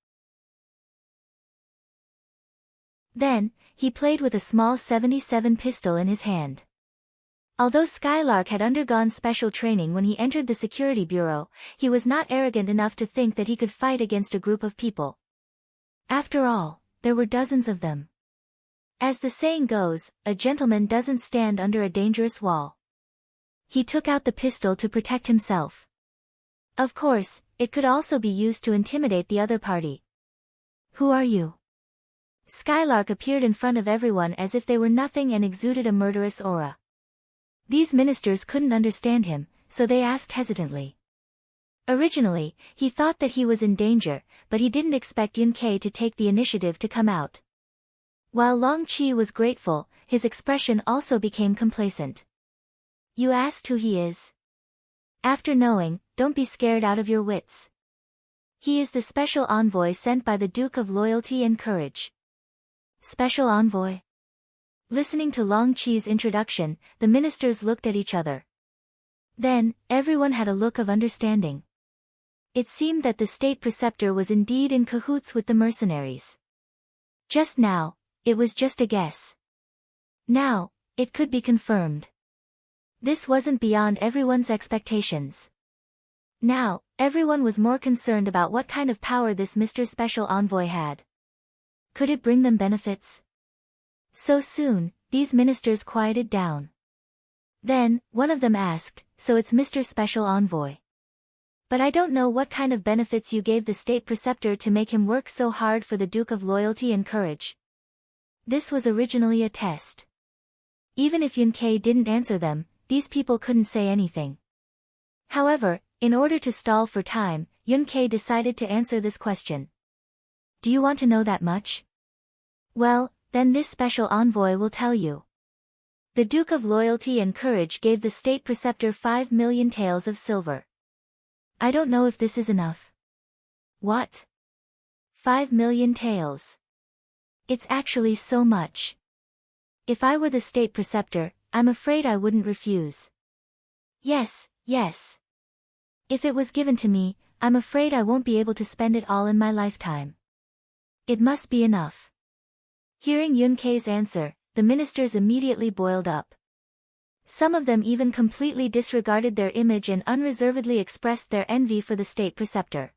Then, he played with a small .77 pistol in his hand. Although Skylark had undergone special training when he entered the Security Bureau, he was not arrogant enough to think that he could fight against a group of people. After all, there were dozens of them. As the saying goes, a gentleman doesn't stand under a dangerous wall. He took out the pistol to protect himself. Of course, it could also be used to intimidate the other party. Who are you? Skylark appeared in front of everyone as if they were nothing and exuded a murderous aura. These ministers couldn't understand him, so they asked hesitantly. Originally, he thought that he was in danger, but he didn't expect Yun Ke to take the initiative to come out. While Long Qi was grateful, his expression also became complacent. You asked who he is? After knowing, don't be scared out of your wits. He is the special envoy sent by the Duke of Loyalty and Courage. Special envoy? Listening to Long Qi's introduction, the ministers looked at each other. Then, everyone had a look of understanding. It seemed that the state preceptor was indeed in cahoots with the mercenaries. Just now, it was just a guess. Now, it could be confirmed. This wasn't beyond everyone's expectations. Now, everyone was more concerned about what kind of power this Mr. Special Envoy had. Could it bring them benefits? So soon, these ministers quieted down. Then, one of them asked, so it's Mr. Special Envoy. But I don't know what kind of benefits you gave the state preceptor to make him work so hard for the Duke of Loyalty and Courage. This was originally a test. Even if Yun Ke didn't answer them, these people couldn't say anything. However, in order to stall for time, Yun Ke decided to answer this question. Do you want to know that much? Well, then this special envoy will tell you. The Duke of Loyalty and Courage gave the state preceptor 5 million taels of silver. I don't know if this is enough. What? 5 million taels. It's actually so much. If I were the state preceptor, I'm afraid I wouldn't refuse. Yes, yes. If it was given to me, I'm afraid I won't be able to spend it all in my lifetime. It must be enough. Hearing Yun Ke's answer, the ministers immediately boiled up. Some of them even completely disregarded their image and unreservedly expressed their envy for the state preceptor.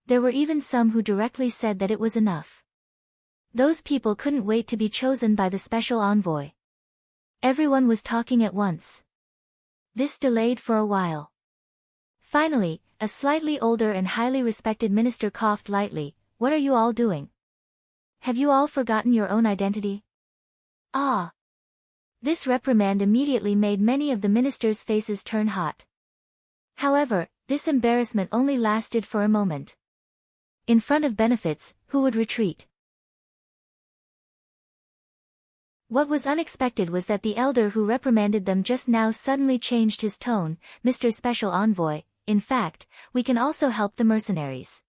There were even some who directly said that it was enough. Those people couldn't wait to be chosen by the special envoy. Everyone was talking at once. This delayed for a while. Finally, a slightly older and highly respected minister coughed lightly. "What are you all doing? Have you all forgotten your own identity?" Ah! This reprimand immediately made many of the ministers' faces turn hot. However, this embarrassment only lasted for a moment. In front of benefits, who would retreat? What was unexpected was that the elder who reprimanded them just now suddenly changed his tone. "Mr. Special Envoy, in fact, we can also help the mercenaries.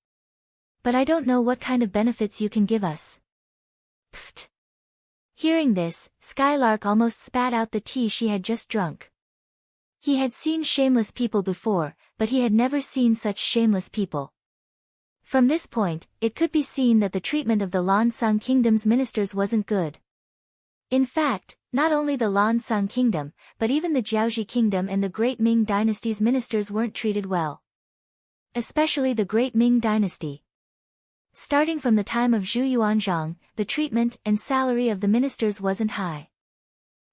But I don't know what kind of benefits you can give us." Pfft! Hearing this, Skylark almost spat out the tea she had just drunk. He had seen shameless people before, but he had never seen such shameless people. From this point, it could be seen that the treatment of the Lan-Sang Kingdom's ministers wasn't good. In fact, not only the Lan-Sang Kingdom, but even the Jiaoji Kingdom and the Great Ming Dynasty's ministers weren't treated well. Especially the Great Ming Dynasty. Starting from the time of Zhu Yuanzhang, the treatment and salary of the ministers wasn't high.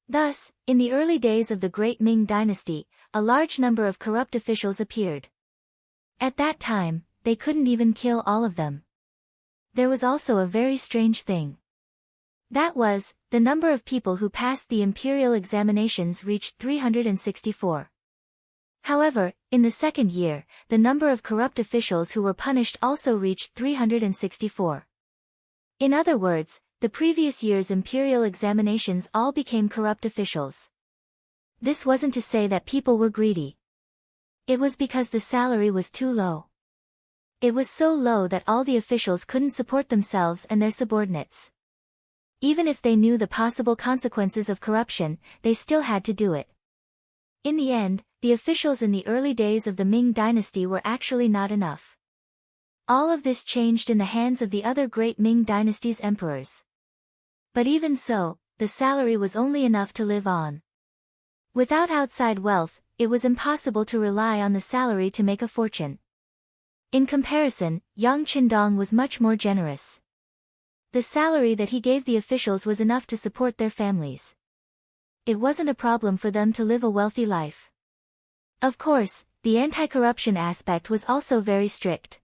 Thus, in the early days of the Great Ming Dynasty, a large number of corrupt officials appeared. At that time, they couldn't even kill all of them. There was also a very strange thing. That was, the number of people who passed the imperial examinations reached 364. However, in the second year, the number of corrupt officials who were punished also reached 364. In other words, the previous year's imperial examinations all became corrupt officials. This wasn't to say that people were greedy. It was because the salary was too low. It was so low that all the officials couldn't support themselves and their subordinates. Even if they knew the possible consequences of corruption, they still had to do it. In the end, the officials in the early days of the Ming Dynasty were actually not enough. All of this changed in the hands of the other great Ming Dynasty's emperors. But even so, the salary was only enough to live on. Without outside wealth, it was impossible to rely on the salary to make a fortune. In comparison, Yang Qindong was much more generous. The salary that he gave the officials was enough to support their families. It wasn't a problem for them to live a wealthy life. Of course, the anti-corruption aspect was also very strict.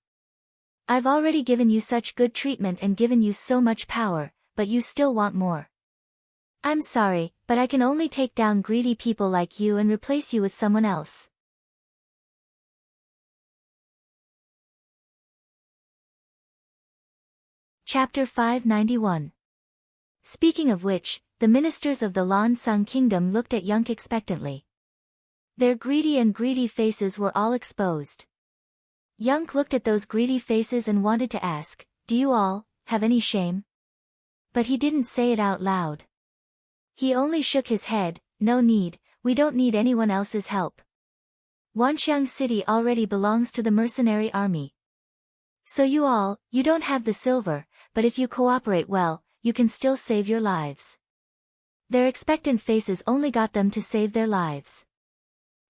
"I've already given you such good treatment and given you so much power, but you still want more. I'm sorry, but I can only take down greedy people like you and replace you with someone else." Chapter 591. Speaking of which, the ministers of the Lan-Sang Kingdom looked at Yunk expectantly. Their greedy faces were all exposed. Yunk looked at those greedy faces and wanted to ask, "Do you all have any shame?" But he didn't say it out loud. He only shook his head. "No need, we don't need anyone else's help. Wanxiang City already belongs to the mercenary army. So you don't have the silver, but if you cooperate well, you can still save your lives." Their expectant faces only got them to save their lives.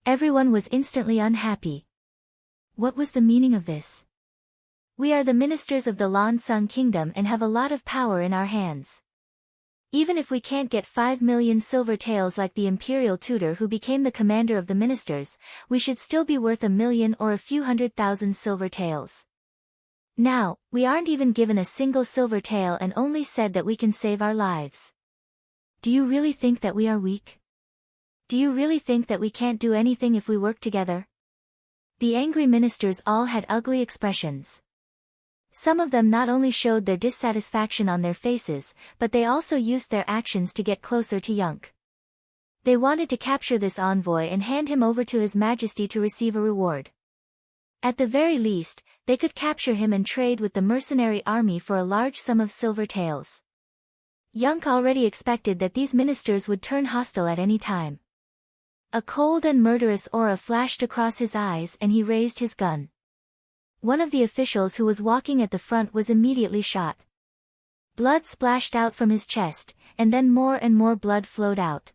Everyone was instantly unhappy. What was the meaning of this? "We are the ministers of the Lan-Sang Kingdom and have a lot of power in our hands. Even if we can't get 5 million silver taels like the imperial tutor who became the commander of the ministers, we should still be worth 1 million or a few 100,000 silver taels. Now, we aren't even given a single silver tael and only said that we can save our lives. Do you really think that we are weak? Do you really think that we can't do anything if we work together?" The angry ministers all had ugly expressions. Some of them not only showed their dissatisfaction on their faces, but they also used their actions to get closer to Yunk. They wanted to capture this envoy and hand him over to His Majesty to receive a reward. At the very least, they could capture him and trade with the mercenary army for a large sum of silver taels. Yunk already expected that these ministers would turn hostile at any time. A cold and murderous aura flashed across his eyes and he raised his gun. One of the officials who was walking at the front was immediately shot. Blood splashed out from his chest, and then more and more blood flowed out.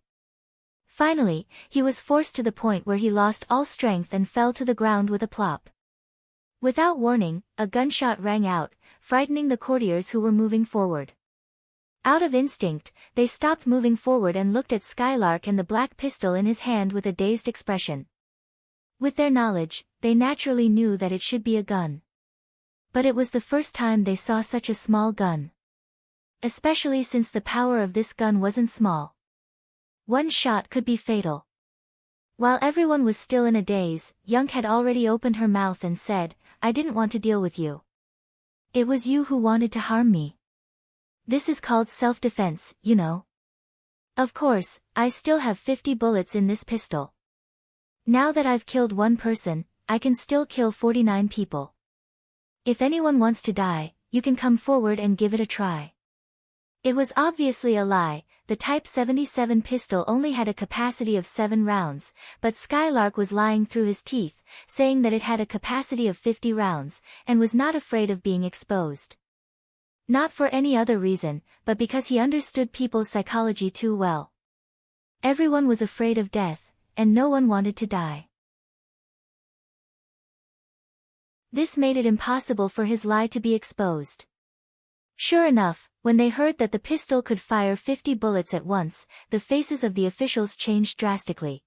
Finally, he was forced to the point where he lost all strength and fell to the ground with a plop. Without warning, a gunshot rang out, frightening the courtiers who were moving forward. Out of instinct, they stopped moving forward and looked at Skylark and the black pistol in his hand with a dazed expression. With their knowledge, they naturally knew that it should be a gun. But it was the first time they saw such a small gun. Especially since the power of this gun wasn't small. One shot could be fatal. While everyone was still in a daze, Yunk had already opened her mouth and said, "I didn't want to deal with you. It was you who wanted to harm me. This is called self-defense, you know. Of course, I still have 50 bullets in this pistol. Now that I've killed one person, I can still kill 49 people. If anyone wants to die, you can come forward and give it a try." It was obviously a lie. The Type 77 pistol only had a capacity of 7 rounds, but Skylark was lying through his teeth, saying that it had a capacity of 50 rounds, and was not afraid of being exposed. Not for any other reason, but because he understood people's psychology too well. Everyone was afraid of death, and no one wanted to die. This made it impossible for his lie to be exposed. Sure enough, when they heard that the pistol could fire 50 bullets at once, the faces of the officials changed drastically.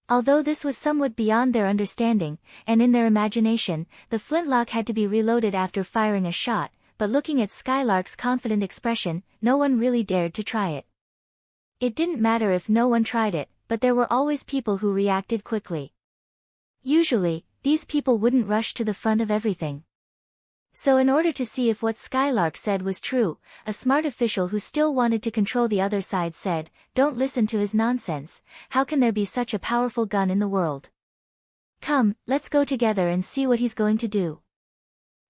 Although this was somewhat beyond their understanding, and in their imagination, the flintlock had to be reloaded after firing a shot, but looking at Skylark's confident expression, no one really dared to try it. It didn't matter if no one tried it, but there were always people who reacted quickly. Usually, these people wouldn't rush to the front of everything. So in order to see if what Skylark said was true, a smart official who still wanted to control the other side said, "Don't listen to his nonsense. How can there be such a powerful gun in the world? Come, let's go together and see what he's going to do."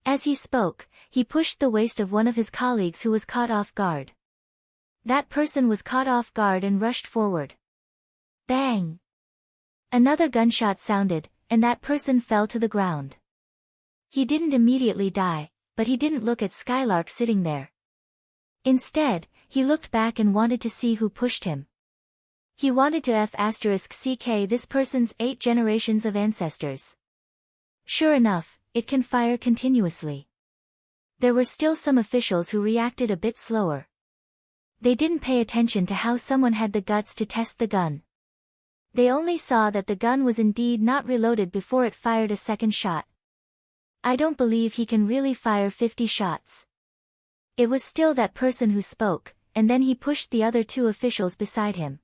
As he spoke, he pushed the waist of one of his colleagues who was caught off guard. That person was caught off guard and rushed forward. Bang! Another gunshot sounded, and that person fell to the ground. He didn't immediately die, but he didn't look at Skylark sitting there. Instead, he looked back and wanted to see who pushed him. He wanted to **ck this person's 8 generations of ancestors. Sure enough, it can fire continuously. There were still some officials who reacted a bit slower. They didn't pay attention to how someone had the guts to test the gun. They only saw that the gun was indeed not reloaded before it fired a second shot. "I don't believe he can really fire 50 shots." It was still that person who spoke, and then he pushed the other 2 officials beside him.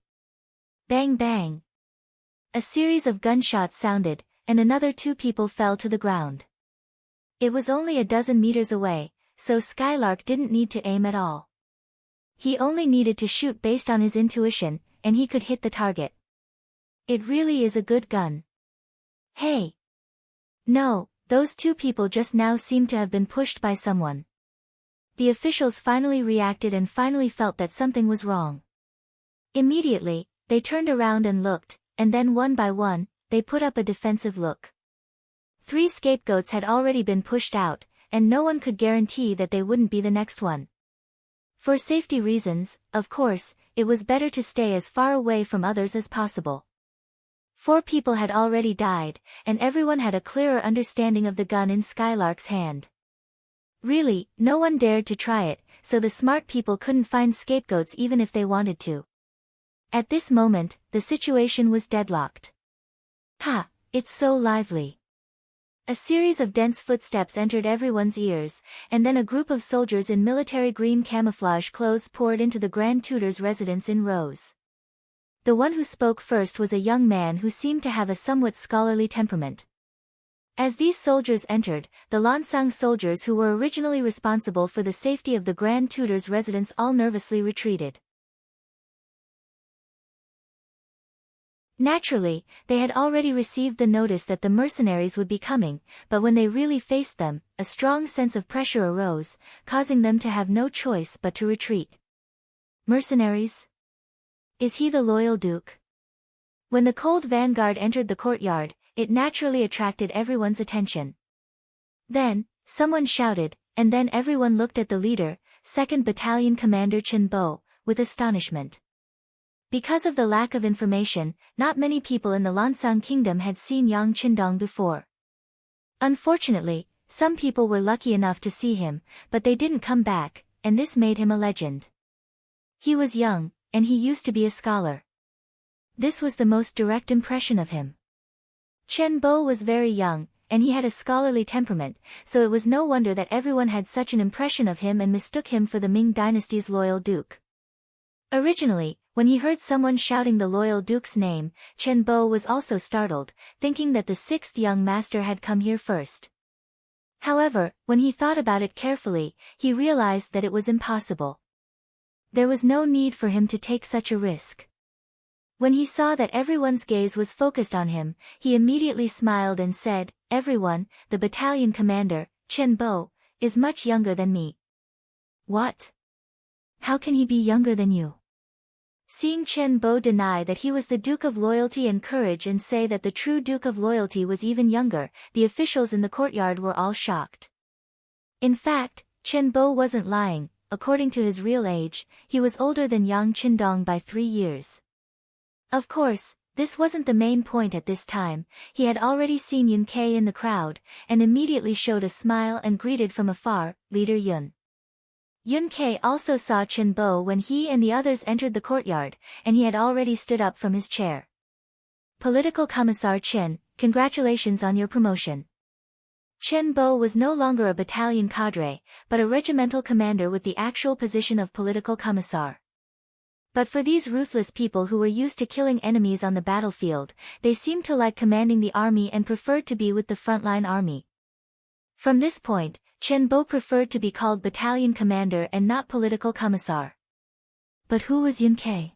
Bang bang! A series of gunshots sounded, and another 2 people fell to the ground. It was only a dozen meters away, so Skylark didn't need to aim at all. He only needed to shoot based on his intuition, and he could hit the target. It really is a good gun. Hey! No, those 2 people just now seemed to have been pushed by someone. The officials finally reacted and finally felt that something was wrong. Immediately, they turned around and looked, and then one by one, they put up a defensive look. 3 scapegoats had already been pushed out, and no one could guarantee that they wouldn't be the next one. For safety reasons, of course, it was better to stay as far away from others as possible. 4 people had already died, and everyone had a clearer understanding of the gun in Skylark's hand. Really, no one dared to try it, so the smart people couldn't find scapegoats even if they wanted to. At this moment, the situation was deadlocked. Ha! It's so lively. A series of dense footsteps entered everyone's ears, and then a group of soldiers in military green camouflage clothes poured into the Grand Tutor's residence in rows. The one who spoke first was a young man who seemed to have a somewhat scholarly temperament. As these soldiers entered, the Lansang soldiers who were originally responsible for the safety of the Grand Tutor's residence all nervously retreated. Naturally, they had already received the notice that the mercenaries would be coming, but when they really faced them, a strong sense of pressure arose, causing them to have no choice but to retreat. Mercenaries? Is he the loyal Duke? When the cold vanguard entered the courtyard, it naturally attracted everyone's attention. Then, someone shouted, and then everyone looked at the leader, 2nd Battalion Commander Chen Bo, with astonishment. Because of the lack of information, not many people in the Lansang Kingdom had seen Yang Qindong before. Unfortunately, some people were lucky enough to see him, but they didn't come back, and this made him a legend. He was young, and he used to be a scholar. This was the most direct impression of him. Chen Bo was very young, and he had a scholarly temperament, so it was no wonder that everyone had such an impression of him and mistook him for the Ming dynasty's loyal duke. Originally, when he heard someone shouting the loyal duke's name, Chen Bo was also startled, thinking that the sixth young master had come here first. However, when he thought about it carefully, he realized that it was impossible. There was no need for him to take such a risk. When he saw that everyone's gaze was focused on him, he immediately smiled and said, "Everyone, the battalion commander, Chen Bo, is much younger than me." "What? How can he be younger than you?" Seeing Chen Bo deny that he was the Duke of Loyalty and Courage and say that the true Duke of Loyalty was even younger, the officials in the courtyard were all shocked. In fact, Chen Bo wasn't lying. According to his real age, he was older than Yang Qindong by 3 years. Of course, this wasn't the main point at this time. He had already seen Yun Kei in the crowd, and immediately showed a smile and greeted from afar, "Leader Yun." Yun Kei also saw Chen Bo when he and the others entered the courtyard, and he had already stood up from his chair. "Political Commissar Chen, congratulations on your promotion." Chen Bo was no longer a battalion cadre, but a regimental commander with the actual position of political commissar. But for these ruthless people who were used to killing enemies on the battlefield, they seemed to like commanding the army and preferred to be with the frontline army. From this point, Chen Bo preferred to be called battalion commander and not political commissar. But who was Yun Kei?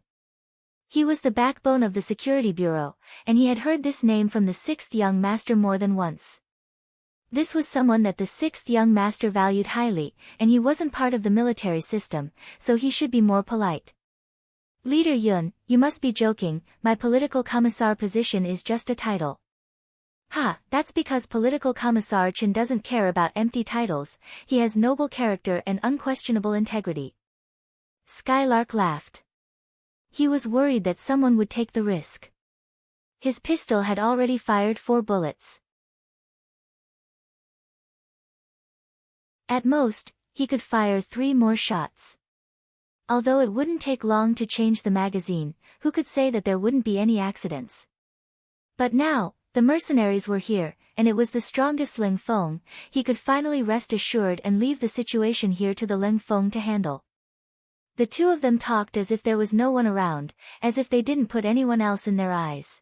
He was the backbone of the security bureau, and he had heard this name from the sixth young master more than once. This was someone that the sixth young master valued highly, and he wasn't part of the military system, so he should be more polite. "Leader Yun, you must be joking, my political commissar position is just a title." "Ha, that's because political commissar Chen doesn't care about empty titles, he has noble character and unquestionable integrity." Skylark laughed. He was worried that someone would take the risk. His pistol had already fired 4 bullets. At most, he could fire 3 more shots. Although it wouldn't take long to change the magazine, who could say that there wouldn't be any accidents? But now, the mercenaries were here, and it was the strongest Ling Feng. He could finally rest assured and leave the situation here to the Ling Feng to handle. The two of them talked as if there was no one around, as if they didn't put anyone else in their eyes.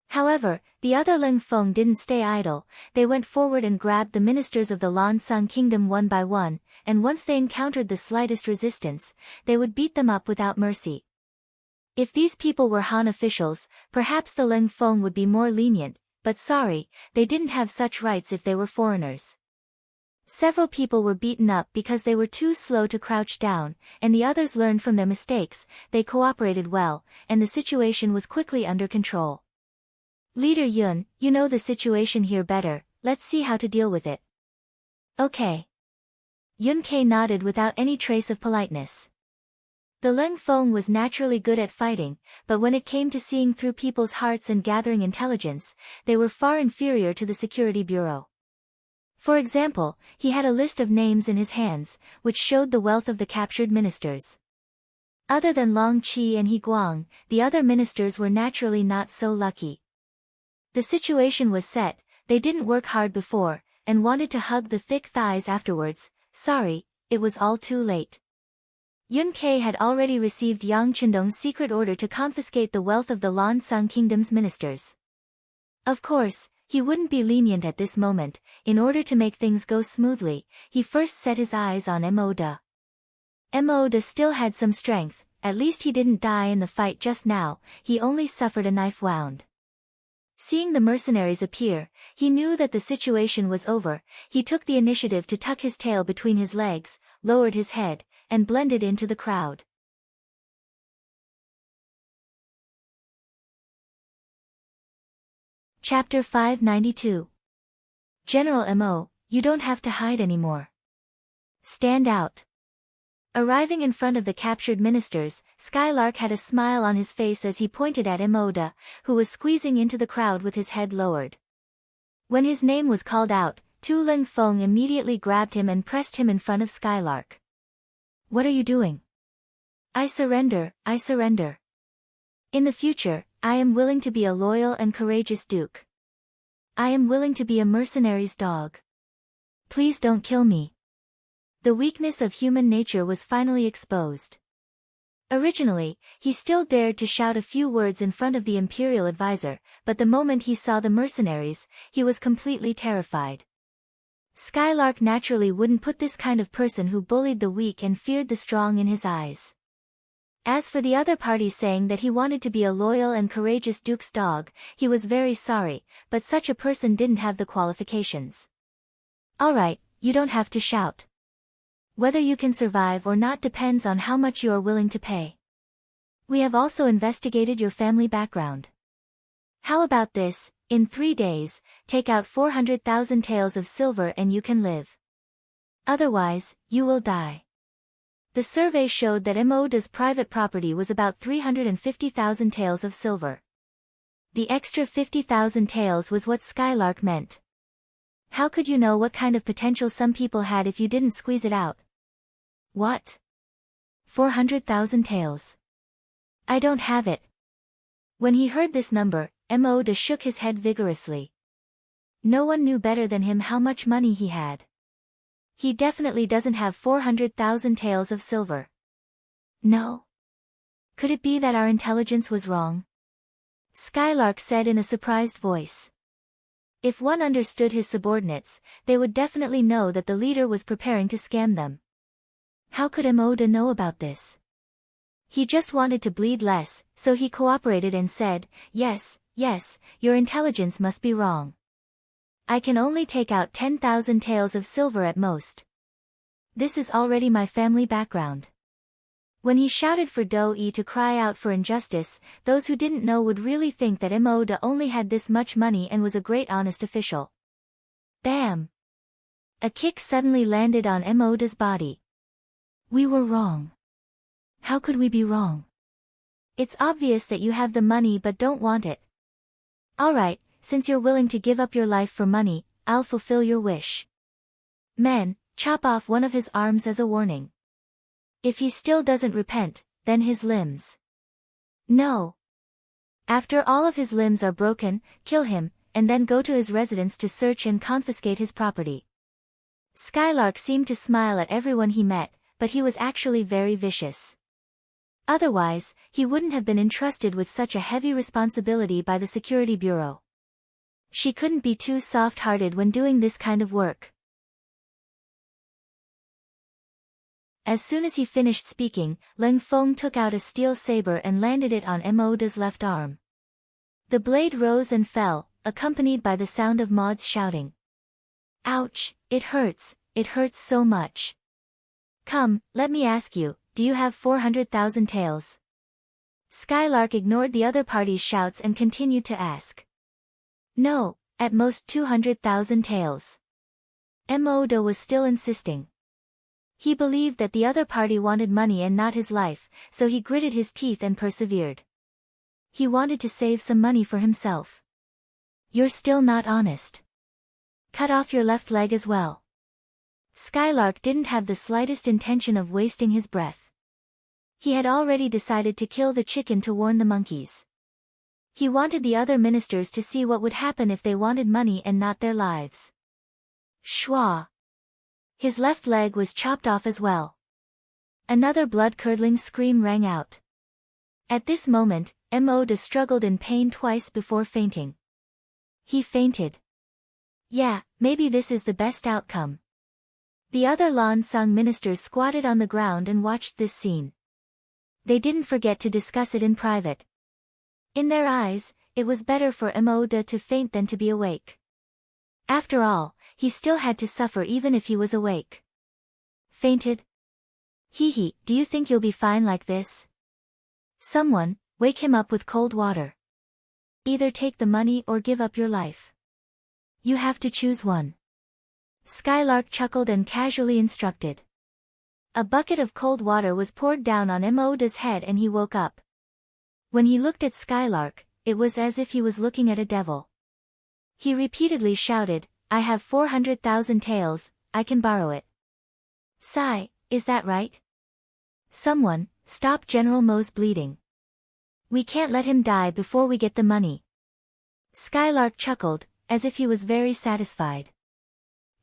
However, the other Ling Feng didn't stay idle. They went forward and grabbed the ministers of the Lan Sung kingdom one by one, and once they encountered the slightest resistance, they would beat them up without mercy. If these people were Han officials, perhaps the Ling Feng would be more lenient, but sorry, they didn't have such rights if they were foreigners. Several people were beaten up because they were too slow to crouch down, and the others learned from their mistakes. They cooperated well, and the situation was quickly under control. "Leader Yun, you know the situation here better, let's see how to deal with it." "Okay." Yun Kei nodded without any trace of politeness. The Ling Feng was naturally good at fighting, but when it came to seeing through people's hearts and gathering intelligence, they were far inferior to the security bureau. For example, he had a list of names in his hands, which showed the wealth of the captured ministers. Other than Long Qi and He Guang, the other ministers were naturally not so lucky. The situation was set, they didn't work hard before, and wanted to hug the thick thighs afterwards. Sorry, it was all too late. Yun Kei had already received Yang Qindong's secret order to confiscate the wealth of the Lan Sung kingdom's ministers. Of course, he wouldn't be lenient at this moment. In order to make things go smoothly, he first set his eyes on Mo Da. Mo Da still had some strength, at least he didn't die in the fight just now, he only suffered a knife wound. Seeing the mercenaries appear, he knew that the situation was over. He took the initiative to tuck his tail between his legs, lowered his head, and blended into the crowd. Chapter 592. General Mo, you don't have to hide anymore. Stand out. Arriving in front of the captured ministers, Skylark had a smile on his face as he pointed at Mo Da, who was squeezing into the crowd with his head lowered. When his name was called out, Tu Ling Feng immediately grabbed him and pressed him in front of Skylark. "What are you doing?" I surrender, I surrender. In the future, I am willing to be a loyal and courageous duke. I am willing to be a mercenary's dog. Please don't kill me. The weakness of human nature was finally exposed. Originally, he still dared to shout a few words in front of the imperial advisor, but the moment he saw the mercenaries, he was completely terrified. Skylark naturally wouldn't put this kind of person who bullied the weak and feared the strong in his eyes. As for the other party saying that he wanted to be a loyal and courageous duke's dog, he was very sorry, but such a person didn't have the qualifications. Alright, you don't have to shout. Whether you can survive or not depends on how much you are willing to pay. We have also investigated your family background. How about this, in 3 days, take out 400,000 taels of silver and you can live. Otherwise, you will die. The survey showed that Emoda's private property was about 350,000 taels of silver. The extra 50,000 taels was what Skylark meant. How could you know what kind of potential some people had if you didn't squeeze it out? What? 400,000 taels. I don't have it. When he heard this number, Emoda shook his head vigorously. No one knew better than him how much money he had. He definitely doesn't have 400,000 taels of silver. No. Could it be that our intelligence was wrong? Skylark said in a surprised voice. If one understood his subordinates, they would definitely know that the leader was preparing to scam them. How could Emoda know about this? He just wanted to bleed less, so he cooperated and said, yes, your intelligence must be wrong. I can only take out 10,000 taels of silver at most. This is already my family background. When he shouted for Do-e to cry out for injustice, those who didn't know would really think that Emoda only had this much money and was a great honest official. Bam! A kick suddenly landed on Emoda's body. We were wrong. How could we be wrong? It's obvious that you have the money but don't want it. Alright, since you're willing to give up your life for money, I'll fulfill your wish. Men, chop off one of his arms as a warning. If he still doesn't repent, then his limbs. No. After all of his limbs are broken, kill him, and then go to his residence to search and confiscate his property. Skylark seemed to smile at everyone he met, but he was actually very vicious. Otherwise, he wouldn't have been entrusted with such a heavy responsibility by the Security Bureau. She couldn't be too soft-hearted when doing this kind of work. As soon as he finished speaking, Leng Feng took out a steel saber and landed it on Emoda's left arm. The blade rose and fell, accompanied by the sound of Maud's shouting. Ouch, it hurts so much. Come, let me ask you, do you have 400,000 taels? Skylark ignored the other party's shouts and continued to ask. No, at most 200,000 taels. Emoda was still insisting. He believed that the other party wanted money and not his life, so he gritted his teeth and persevered. He wanted to save some money for himself. You're still not honest. Cut off your left leg as well. Skylark didn't have the slightest intention of wasting his breath. He had already decided to kill the chicken to warn the monkeys. He wanted the other ministers to see what would happen if they wanted money and not their lives. Shwa! His left leg was chopped off as well. Another blood-curdling scream rang out. At this moment, Emoda struggled in pain twice before fainting. He fainted. Yeah, maybe this is the best outcome. The other Lan Sang ministers squatted on the ground and watched this scene. They didn't forget to discuss it in private. In their eyes, it was better for Emoda to faint than to be awake. After all, he still had to suffer even if he was awake. Fainted? Hee, do you think you'll be fine like this? Someone, wake him up with cold water. Either take the money or give up your life. You have to choose one. Skylark chuckled and casually instructed. A bucket of cold water was poured down on Emoda's head and he woke up. When he looked at Skylark, it was as if he was looking at a devil. He repeatedly shouted, I have 400,000 taels, I can borrow it. Sigh, is that right? Someone Stop General Mo's bleeding. We can't let him die before we get the money. Skylark chuckled, as if he was very satisfied.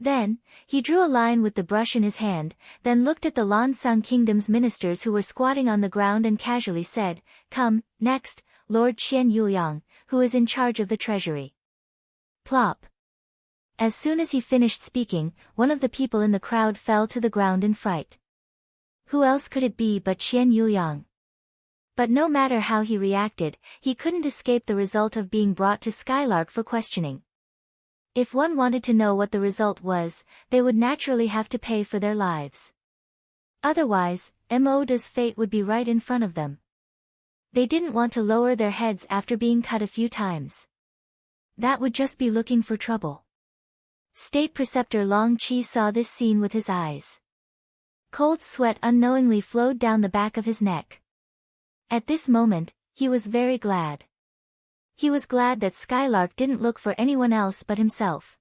Then, he drew a line with the brush in his hand, then looked at the Lansang Kingdom's ministers who were squatting on the ground and casually said, "Come, next, Lord Qian Yuliang, who is in charge of the treasury." Plop. As soon as he finished speaking, one of the people in the crowd fell to the ground in fright. Who else could it be but Qian Yuliang? But no matter how he reacted, he couldn't escape the result of being brought to Skylark for questioning. If one wanted to know what the result was, they would naturally have to pay for their lives. Otherwise, Mo's fate would be right in front of them. They didn't want to lower their heads after being cut a few times. That would just be looking for trouble. State Preceptor Long Qi saw this scene with his eyes. Cold sweat unknowingly flowed down the back of his neck. At this moment, he was very glad. He was glad that Skylark didn't look for anyone else but himself.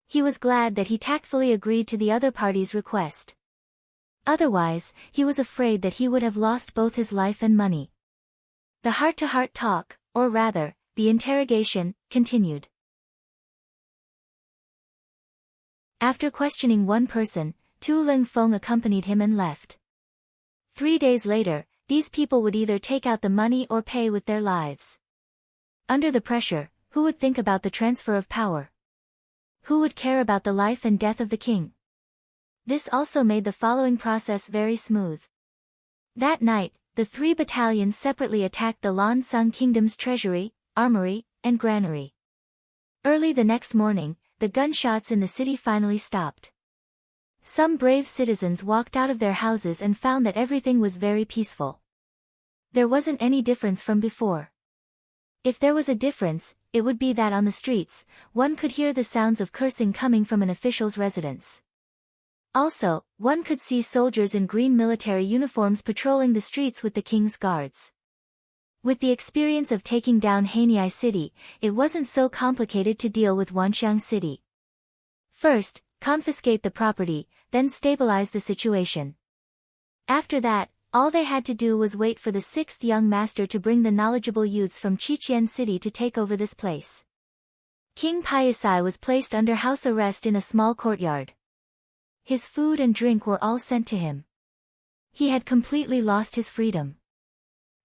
He was glad that he tactfully agreed to the other party's request. Otherwise, he was afraid that he would have lost both his life and money. The heart-to-heart talk, or rather, the interrogation, continued. After questioning one person, Tu Lingfeng accompanied him and left. 3 days later, these people would either take out the money or pay with their lives. Under the pressure, who would think about the transfer of power? Who would care about the life and death of the king? This also made the following process very smooth. That night, the 3 battalions separately attacked the Lansang Kingdom's treasury, armory, and granary. Early the next morning, the gunshots in the city finally stopped. Some brave citizens walked out of their houses and found that everything was very peaceful. There wasn't any difference from before. If there was a difference, it would be that on the streets, one could hear the sounds of cursing coming from an official's residence. Also, one could see soldiers in green military uniforms patrolling the streets with the king's guards. With the experience of taking down Haniai City, it wasn't so complicated to deal with Wanxiang City. First, confiscate the property, then stabilize the situation. After that, all they had to do was wait for the 6th young master to bring the knowledgeable youths from Qiqian City to take over this place. King Paisai was placed under house arrest in a small courtyard. His food and drink were all sent to him. He had completely lost his freedom.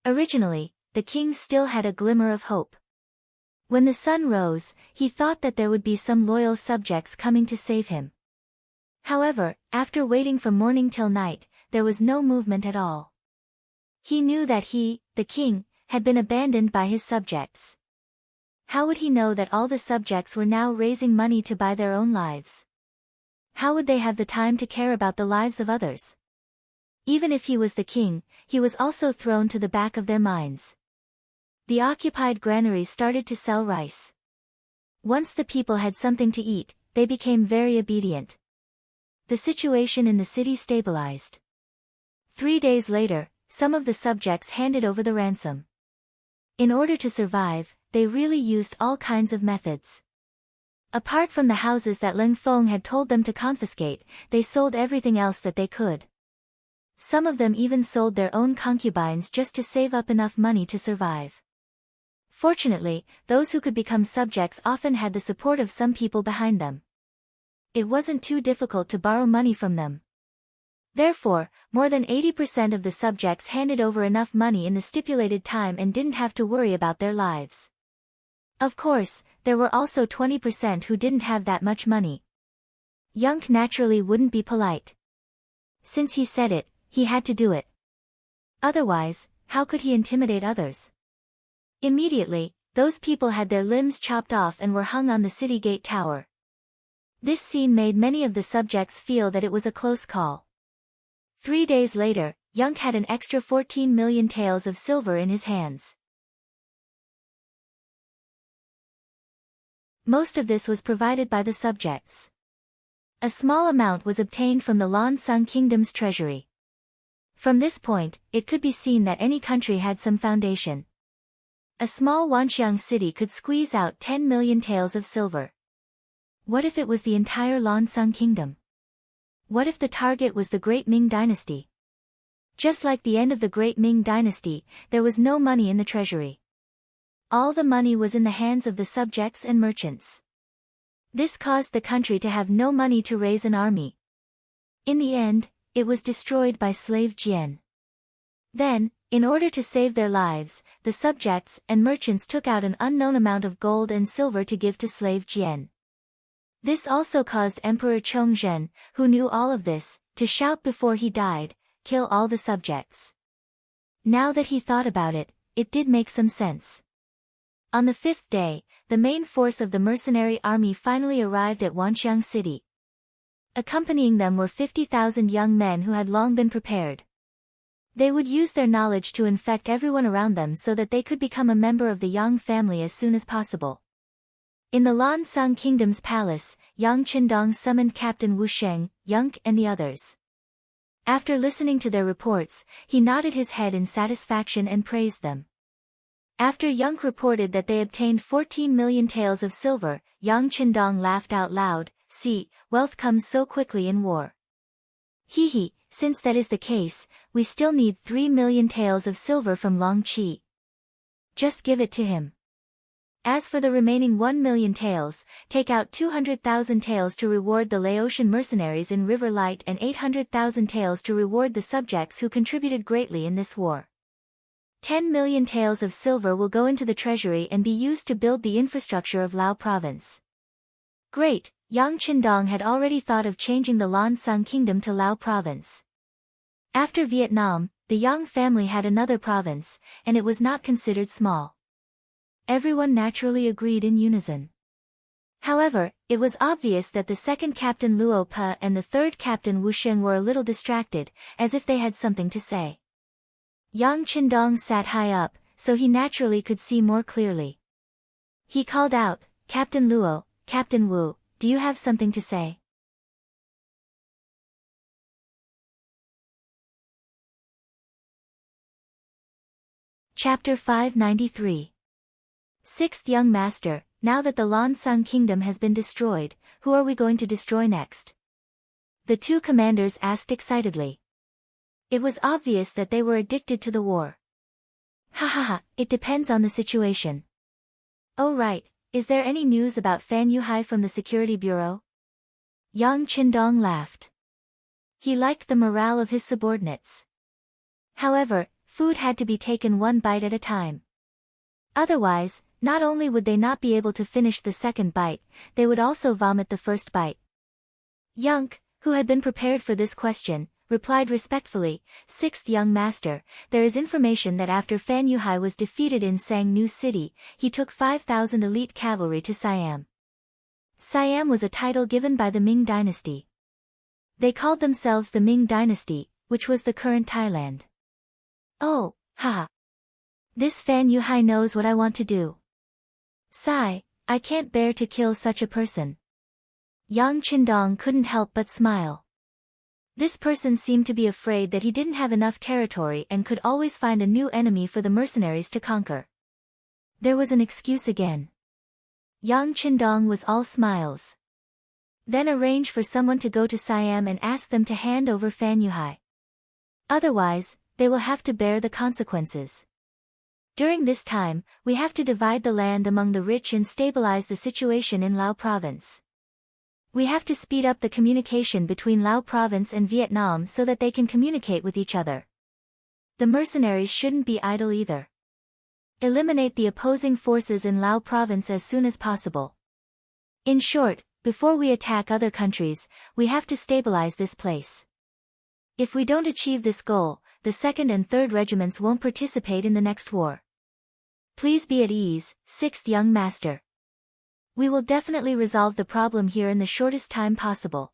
Originally, the king still had a glimmer of hope. When the sun rose, he thought that there would be some loyal subjects coming to save him. However, after waiting from morning till night, there was no movement at all. He knew that he, the king, had been abandoned by his subjects. How would he know that all the subjects were now raising money to buy their own lives? How would they have the time to care about the lives of others? Even if he was the king, he was also thrown to the back of their minds. The occupied granaries started to sell rice. Once the people had something to eat, they became very obedient. The situation in the city stabilized. 3 days later, some of the subjects handed over the ransom. In order to survive, they really used all kinds of methods. Apart from the houses that Ling Feng had told them to confiscate, they sold everything else that they could. Some of them even sold their own concubines just to save up enough money to survive. Fortunately, those who could become subjects often had the support of some people behind them. It wasn't too difficult to borrow money from them. Therefore, more than 80% of the subjects handed over enough money in the stipulated time and didn't have to worry about their lives. Of course, there were also 20% who didn't have that much money. Yunk naturally wouldn't be polite. Since he said it, he had to do it. Otherwise, how could he intimidate others? Immediately, those people had their limbs chopped off and were hung on the city gate tower. This scene made many of the subjects feel that it was a close call. 3 days later, Yunk had an extra 14 million taels of silver in his hands. Most of this was provided by the subjects. A small amount was obtained from the Lansang Kingdom's treasury. From this point, it could be seen that any country had some foundation. A small Wanxiang city could squeeze out 10 million taels of silver. What if it was the entire Lansang Kingdom? What if the target was the Great Ming Dynasty? Just like the end of the Great Ming Dynasty, there was no money in the treasury. All the money was in the hands of the subjects and merchants. This caused the country to have no money to raise an army. In the end, it was destroyed by slave Jian. Then, in order to save their lives, the subjects and merchants took out an unknown amount of gold and silver to give to slave Jian. This also caused Emperor Chongzhen, who knew all of this, to shout before he died, "Kill all the subjects." Now that he thought about it, it did make some sense. On the 5th day, the main force of the mercenary army finally arrived at Wanxiang City. Accompanying them were 50,000 young men who had long been prepared. They would use their knowledge to infect everyone around them so that they could become a member of the Yang family as soon as possible. In the Lan Sung Kingdom's palace, Yang Qindong summoned Captain Wu Sheng, Yunk and the others. After listening to their reports, he nodded his head in satisfaction and praised them. After Yunk reported that they obtained 14 million taels of silver, Yang Qindong laughed out loud, "See, wealth comes so quickly in war. Hee, since that is the case, we still need 3 million taels of silver from Long Qi. Just give it to him. As for the remaining 1 million taels, take out 200,000 taels to reward the Laotian mercenaries in River Light and 800,000 taels to reward the subjects who contributed greatly in this war. 10 million taels of silver will go into the treasury and be used to build the infrastructure of Lao province." Great, Yang Qindong had already thought of changing the Lan Sung Kingdom to Lao province. After Vietnam, the Yang family had another province, and it was not considered small. Everyone naturally agreed in unison. However, it was obvious that the second Captain Luo Pe and the third Captain Wu Sheng were a little distracted, as if they had something to say. Yang Qindong sat high up, so he naturally could see more clearly. He called out, "Captain Luo, Captain Wu, do you have something to say?" Chapter 593. Sixth Young Master, now that the Lan Sung Kingdom has been destroyed, who are we going to destroy next? The two commanders asked excitedly. It was obvious that they were addicted to the war. Ha, it depends on the situation. Oh right, is there any news about Fan Yuhai from the Security Bureau? Yang Qindong laughed. He liked the morale of his subordinates. However, food had to be taken one bite at a time. Otherwise, not only would they not be able to finish the second bite, they would also vomit the first bite. Yunk, who had been prepared for this question, replied respectfully, "Sixth Young Master, there is information that after Fan Yuhai was defeated in Sang New City, he took 5,000 elite cavalry to Siam." Siam was a title given by the Ming Dynasty. They called themselves the Ming Dynasty, which was the current Thailand. Oh, haha. This Fan Yuhai knows what I want to do. Sigh, I can't bear to kill such a person. Yang Qindong couldn't help but smile. This person seemed to be afraid that he didn't have enough territory and could always find a new enemy for the mercenaries to conquer. There was an excuse again. Yang Qindong was all smiles. Then arrange for someone to go to Siam and ask them to hand over Fan Yuhai. Otherwise, they will have to bear the consequences. During this time, we have to divide the land among the rich and stabilize the situation in Lao province. We have to speed up the communication between Lao province and Vietnam so that they can communicate with each other. The mercenaries shouldn't be idle either. Eliminate the opposing forces in Lao province as soon as possible. In short, before we attack other countries, we have to stabilize this place. If we don't achieve this goal, the 2nd and 3rd regiments won't participate in the next war. Please be at ease, Sixth Young Master. We will definitely resolve the problem here in the shortest time possible.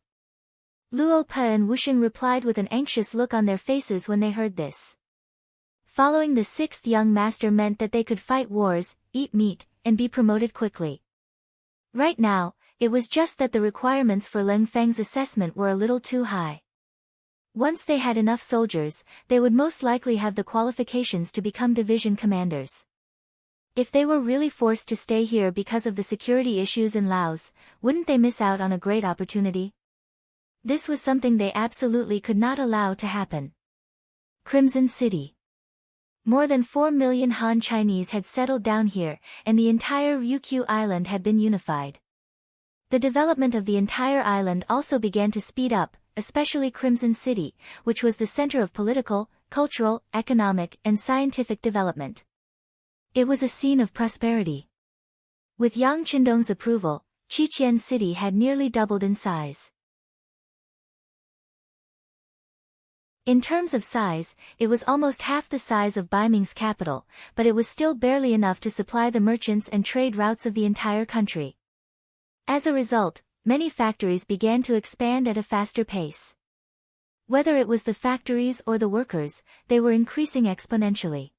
Luo Pe and Wusheng replied with an anxious look on their faces when they heard this. Following the 6th Young Master meant that they could fight wars, eat meat, and be promoted quickly. Right now, it was just that the requirements for Leng Feng's assessment were a little too high. Once they had enough soldiers, they would most likely have the qualifications to become division commanders. If they were really forced to stay here because of the security issues in Laos, wouldn't they miss out on a great opportunity? This was something they absolutely could not allow to happen. Crimson City. More than 4 million Han Chinese had settled down here, and the entire Ryukyu Island had been unified. The development of the entire island also began to speed up, especially Crimson City, which was the center of political, cultural, economic, and scientific development. It was a scene of prosperity. With Yang Qindong's approval, Qiqian City had nearly doubled in size. In terms of size, it was almost half the size of Beiming's capital, but it was still barely enough to supply the merchants and trade routes of the entire country. As a result, many factories began to expand at a faster pace. Whether it was the factories or the workers, they were increasing exponentially.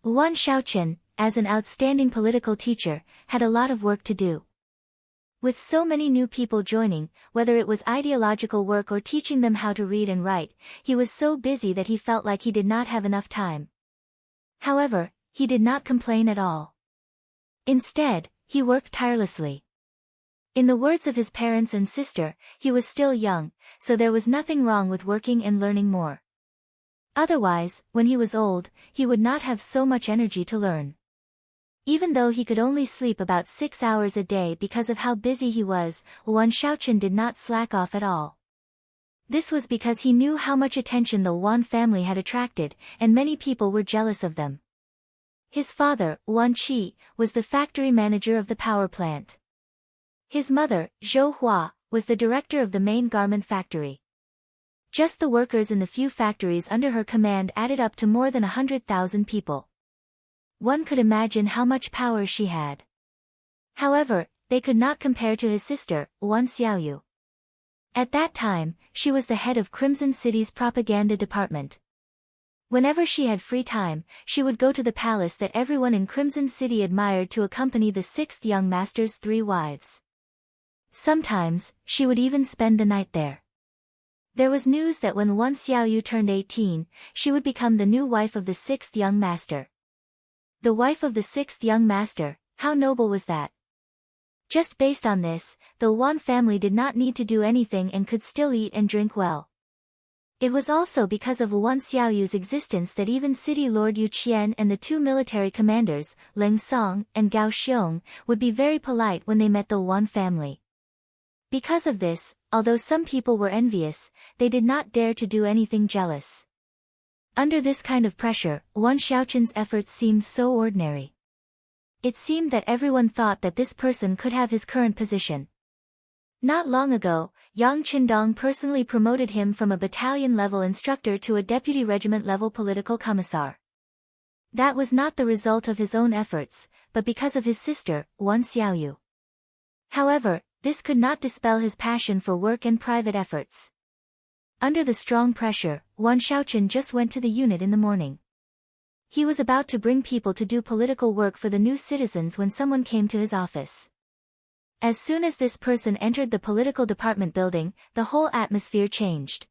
Yuan Shaoqian, as an outstanding political teacher, had a lot of work to do. With so many new people joining, whether it was ideological work or teaching them how to read and write, he was so busy that he felt like he did not have enough time. However, he did not complain at all. Instead, he worked tirelessly. In the words of his parents and sister, he was still young, so there was nothing wrong with working and learning more. Otherwise, when he was old, he would not have so much energy to learn. Even though he could only sleep about 6 hours a day because of how busy he was, Yuan Shaoqian did not slack off at all. This was because he knew how much attention the Yuan family had attracted, and many people were jealous of them. His father, Yuan Qi, was the factory manager of the power plant. His mother, Zhou Hua, was the director of the main garment factory. Just the workers in the few factories under her command added up to more than 100,000 people. One could imagine how much power she had. However, they could not compare to his sister, Yuan Xiaoyu. At that time, she was the head of Crimson City's propaganda department. Whenever she had free time, she would go to the palace that everyone in Crimson City admired to accompany the 6th young master's 3 wives. Sometimes, she would even spend the night there. There was news that when Yuan Xiaoyu turned 18, she would become the new wife of the 6th young master. The wife of the 6th young master, how noble was that? Just based on this, the Yuan family did not need to do anything and could still eat and drink well. It was also because of Yuan Xiaoyu's existence that even City Lord Yu Qian and the 2 military commanders, Leng Song and Gao Xiong, would be very polite when they met the Yuan family. Because of this, although some people were envious, they did not dare to do anything jealous. Under this kind of pressure, Yuan Shaoqian's efforts seemed so ordinary. It seemed that everyone thought that this person could have his current position. Not long ago, Yang Qindong personally promoted him from a battalion-level instructor to a deputy regiment-level political commissar. That was not the result of his own efforts, but because of his sister, Yuan Xiaoyu. However, this could not dispel his passion for work and private efforts. Under the strong pressure, Yuan Shaoqian just went to the unit in the morning. He was about to bring people to do political work for the new citizens when someone came to his office. As soon as this person entered the political department building, the whole atmosphere changed.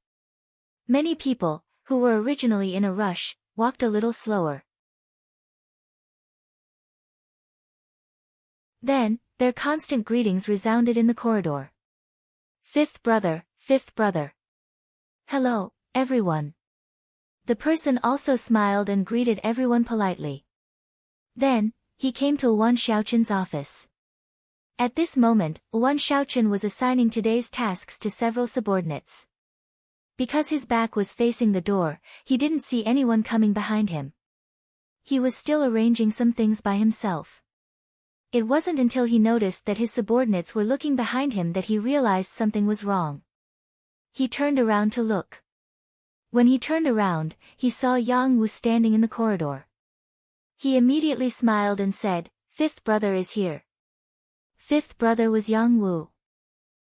Many people, who were originally in a rush, walked a little slower. Then, their constant greetings resounded in the corridor. "Fifth brother, fifth brother. Hello, everyone." The person also smiled and greeted everyone politely. Then, he came to Yuan Shaoqian's office. At this moment, Yuan Shaoqian was assigning today's tasks to several subordinates. Because his back was facing the door, he didn't see anyone coming behind him. He was still arranging some things by himself. It wasn't until he noticed that his subordinates were looking behind him that he realized something was wrong. He turned around to look. When he turned around, he saw Yang Wu standing in the corridor. He immediately smiled and said, "Fifth brother is here." Fifth brother was Yang Wu.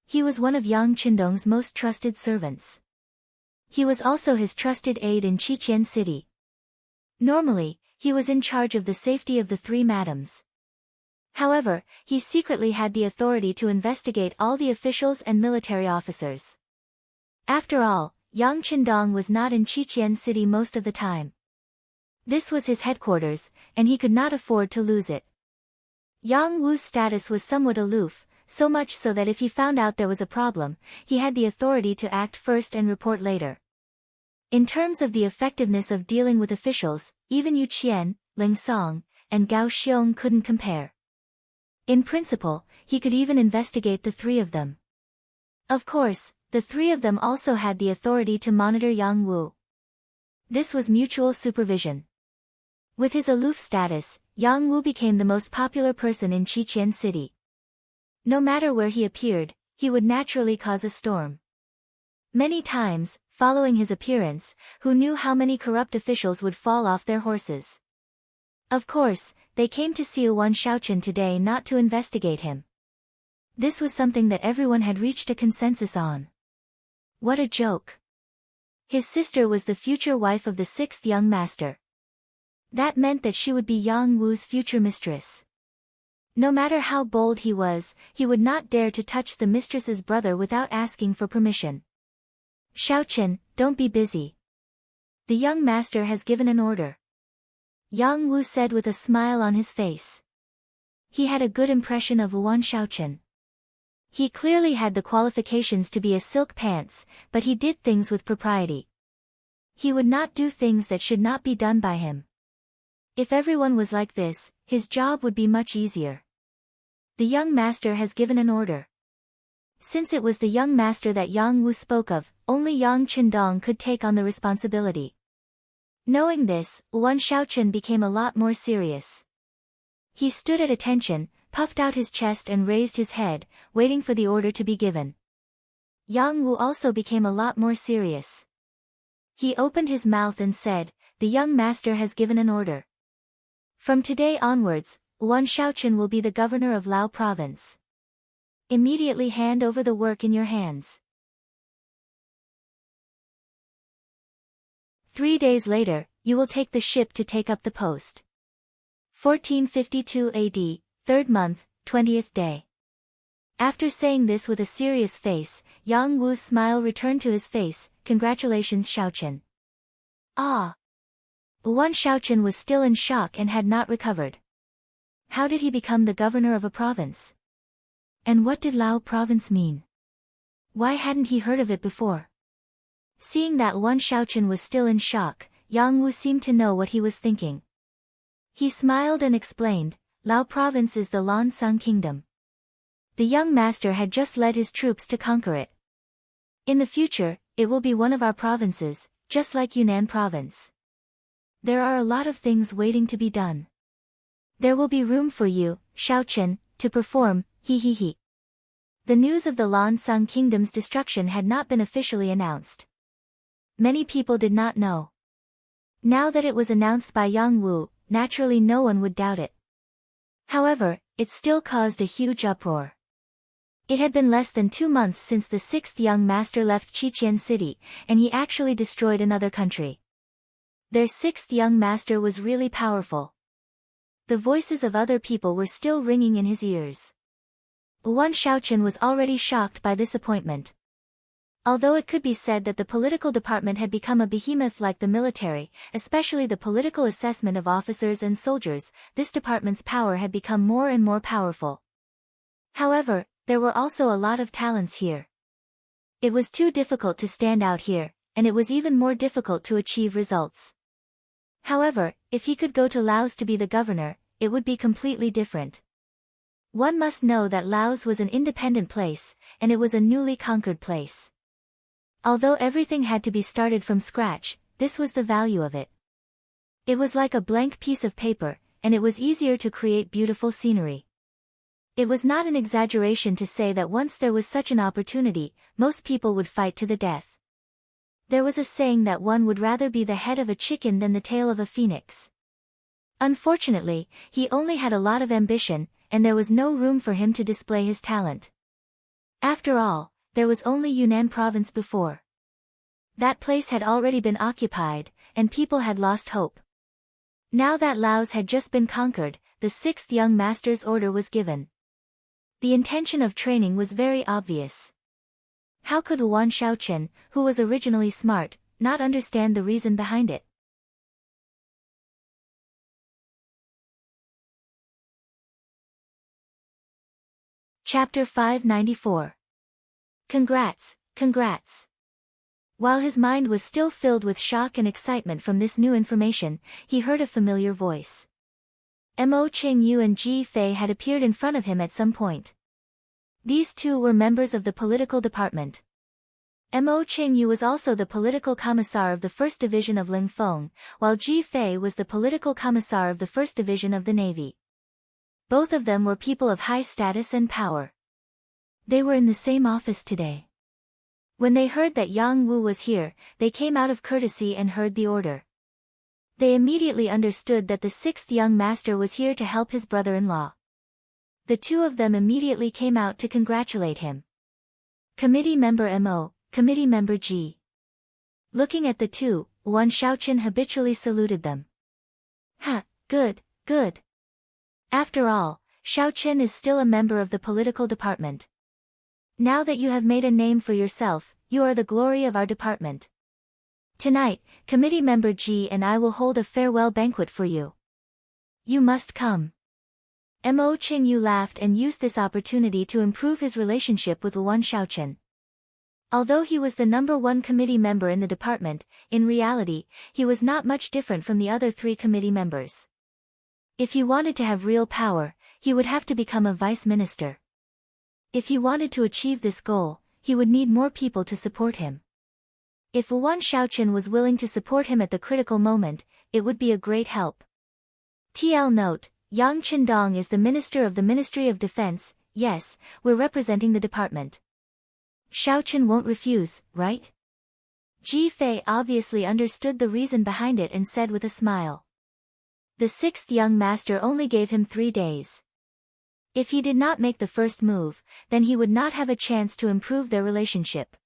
He was one of Yang Qindong's most trusted servants. He was also his trusted aide in Qiqian City. Normally, he was in charge of the safety of the 3 madams. However, he secretly had the authority to investigate all the officials and military officers. After all, Yang Qindong was not in Qiqian City most of the time. This was his headquarters, and he could not afford to lose it. Yang Wu's status was somewhat aloof, so much so that if he found out there was a problem, he had the authority to act first and report later. In terms of the effectiveness of dealing with officials, even Yu Qian, Ling Song, and Gao Xiong couldn't compare. In principle, he could even investigate the three of them. Of course, the three of them also had the authority to monitor Yang Wu. This was mutual supervision. With his aloof status, Yang Wu became the most popular person in Qiqian City. No matter where he appeared, he would naturally cause a storm. Many times, following his appearance, who knew how many corrupt officials would fall off their horses? Of course, they came to see Yuan Shaoqian today not to investigate him. This was something that everyone had reached a consensus on. What a joke. His sister was the future wife of the sixth young master. That meant that she would be Yang Wu's future mistress. No matter how bold he was, he would not dare to touch the mistress's brother without asking for permission. Shaoqian, don't be busy. The young master has given an order. Yang Wu said with a smile on his face. He had a good impression of Yuan Shaoqian. He clearly had the qualifications to be a silk pants, but he did things with propriety. He would not do things that should not be done by him. If everyone was like this, his job would be much easier. The young master has given an order. Since it was the young master that Yang Wu spoke of, only Yang Qindong could take on the responsibility. Knowing this, Yuan Shaoqian became a lot more serious. He stood at attention, puffed out his chest and raised his head, waiting for the order to be given. Yang Wu also became a lot more serious. He opened his mouth and said, "The young master has given an order. From today onwards, Yuan Shaoqian will be the governor of Lao province. Immediately hand over the work in your hands." 3 days later, you will take the ship to take up the post. 1452 AD, 3rd month, 20th day. After saying this with a serious face, Yang Wu's smile returned to his face. "Congratulations, Shaoqian." Ah! Yuan Shaoqian was still in shock and had not recovered. How did he become the governor of a province? And what did Lao province mean? Why hadn't he heard of it before? Seeing that Yuan Shaoqian was still in shock, Yang Wu seemed to know what he was thinking. He smiled and explained, "Lao province is the Lan Sung kingdom. The young master had just led his troops to conquer it. In the future, it will be one of our provinces, just like Yunnan province. There are a lot of things waiting to be done. There will be room for you, Shaoqian, to perform, he. The news of the Lan Sung kingdom's destruction had not been officially announced. Many people did not know. Now that it was announced by Yang Wu, naturally no one would doubt it. However, it still caused a huge uproar. It had been less than 2 months since the sixth young master left Qiqian City, and he actually destroyed another country. Their sixth young master was really powerful. The voices of other people were still ringing in his ears. Yuan Shaoqian was already shocked by this appointment. Although it could be said that the political department had become a behemoth like the military, especially the political assessment of officers and soldiers, this department's power had become more and more powerful. However, there were also a lot of talents here. It was too difficult to stand out here, and it was even more difficult to achieve results. However, if he could go to Laos to be the governor, it would be completely different. One must know that Laos was an independent place, and it was a newly conquered place. Although everything had to be started from scratch, this was the value of it. It was like a blank piece of paper, and it was easier to create beautiful scenery. It was not an exaggeration to say that once there was such an opportunity, most people would fight to the death. There was a saying that one would rather be the head of a chicken than the tail of a phoenix. Unfortunately, he only had a lot of ambition, and there was no room for him to display his talent. After all, there was only Yunnan province before. That place had already been occupied, and people had lost hope. Now that Laos had just been conquered, the sixth young master's order was given. The intention of training was very obvious. How could Yuan Shaoqian, who was originally smart, not understand the reason behind it? Chapter 594. Congrats, congrats. While his mind was still filled with shock and excitement from this new information, he heard a familiar voice. Mo Qingyu and Ji Fei had appeared in front of him at some point. These two were members of the political department. Mo Qingyu was also the political commissar of the 1st Division of Lingfeng, while Ji Fei was the political commissar of the 1st Division of the Navy. Both of them were people of high status and power. They were in the same office today. When they heard that Yang Wu was here, they came out of courtesy and heard the order. They immediately understood that the 6th young master was here to help his brother-in-law. The two of them immediately came out to congratulate him. Committee member Mo, committee member Ji. Looking at the two, Wan Shaoqin habitually saluted them. Ha, good, good. After all, Shaoqin is still a member of the political department. Now that you have made a name for yourself, you are the glory of our department. Tonight, committee member Ji and I will hold a farewell banquet for you. You must come. Mo Qingyu laughed and used this opportunity to improve his relationship with Wan Shaoqin. Although he was the #1 committee member in the department, in reality, he was not much different from the other 3 committee members. If he wanted to have real power, he would have to become a vice minister. If he wanted to achieve this goal, he would need more people to support him. If Wan Shaoqin was willing to support him at the critical moment, it would be a great help. TL note, Yang Qindong is the minister of the Ministry of Defense. Yes, we're representing the department. Shaoqin won't refuse, right? Ji Fei obviously understood the reason behind it and said with a smile. The 6th young master only gave him 3 days. If he did not make the first move, then he would not have a chance to improve their relationship.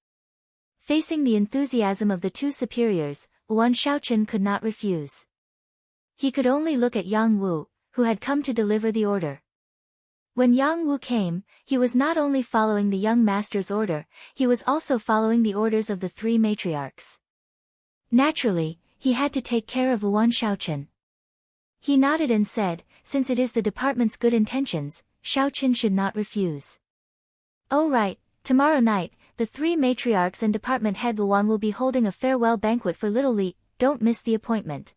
Facing the enthusiasm of the two superiors, Wan Shaoqin could not refuse. He could only look at Yang Wu, who had come to deliver the order. When Yang Wu came, he was not only following the young master's order, he was also following the orders of the 3 matriarchs. Naturally, he had to take care of Wan Shaoqin. He nodded and said, since it is the department's good intentions, Shaoqin should not refuse. Oh right, tomorrow night, the 3 matriarchs and department head Luan will be holding a farewell banquet for Little Li, don't miss the appointment.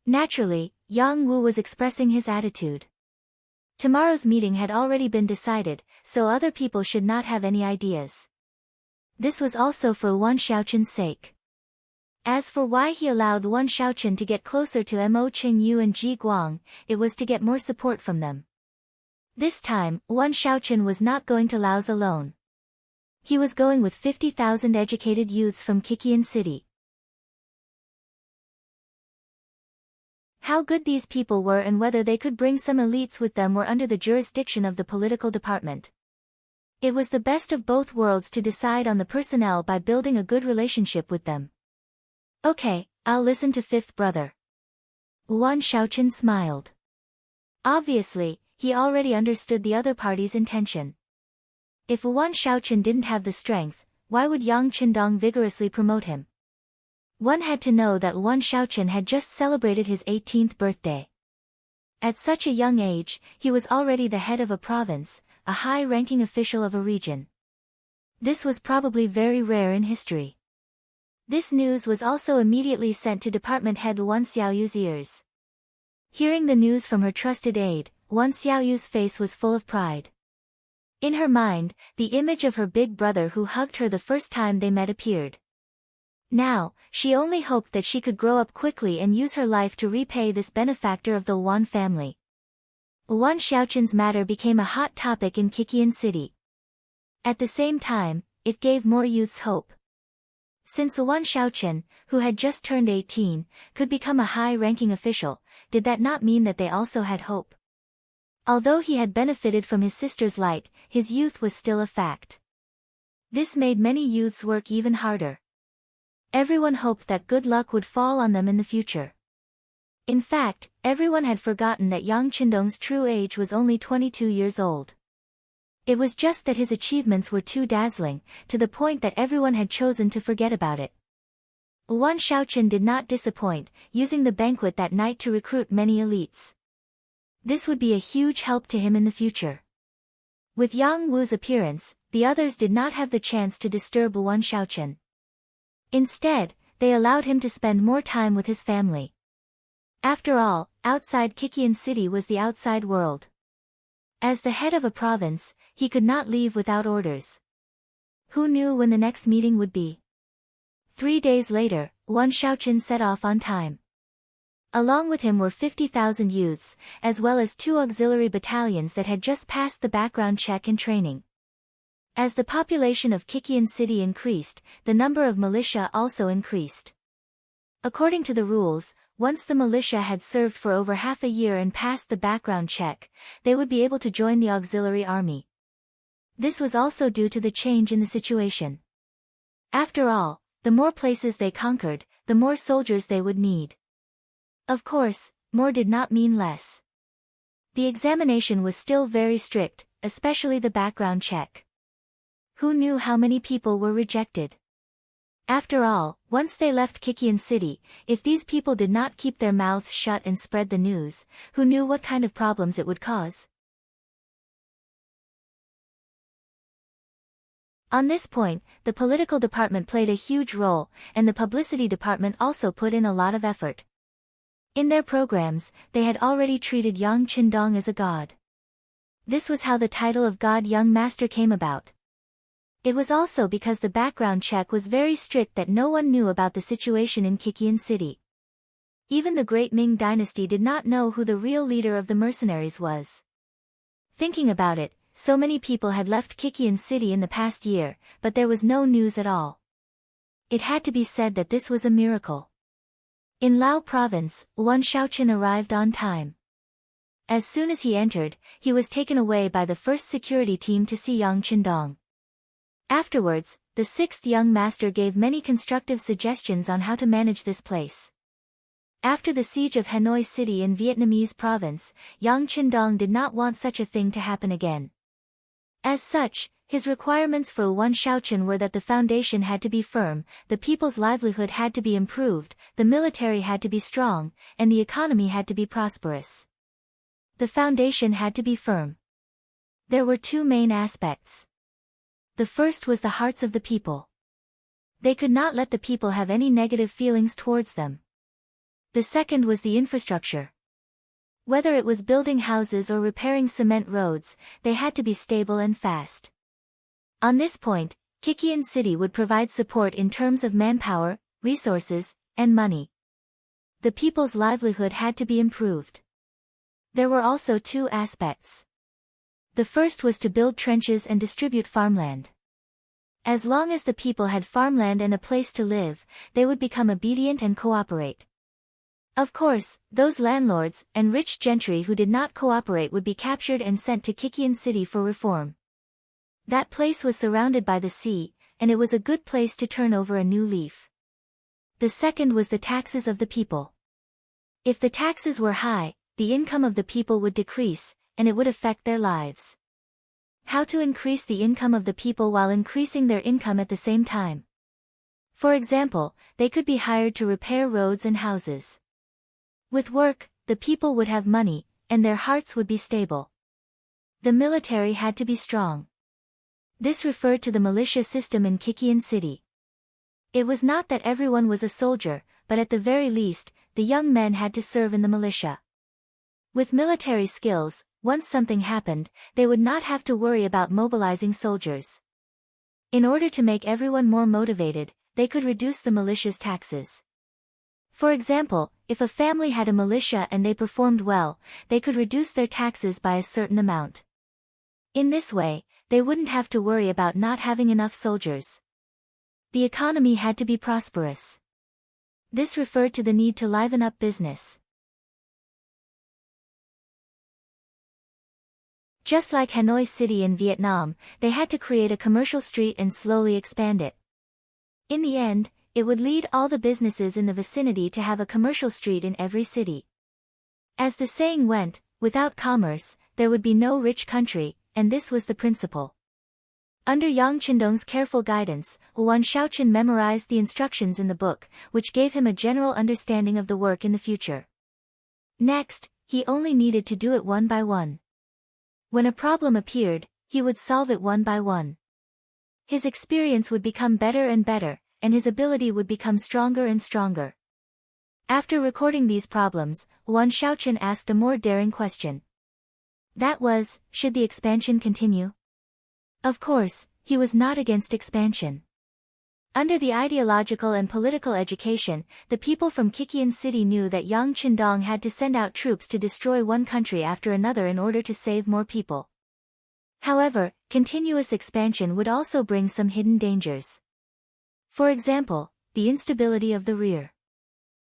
Naturally, Yang Wu was expressing his attitude. Tomorrow's meeting had already been decided, so other people should not have any ideas. This was also for Wan Shaoqin's sake. As for why he allowed Wan Shaoqin to get closer to Mo Qingyu and Ji Guang, it was to get more support from them. This time, Wan Shaoqin was not going to Laos alone. He was going with 50,000 educated youths from Qiqian City. How good these people were and whether they could bring some elites with them were under the jurisdiction of the political department. It was the best of both worlds to decide on the personnel by building a good relationship with them. Okay, I'll listen to 5th brother. Wan Shaoqin smiled. Obviously, he already understood the other party's intention. If Wan Shaoqin didn't have the strength, why would Yang Qindong vigorously promote him? One had to know that Wan Shaoqin had just celebrated his 18th birthday. At such a young age, he was already the head of a province, a high-ranking official of a region. This was probably very rare in history. This news was also immediately sent to department head Wan Xiaoyu's ears. Hearing the news from her trusted aide, Wan Xiaoyu's face was full of pride. In her mind, the image of her big brother who hugged her the first time they met appeared. Now, she only hoped that she could grow up quickly and use her life to repay this benefactor of the Wan family. Wan Shaoqin's matter became a hot topic in Qiqian City. At the same time, it gave more youths hope. Since Wan Shaoqin, who had just turned 18, could become a high-ranking official, did that not mean that they also had hope? Although he had benefited from his sister's light, his youth was still a fact. This made many youths work even harder. Everyone hoped that good luck would fall on them in the future. In fact, everyone had forgotten that Yang Qindong's true age was only 22 years old. It was just that his achievements were too dazzling, to the point that everyone had chosen to forget about it. Wan Shaoqin did not disappoint, using the banquet that night to recruit many elites. This would be a huge help to him in the future. With Yang Wu's appearance, the others did not have the chance to disturb Wan Shaoqin. Instead, they allowed him to spend more time with his family. After all, outside Kikian City was the outside world. As the head of a province, he could not leave without orders. Who knew when the next meeting would be? 3 days later, Wan Shaoqin set off on time. Along with him were 50,000 youths, as well as 2 auxiliary battalions that had just passed the background check and training. As the population of Kikian City increased, the number of militia also increased. According to the rules, once the militia had served for over half a year and passed the background check, they would be able to join the auxiliary army. This was also due to the change in the situation. After all, the more places they conquered, the more soldiers they would need. Of course, more did not mean less. The examination was still very strict, especially the background check. Who knew how many people were rejected? After all, once they left Kikian City, if these people did not keep their mouths shut and spread the news, who knew what kind of problems it would cause? On this point, the political department played a huge role, and the publicity department also put in a lot of effort. In their programs, they had already treated Yang Qindong as a god. This was how the title of God Young Master came about. It was also because the background check was very strict that no one knew about the situation in Kikian City. Even the great Ming dynasty did not know who the real leader of the mercenaries was. Thinking about it, so many people had left Kikian City in the past year, but there was no news at all. It had to be said that this was a miracle. In Lao Province, Wan Shaoqin arrived on time. As soon as he entered, he was taken away by the first security team to see Yang Qindong. Afterwards, the 6th young master gave many constructive suggestions on how to manage this place. After the siege of Hanoi City in Vietnamese province, Yang Qindong did not want such a thing to happen again. As such, his requirements for Wan Shaoqin were that the foundation had to be firm, the people's livelihood had to be improved, the military had to be strong, and the economy had to be prosperous. The foundation had to be firm. There were 2 main aspects. The first was the hearts of the people. They could not let the people have any negative feelings towards them. The second was the infrastructure. Whether it was building houses or repairing cement roads, they had to be stable and fast. On this point, Kikian City would provide support in terms of manpower, resources, and money. The people's livelihood had to be improved. There were also 2 aspects. The first was to build trenches and distribute farmland. As long as the people had farmland and a place to live, they would become obedient and cooperate. Of course, those landlords and rich gentry who did not cooperate would be captured and sent to Kikian City for reform. That place was surrounded by the sea, and it was a good place to turn over a new leaf. The second was the taxes of the people. If the taxes were high, the income of the people would decrease, and it would affect their lives. How to increase the income of the people while increasing their income at the same time? For example, they could be hired to repair roads and houses. With work, the people would have money, and their hearts would be stable. The military had to be strong. This referred to the militia system in Kikian City. It was not that everyone was a soldier, but at the very least, the young men had to serve in the militia. With military skills, once something happened, they would not have to worry about mobilizing soldiers. In order to make everyone more motivated, they could reduce the militia's taxes. For example, if a family had a militia and they performed well, they could reduce their taxes by a certain amount. In this way, they wouldn't have to worry about not having enough soldiers. The economy had to be prosperous. This referred to the need to liven up business. Just like Hanoi City in Vietnam, they had to create a commercial street and slowly expand it. In the end, it would lead all the businesses in the vicinity to have a commercial street in every city. As the saying went, without commerce, there would be no rich country, and this was the principle. Under Yang Qindong's careful guidance, Wan Shaoqin memorized the instructions in the book, which gave him a general understanding of the work in the future. Next, he only needed to do it one by one. When a problem appeared, he would solve it one by one. His experience would become better and better, and his ability would become stronger and stronger. After recording these problems, Yuan Shaochen asked a more daring question. That was, should the expansion continue? Of course, he was not against expansion. Under the ideological and political education, the people from Qiqian City knew that Yang Qindong had to send out troops to destroy one country after another in order to save more people. However, continuous expansion would also bring some hidden dangers. For example, the instability of the rear.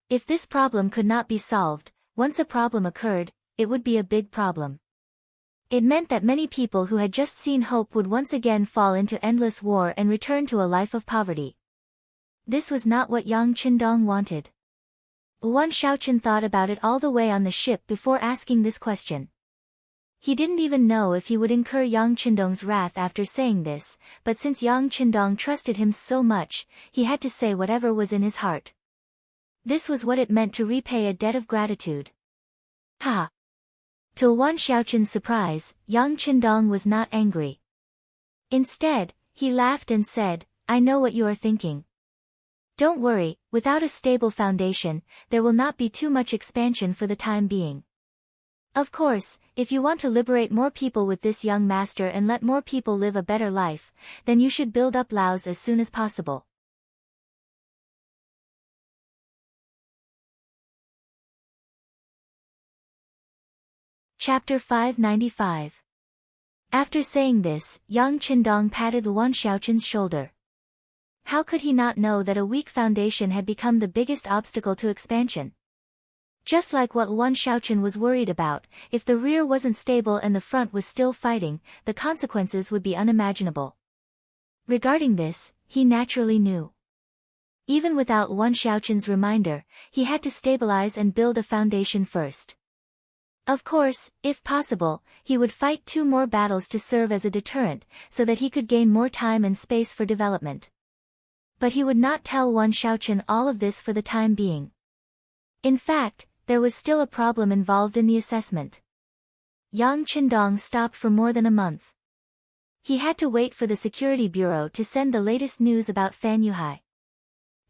If this problem could not be solved, once a problem occurred, it would be a big problem. It meant that many people who had just seen hope would once again fall into endless war and return to a life of poverty. This was not what Yang Qindong wanted. Yuan Shaochen thought about it all the way on the ship before asking this question. He didn't even know if he would incur Yang Qindong's wrath after saying this, but since Yang Qindong trusted him so much, he had to say whatever was in his heart. This was what it meant to repay a debt of gratitude. Ha! To Yuan Shaochen's surprise, Yang Qindong was not angry. Instead, he laughed and said, I know what you are thinking. Don't worry, without a stable foundation, there will not be too much expansion for the time being. Of course, if you want to liberate more people with this young master and let more people live a better life, then you should build up Laos as soon as possible. Chapter 595. After saying this, Yang Qindong patted Yuan Shaochen's shoulder. How could he not know that a weak foundation had become the biggest obstacle to expansion? Just like what Yuan Shaochen was worried about, if the rear wasn't stable and the front was still fighting, the consequences would be unimaginable. Regarding this, he naturally knew. Even without Yuan Shaochen's reminder, he had to stabilize and build a foundation first. Of course, if possible, he would fight 2 more battles to serve as a deterrent, so that he could gain more time and space for development. But he would not tell Yuan Shaochen all of this for the time being. In fact, there was still a problem involved in the assessment. Yang Qindong stopped for more than a month. He had to wait for the Security Bureau to send the latest news about Fan Yuhai.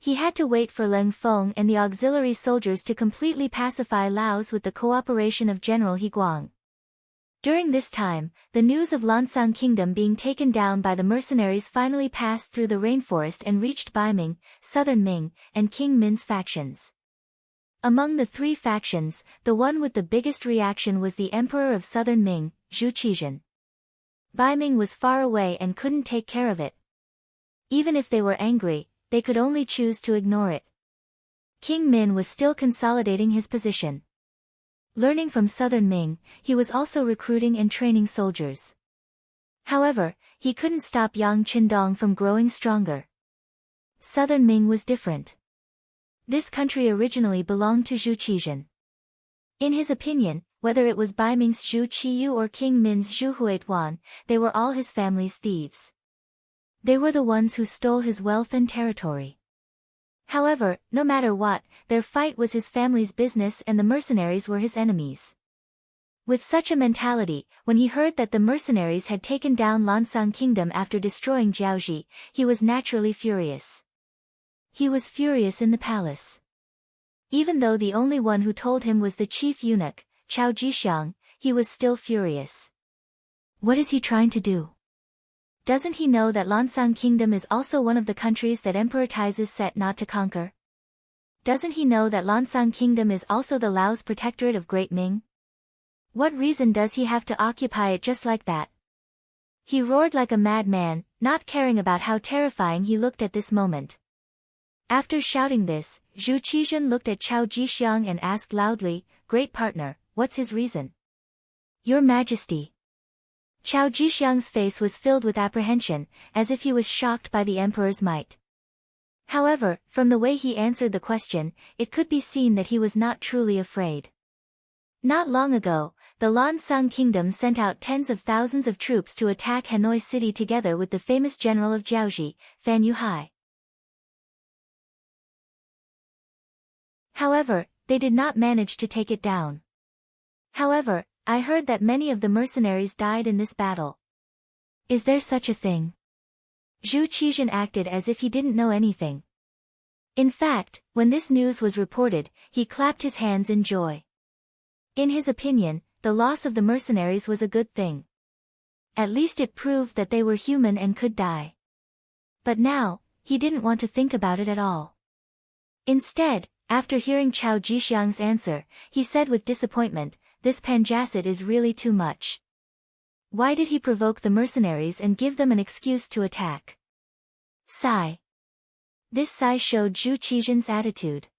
He had to wait for Leng Feng and the auxiliary soldiers to completely pacify Laos with the cooperation of General He Guang. During this time, the news of Lansang Kingdom being taken down by the mercenaries finally passed through the rainforest and reached Baiming, Southern Ming, and King Min's factions. Among the 3 factions, the one with the biggest reaction was the Emperor of Southern Ming, Zhu Qizhen. Baiming was far away and couldn't take care of it. Even if they were angry, they could only choose to ignore it. King Min was still consolidating his position. Learning from Southern Ming, he was also recruiting and training soldiers. However, he couldn't stop Yang Qindong from growing stronger. Southern Ming was different. This country originally belonged to Zhu Qizhen. In his opinion, whether it was Baiming's Zhu Qiyu or King Min's Zhu Huituan, they were all his family's thieves. They were the ones who stole his wealth and territory. However, no matter what, their fight was his family's business and the mercenaries were his enemies. With such a mentality, when he heard that the mercenaries had taken down Lansang Kingdom after destroying Jiaoji, he was naturally furious. He was furious in the palace. Even though the only one who told him was the chief eunuch, Chao Jixiang, he was still furious. What is he trying to do? Doesn't he know that Lansang Kingdom is also one of the countries that Emperor Taizu set not to conquer? Doesn't he know that Lansang Kingdom is also the Laos protectorate of Great Ming? What reason does he have to occupy it just like that? He roared like a madman, not caring about how terrifying he looked at this moment. After shouting this, Zhu Qizhen looked at Chao Jixiang and asked loudly, "Great partner, what's his reason?" "Your Majesty." Chao Jixiang's face was filled with apprehension, as if he was shocked by the emperor's might. However, from the way he answered the question, it could be seen that he was not truly afraid. Not long ago, the Lansang Kingdom sent out tens of thousands of troops to attack Hanoi City together with the famous general of Jiaoji, Fan Yuhai. However, they did not manage to take it down. However, I heard that many of the mercenaries died in this battle. Is there such a thing? Zhu Qizhen acted as if he didn't know anything. In fact, when this news was reported, he clapped his hands in joy. In his opinion, the loss of the mercenaries was a good thing. At least it proved that they were human and could die. But now, he didn't want to think about it at all. Instead, after hearing Chao Jixiang's answer, he said with disappointment, "This Panjacet is really too much. Why did he provoke the mercenaries and give them an excuse to attack?" Sigh. This sigh showed Zhu Qizhen's attitude.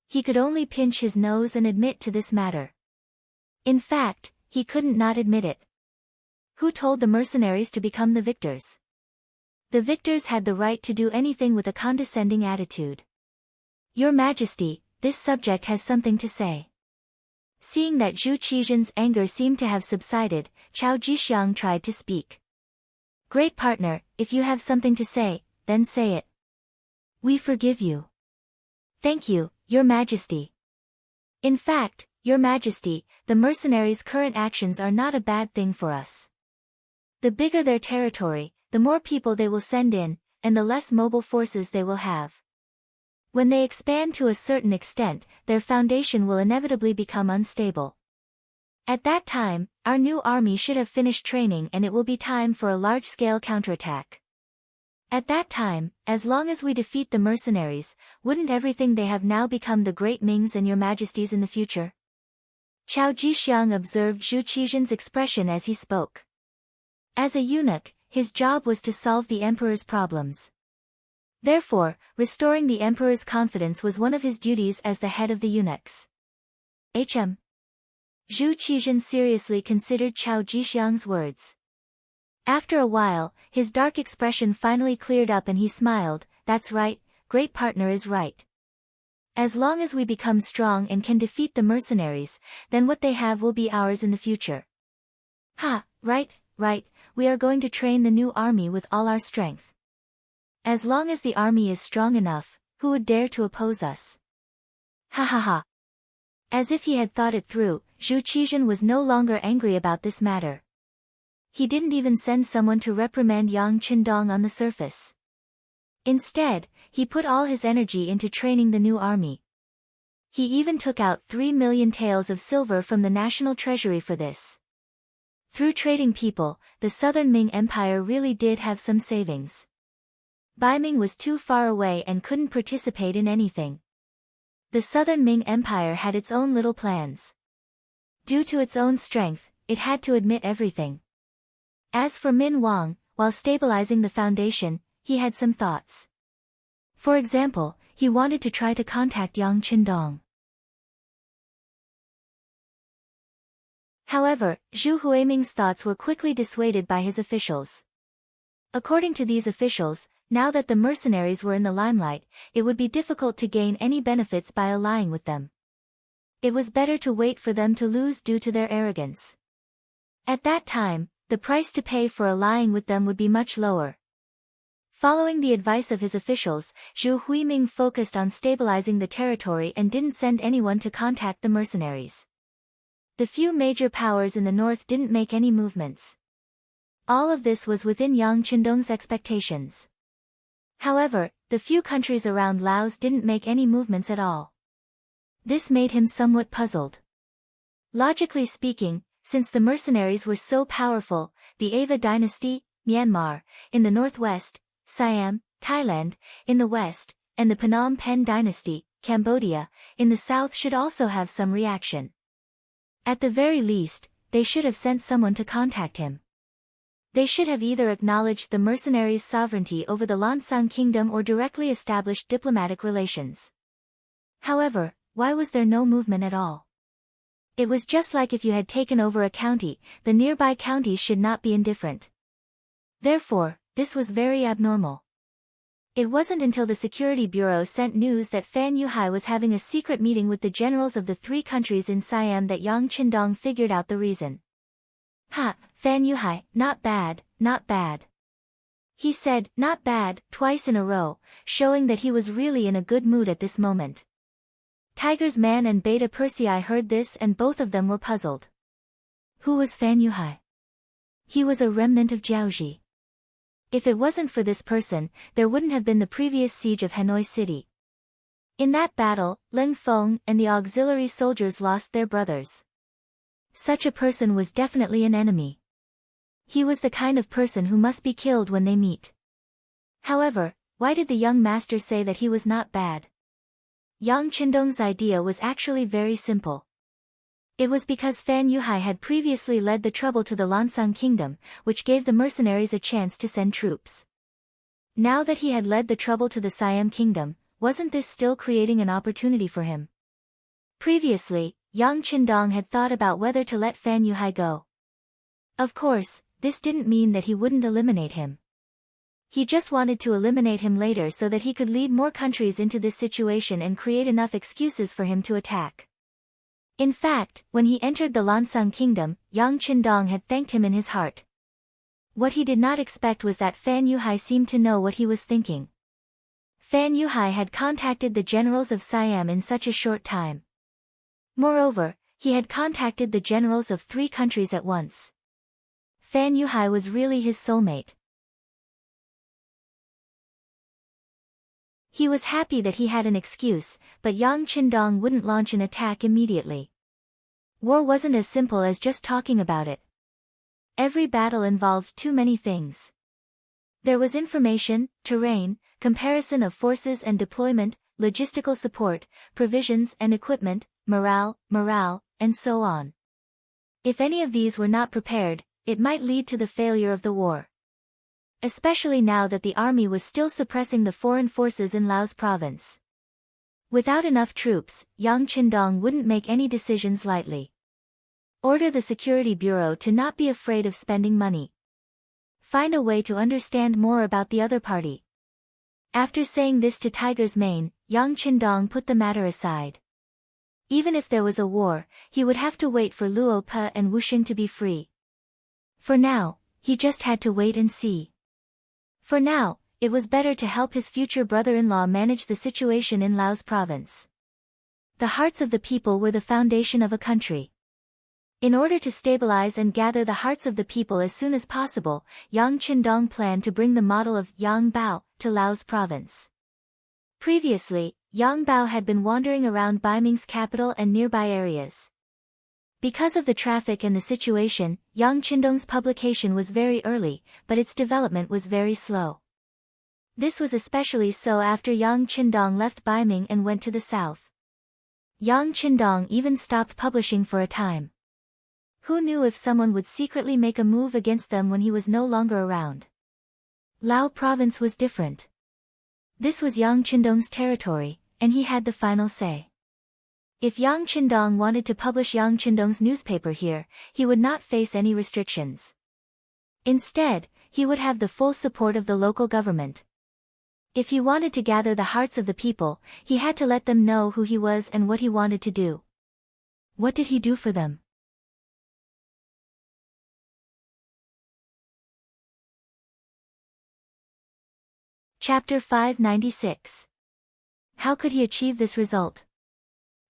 He could only pinch his nose and admit to this matter. In fact, he couldn't not admit it. Who told the mercenaries to become the victors? The victors had the right to do anything with a condescending attitude. "Your Majesty, this subject has something to say." Seeing that Zhu Qizhen's anger seemed to have subsided, Chao Jixiang tried to speak. "Great partner, if you have something to say, then say it. We forgive you." "Thank you, Your Majesty." "In fact, Your Majesty, the mercenaries' current actions are not a bad thing for us. The bigger their territory, the more people they will send in, and the less mobile forces they will have. When they expand to a certain extent, their foundation will inevitably become unstable. At that time, our new army should have finished training and it will be time for a large-scale counterattack. At that time, as long as we defeat the mercenaries, wouldn't everything they have now become the great Mings and Your Majesties in the future?" Chao Jixiang observed Zhu Qizhen's expression as he spoke. As a eunuch, his job was to solve the emperor's problems. Therefore, restoring the emperor's confidence was one of his duties as the head of the eunuchs. Zhu Qizhen seriously considered Chao Jixiang's words. After a while, his dark expression finally cleared up and he smiled. "That's right, great partner is right. As long as we become strong and can defeat the mercenaries, then what they have will be ours in the future." "Ha, right, we are going to train the new army with all our strength. As long as the army is strong enough, who would dare to oppose us?" Ha ha ha. As if he had thought it through, Zhu Qizhen was no longer angry about this matter. He didn't even send someone to reprimand Yang Qindong on the surface. Instead, he put all his energy into training the new army. He even took out 3 million taels of silver from the national treasury for this. Through trading people, the southern Ming Empire really did have some savings. Baiming was too far away and couldn't participate in anything. The southern Ming Empire had its own little plans. Due to its own strength, it had to admit everything. As for Min Wang, while stabilizing the foundation, he had some thoughts. For example, he wanted to try to contact Yang Qindong. However, Zhu Huiming's thoughts were quickly dissuaded by his officials. According to these officials, now that the mercenaries were in the limelight, it would be difficult to gain any benefits by allying with them. It was better to wait for them to lose due to their arrogance. At that time, the price to pay for allying with them would be much lower. Following the advice of his officials, Zhu Huiming focused on stabilizing the territory and didn't send anyone to contact the mercenaries. The few major powers in the north didn't make any movements. All of this was within Yang Qindong's expectations. However, the few countries around Laos didn't make any movements at all. This made him somewhat puzzled. Logically speaking, since the mercenaries were so powerful, the Ava dynasty, Myanmar, in the northwest, Siam, Thailand, in the west, and the Phnom Penh dynasty, Cambodia, in the south should also have some reaction. At the very least, they should have sent someone to contact him. They should have either acknowledged the mercenaries' sovereignty over the Lansang kingdom or directly established diplomatic relations. However, why was there no movement at all? It was just like if you had taken over a county, the nearby counties should not be indifferent. Therefore, this was very abnormal. It wasn't until the Security Bureau sent news that Fan Yuhai was having a secret meeting with the generals of the 3 countries in Siam that Yang Qindong figured out the reason. "Ha, Fan Yuhai, not bad, not bad." He said, "not bad," twice in a row, showing that he was really in a good mood at this moment. Tiger's Man and Beta Persei heard this and both of them were puzzled. Who was Fan Yuhai? He was a remnant of Jiaoji. If it wasn't for this person, there wouldn't have been the previous siege of Hanoi City. In that battle, Leng Feng and the auxiliary soldiers lost their brothers. Such a person was definitely an enemy. He was the kind of person who must be killed when they meet. However, why did the young master say that he was not bad? Yang Qindong's idea was actually very simple. It was because Fan Yuhai had previously led the trouble to the Lansang kingdom, which gave the mercenaries a chance to send troops. Now that he had led the trouble to the Siam kingdom, wasn't this still creating an opportunity for him? Previously, Yang Qindong had thought about whether to let Fan Yuhai go. Of course, this didn't mean that he wouldn't eliminate him. He just wanted to eliminate him later so that he could lead more countries into this situation and create enough excuses for him to attack. In fact, when he entered the Lansang kingdom, Yang Qindong had thanked him in his heart. What he did not expect was that Fan Yuhai seemed to know what he was thinking. Fan Yuhai had contacted the generals of Siam in such a short time. Moreover, he had contacted the generals of 3 countries at once. Fan Yuhai was really his soulmate. He was happy that he had an excuse, but Yang Qindong wouldn't launch an attack immediately. War wasn't as simple as just talking about it. Every battle involved too many things. There was information, terrain, comparison of forces and deployment, logistical support, provisions and equipment, morale, and so on. If any of these were not prepared, it might lead to the failure of the war. Especially now that the army was still suppressing the foreign forces in Laos province. Without enough troops, Yang Qindong wouldn't make any decisions lightly. Order the security bureau to not be afraid of spending money. Find a way to understand more about the other party. After saying this to Tiger's Mane, Yang Qindong put the matter aside. Even if there was a war, he would have to wait for Luo Pe and Wuxing to be free. For now, he just had to wait and see. For now, it was better to help his future brother-in-law manage the situation in Laos province. The hearts of the people were the foundation of a country. In order to stabilize and gather the hearts of the people as soon as possible, Yang Qindong planned to bring the model of Yang Bao to Laos province. Previously, Yang Bao had been wandering around Baiming's capital and nearby areas. Because of the traffic and the situation, Yang Qindong's publication was very early, but its development was very slow. This was especially so after Yang Qindong left Baiming and went to the south. Yang Qindong even stopped publishing for a time. Who knew if someone would secretly make a move against them when he was no longer around? Lao province was different. This was Yang Qindong's territory, and he had the final say. If Yang Qindong wanted to publish Yang Qindong's newspaper here, he would not face any restrictions. Instead, he would have the full support of the local government. If he wanted to gather the hearts of the people, he had to let them know who he was and what he wanted to do. What did he do for them? Chapter 596. How could he achieve this result?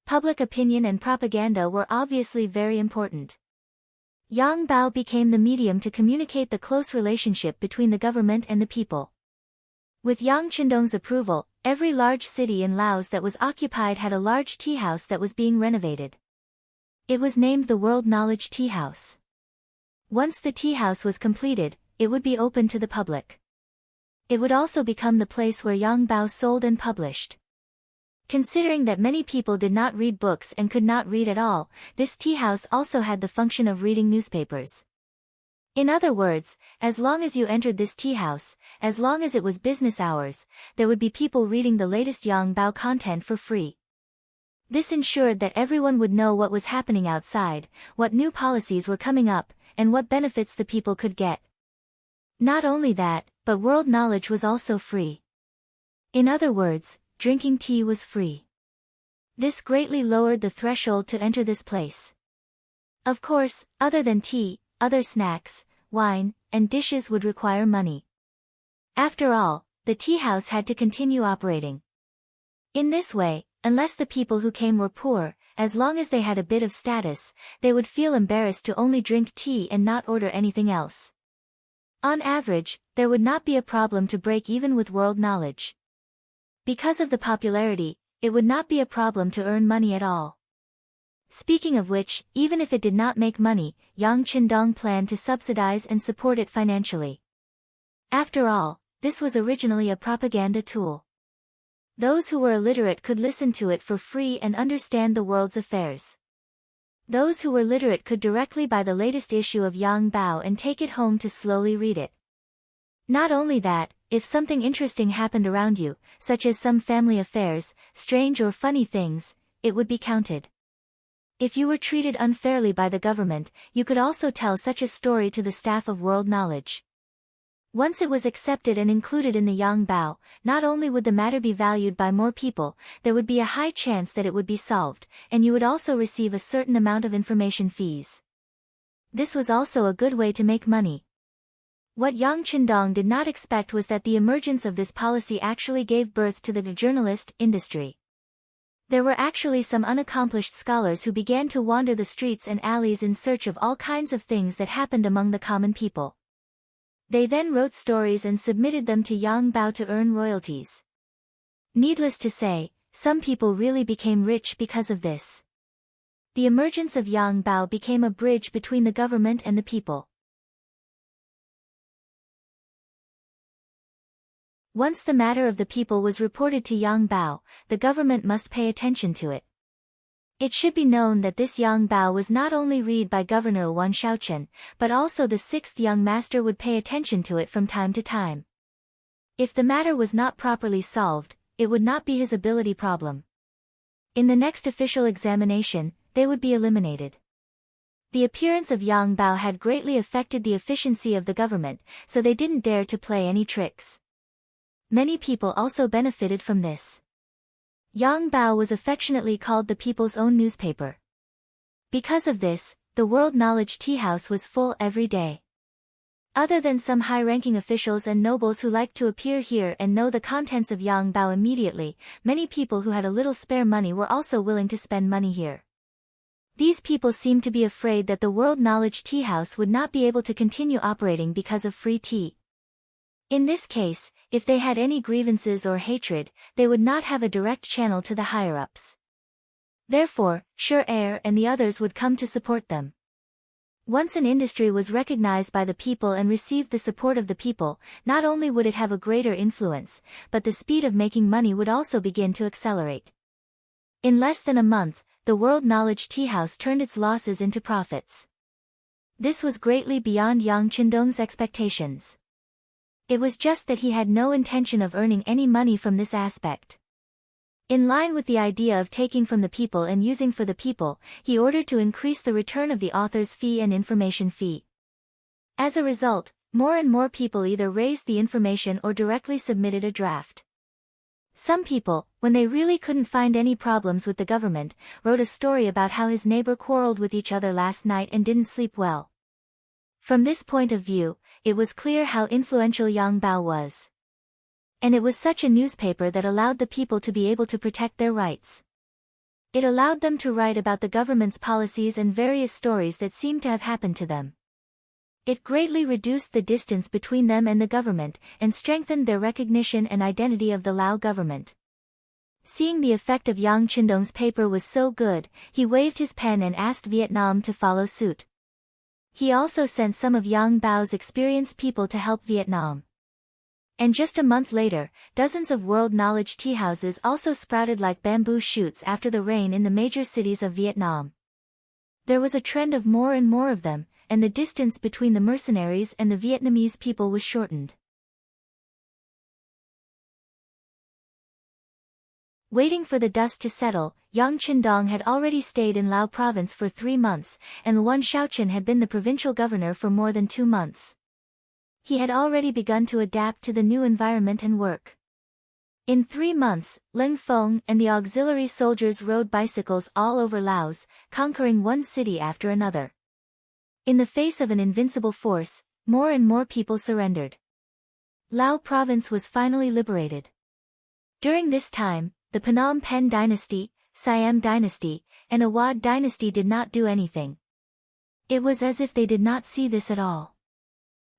Public opinion and propaganda were obviously very important. Yang Bao became the medium to communicate the close relationship between the government and the people. With Yang Qindong's approval, every large city in Laos that was occupied had a large tea house that was being renovated. It was named the World Knowledge Tea House. Once the tea house was completed, it would be open to the public. It would also become the place where Yang Bao sold and published. Considering that many people did not read books and could not read at all, this tea house also had the function of reading newspapers. In other words, as long as you entered this tea house, as long as it was business hours, there would be people reading the latest Yang Bao content for free. This ensured that everyone would know what was happening outside, what new policies were coming up, and what benefits the people could get. Not only that, but world knowledge was also free. In other words, drinking tea was free. This greatly lowered the threshold to enter this place. Of course, other than tea, other snacks, wine, and dishes would require money. After all, the tea house had to continue operating. In this way, unless the people who came were poor, as long as they had a bit of status, they would feel embarrassed to only drink tea and not order anything else. On average, there would not be a problem to break even with world knowledge. Because of the popularity, it would not be a problem to earn money at all. Speaking of which, even if it did not make money, Yang Qindong planned to subsidize and support it financially. After all, this was originally a propaganda tool. Those who were illiterate could listen to it for free and understand the world's affairs. Those who were literate could directly buy the latest issue of Yang Bao and take it home to slowly read it. Not only that, if something interesting happened around you, such as some family affairs, strange or funny things, it would be counted. If you were treated unfairly by the government, you could also tell such a story to the staff of World Knowledge. Once it was accepted and included in the Yang Bao, not only would the matter be valued by more people, there would be a high chance that it would be solved, and you would also receive a certain amount of information fees. This was also a good way to make money. What Yang Qindong did not expect was that the emergence of this policy actually gave birth to the journalist industry. There were actually some unaccomplished scholars who began to wander the streets and alleys in search of all kinds of things that happened among the common people. They then wrote stories and submitted them to Yang Bao to earn royalties. Needless to say, some people really became rich because of this. The emergence of Yang Bao became a bridge between the government and the people. Once the matter of the people was reported to Yang Bao, the government must pay attention to it. It should be known that this Yang Bao was not only read by Governor Wan Shaochen, but also the sixth young master would pay attention to it from time to time. If the matter was not properly solved, it would not be his ability problem. In the next official examination, they would be eliminated. The appearance of Yang Bao had greatly affected the efficiency of the government, so they didn't dare to play any tricks. Many people also benefited from this. Yang Bao was affectionately called the people's own newspaper. Because of this, the World Knowledge Tea House was full every day. Other than some high-ranking officials and nobles who liked to appear here and know the contents of Yang Bao immediately, many people who had a little spare money were also willing to spend money here. These people seemed to be afraid that the World Knowledge Tea House would not be able to continue operating because of free tea. In this case, if they had any grievances or hatred, they would not have a direct channel to the higher-ups. Therefore, Sure Air and the others would come to support them. Once an industry was recognized by the people and received the support of the people, not only would it have a greater influence, but the speed of making money would also begin to accelerate. In less than a month, the World Knowledge Tea House turned its losses into profits. This was greatly beyond Yang Qindong's expectations. It was just that he had no intention of earning any money from this aspect. In line with the idea of taking from the people and using for the people, he ordered to increase the return of the author's fee and information fee. As a result, more and more people either raised the information or directly submitted a draft. Some people, when they really couldn't find any problems with the government, wrote a story about how his neighbor quarreled with each other last night and didn't sleep well. From this point of view, it was clear how influential Yang Bao was. And it was such a newspaper that allowed the people to be able to protect their rights. It allowed them to write about the government's policies and various stories that seemed to have happened to them. It greatly reduced the distance between them and the government, and strengthened their recognition and identity of the Lao government. Seeing the effect of Yang Qindong's paper was so good, he waved his pen and asked Vietnam to follow suit. He also sent some of Yang Bao's experienced people to help Vietnam. And just a month later, dozens of World Knowledge tea houses also sprouted like bamboo shoots after the rain in the major cities of Vietnam. There was a trend of more and more of them, and the distance between the mercenaries and the Vietnamese people was shortened. Waiting for the dust to settle, Yang Qindong had already stayed in Lao province for 3 months, and Wan Shaochen had been the provincial governor for more than 2 months. He had already begun to adapt to the new environment and work. In 3 months, Leng Feng and the auxiliary soldiers rode bicycles all over Laos, conquering one city after another. In the face of an invincible force, more and more people surrendered. Lao province was finally liberated. During this time, the Phnom Penh dynasty, Siam dynasty, and Awad dynasty did not do anything. It was as if they did not see this at all.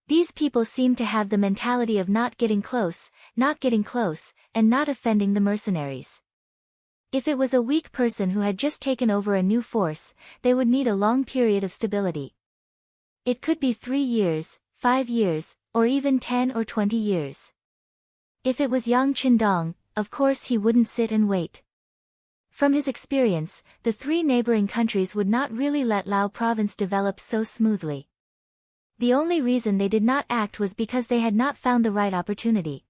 These people seemed to have the mentality of not getting close, and not offending the mercenaries. If it was a weak person who had just taken over a new force, they would need a long period of stability. It could be 3 years, 5 years, or even 10 or 20 years. If it was Yang Qindong, of course he wouldn't sit and wait. From his experience, the 3 neighboring countries would not really let Lao province develop so smoothly. The only reason they did not act was because they had not found the right opportunity.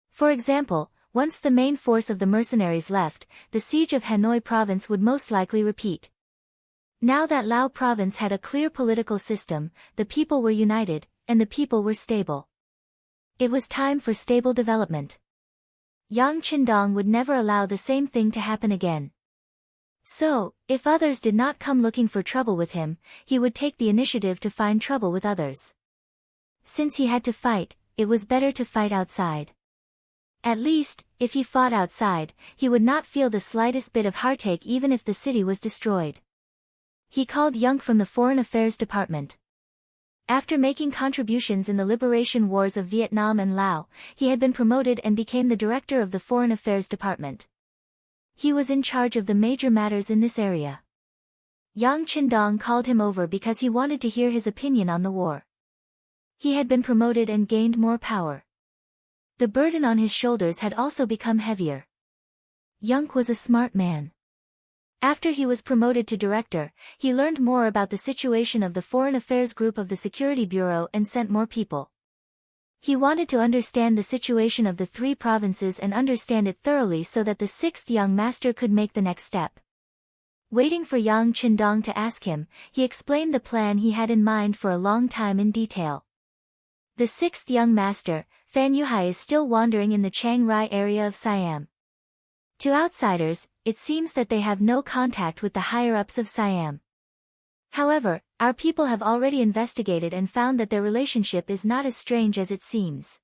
For example, once the main force of the mercenaries left, the siege of Hanoi province would most likely repeat. Now that Lao province had a clear political system, the people were united, and the people were stable. It was time for stable development. Yang Qindong would never allow the same thing to happen again. So, if others did not come looking for trouble with him, he would take the initiative to find trouble with others. Since he had to fight, it was better to fight outside. At least, if he fought outside, he would not feel the slightest bit of heartache even if the city was destroyed. He called Yang from the Foreign Affairs Department. After making contributions in the liberation wars of Vietnam and Laos, he had been promoted and became the director of the Foreign Affairs Department. He was in charge of the major matters in this area. Yang Qindong called him over because he wanted to hear his opinion on the war. He had been promoted and gained more power. The burden on his shoulders had also become heavier. Yang was a smart man. After he was promoted to director, he learned more about the situation of the Foreign Affairs Group of the Security Bureau and sent more people. He wanted to understand the situation of the 3 provinces and understand it thoroughly so that the 6th young master could make the next step. Waiting for Yang Qindong to ask him, he explained the plan he had in mind for a long time in detail. The 6th young master, Fan Yuhai, is still wandering in the Chiang Rai area of Siam. To outsiders, it seems that they have no contact with the higher-ups of Siam. However, our people have already investigated and found that their relationship is not as strange as it seems.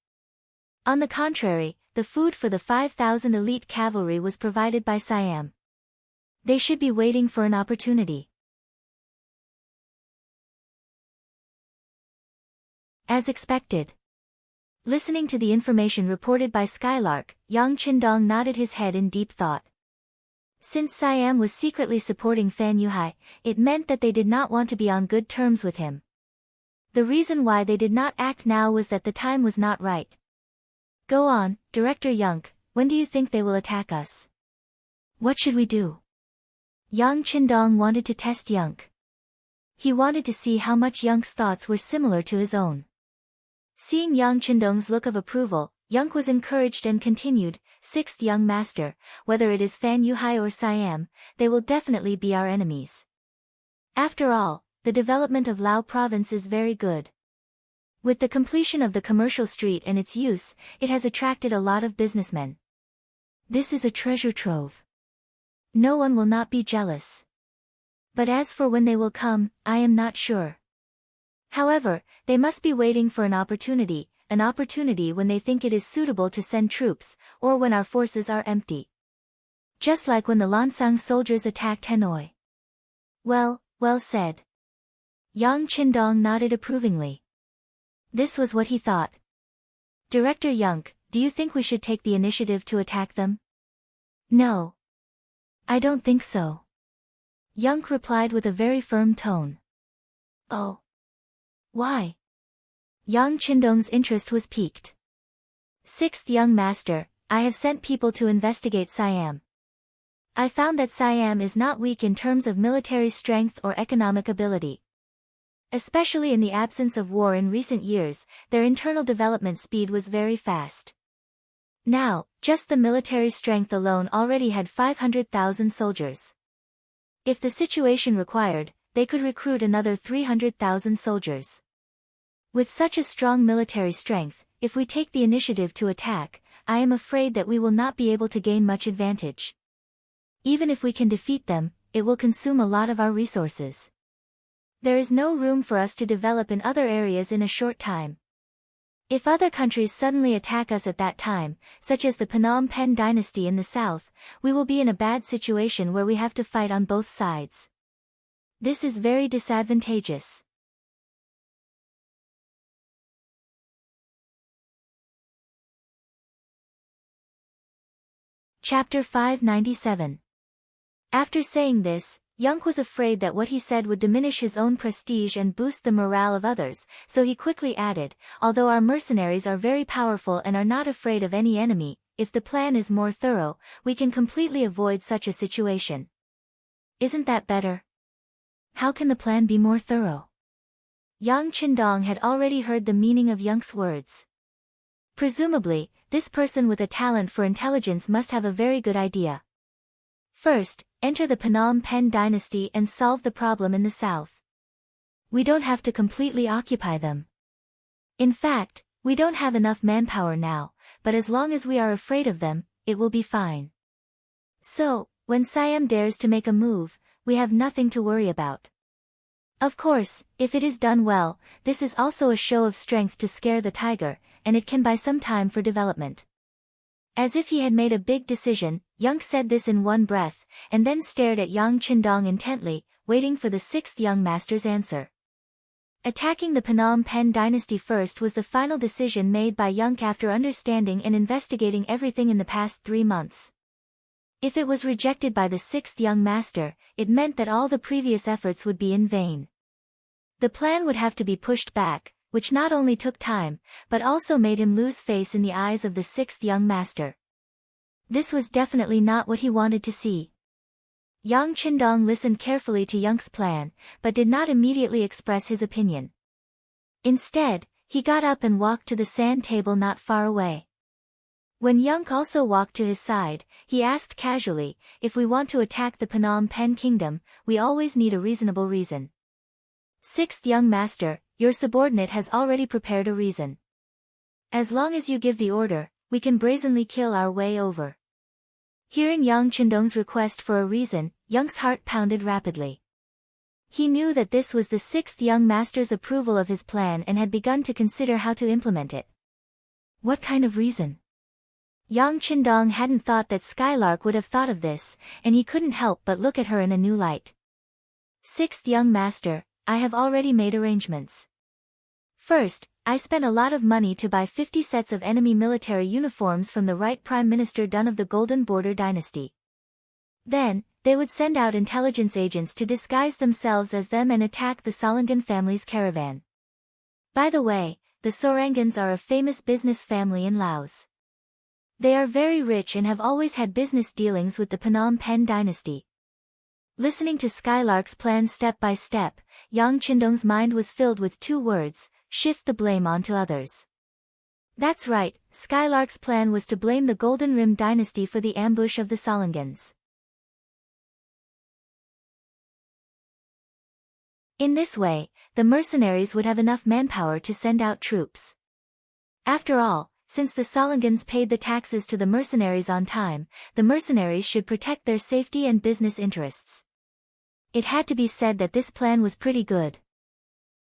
On the contrary, the food for the 5,000 elite cavalry was provided by Siam. They should be waiting for an opportunity. As expected. Listening to the information reported by Skylark, Yang Qindong nodded his head in deep thought. Since Siam was secretly supporting Fan Yuhai, it meant that they did not want to be on good terms with him. The reason why they did not act now was that the time was not right. Go on, Director Yang, when do you think they will attack us? What should we do? Yang Qindong wanted to test Yang. He wanted to see how much Yang's thoughts were similar to his own. Seeing Yang Qindong's look of approval, Yang was encouraged and continued, 6th young master, whether it is Fan Yuhai or Siam, they will definitely be our enemies. After all, the development of Lao province is very good. With the completion of the commercial street and its use, it has attracted a lot of businessmen. This is a treasure trove. No one will not be jealous. But as for when they will come, I am not sure. However, they must be waiting for an opportunity when they think it is suitable to send troops, or when our forces are empty. Just like when the Lansang soldiers attacked Hanoi. Well said. Yang Qindong nodded approvingly. This was what he thought. Director Yang, do you think we should take the initiative to attack them? No. I don't think so. Yang replied with a very firm tone. Oh. Why? Yang Qindong's interest was piqued. 6th young master, I have sent people to investigate Siam. I found that Siam is not weak in terms of military strength or economic ability. Especially in the absence of war in recent years, their internal development speed was very fast. Now, just the military strength alone already had 500,000 soldiers. If the situation required, they could recruit another 300,000 soldiers. With such a strong military strength, if we take the initiative to attack, I am afraid that we will not be able to gain much advantage. Even if we can defeat them, it will consume a lot of our resources. There is no room for us to develop in other areas in a short time. If other countries suddenly attack us at that time, such as the Phnom Penh dynasty in the south, we will be in a bad situation where we have to fight on both sides. This is very disadvantageous. Chapter 597. After saying this, Young was afraid that what he said would diminish his own prestige and boost the morale of others, so he quickly added, although our mercenaries are very powerful and are not afraid of any enemy, if the plan is more thorough, we can completely avoid such a situation. Isn't that better? How can the plan be more thorough? Yang Qindong had already heard the meaning of Young's words. Presumably, this person with a talent for intelligence must have a very good idea. First, enter the Phnom Penh dynasty and solve the problem in the south. We don't have to completely occupy them. In fact, we don't have enough manpower now, but as long as we are afraid of them, it will be fine. So, when Siam dares to make a move, we have nothing to worry about. Of course, if it is done well, this is also a show of strength to scare the tiger, and it can buy some time for development. As if he had made a big decision, Young said this in one breath, and then stared at Yang Qindong intently, waiting for the sixth young master's answer. Attacking the Phnom Penh dynasty first was the final decision made by Young after understanding and investigating everything in the past 3 months. If it was rejected by the sixth young master, it meant that all the previous efforts would be in vain. The plan would have to be pushed back, which not only took time, but also made him lose face in the eyes of the sixth young master. This was definitely not what he wanted to see. Yang Qindong listened carefully to Young's plan, but did not immediately express his opinion. Instead, he got up and walked to the sand table not far away. When Young also walked to his side, he asked casually, if we want to attack the Phnom Penh kingdom, we always need a reasonable reason. Sixth young master, your subordinate has already prepared a reason. As long as you give the order, we can brazenly kill our way over. Hearing Yang Qindong's request for a reason, Young's heart pounded rapidly. He knew that this was the sixth young master's approval of his plan and had begun to consider how to implement it. What kind of reason? Yang Qindong hadn't thought that Skylark would have thought of this, and he couldn't help but look at her in a new light. Sixth young master, I have already made arrangements. First, I spent a lot of money to buy 50 sets of enemy military uniforms from the right Prime Minister Dun of the Golden Border Dynasty. Then, they would send out intelligence agents to disguise themselves as them and attack the Solangan family's caravan. By the way, the Sorangans are a famous business family in Laos. They are very rich and have always had business dealings with the Phnom Penh dynasty. Listening to Skylark's plan step by step, Yang Qindong's mind was filled with 2 words, shift the blame onto others. That's right, Skylark's plan was to blame the Golden Rim dynasty for the ambush of the Solangans. In this way, the mercenaries would have enough manpower to send out troops. After all, since the Solangans paid the taxes to the mercenaries on time, the mercenaries should protect their safety and business interests. It had to be said that this plan was pretty good.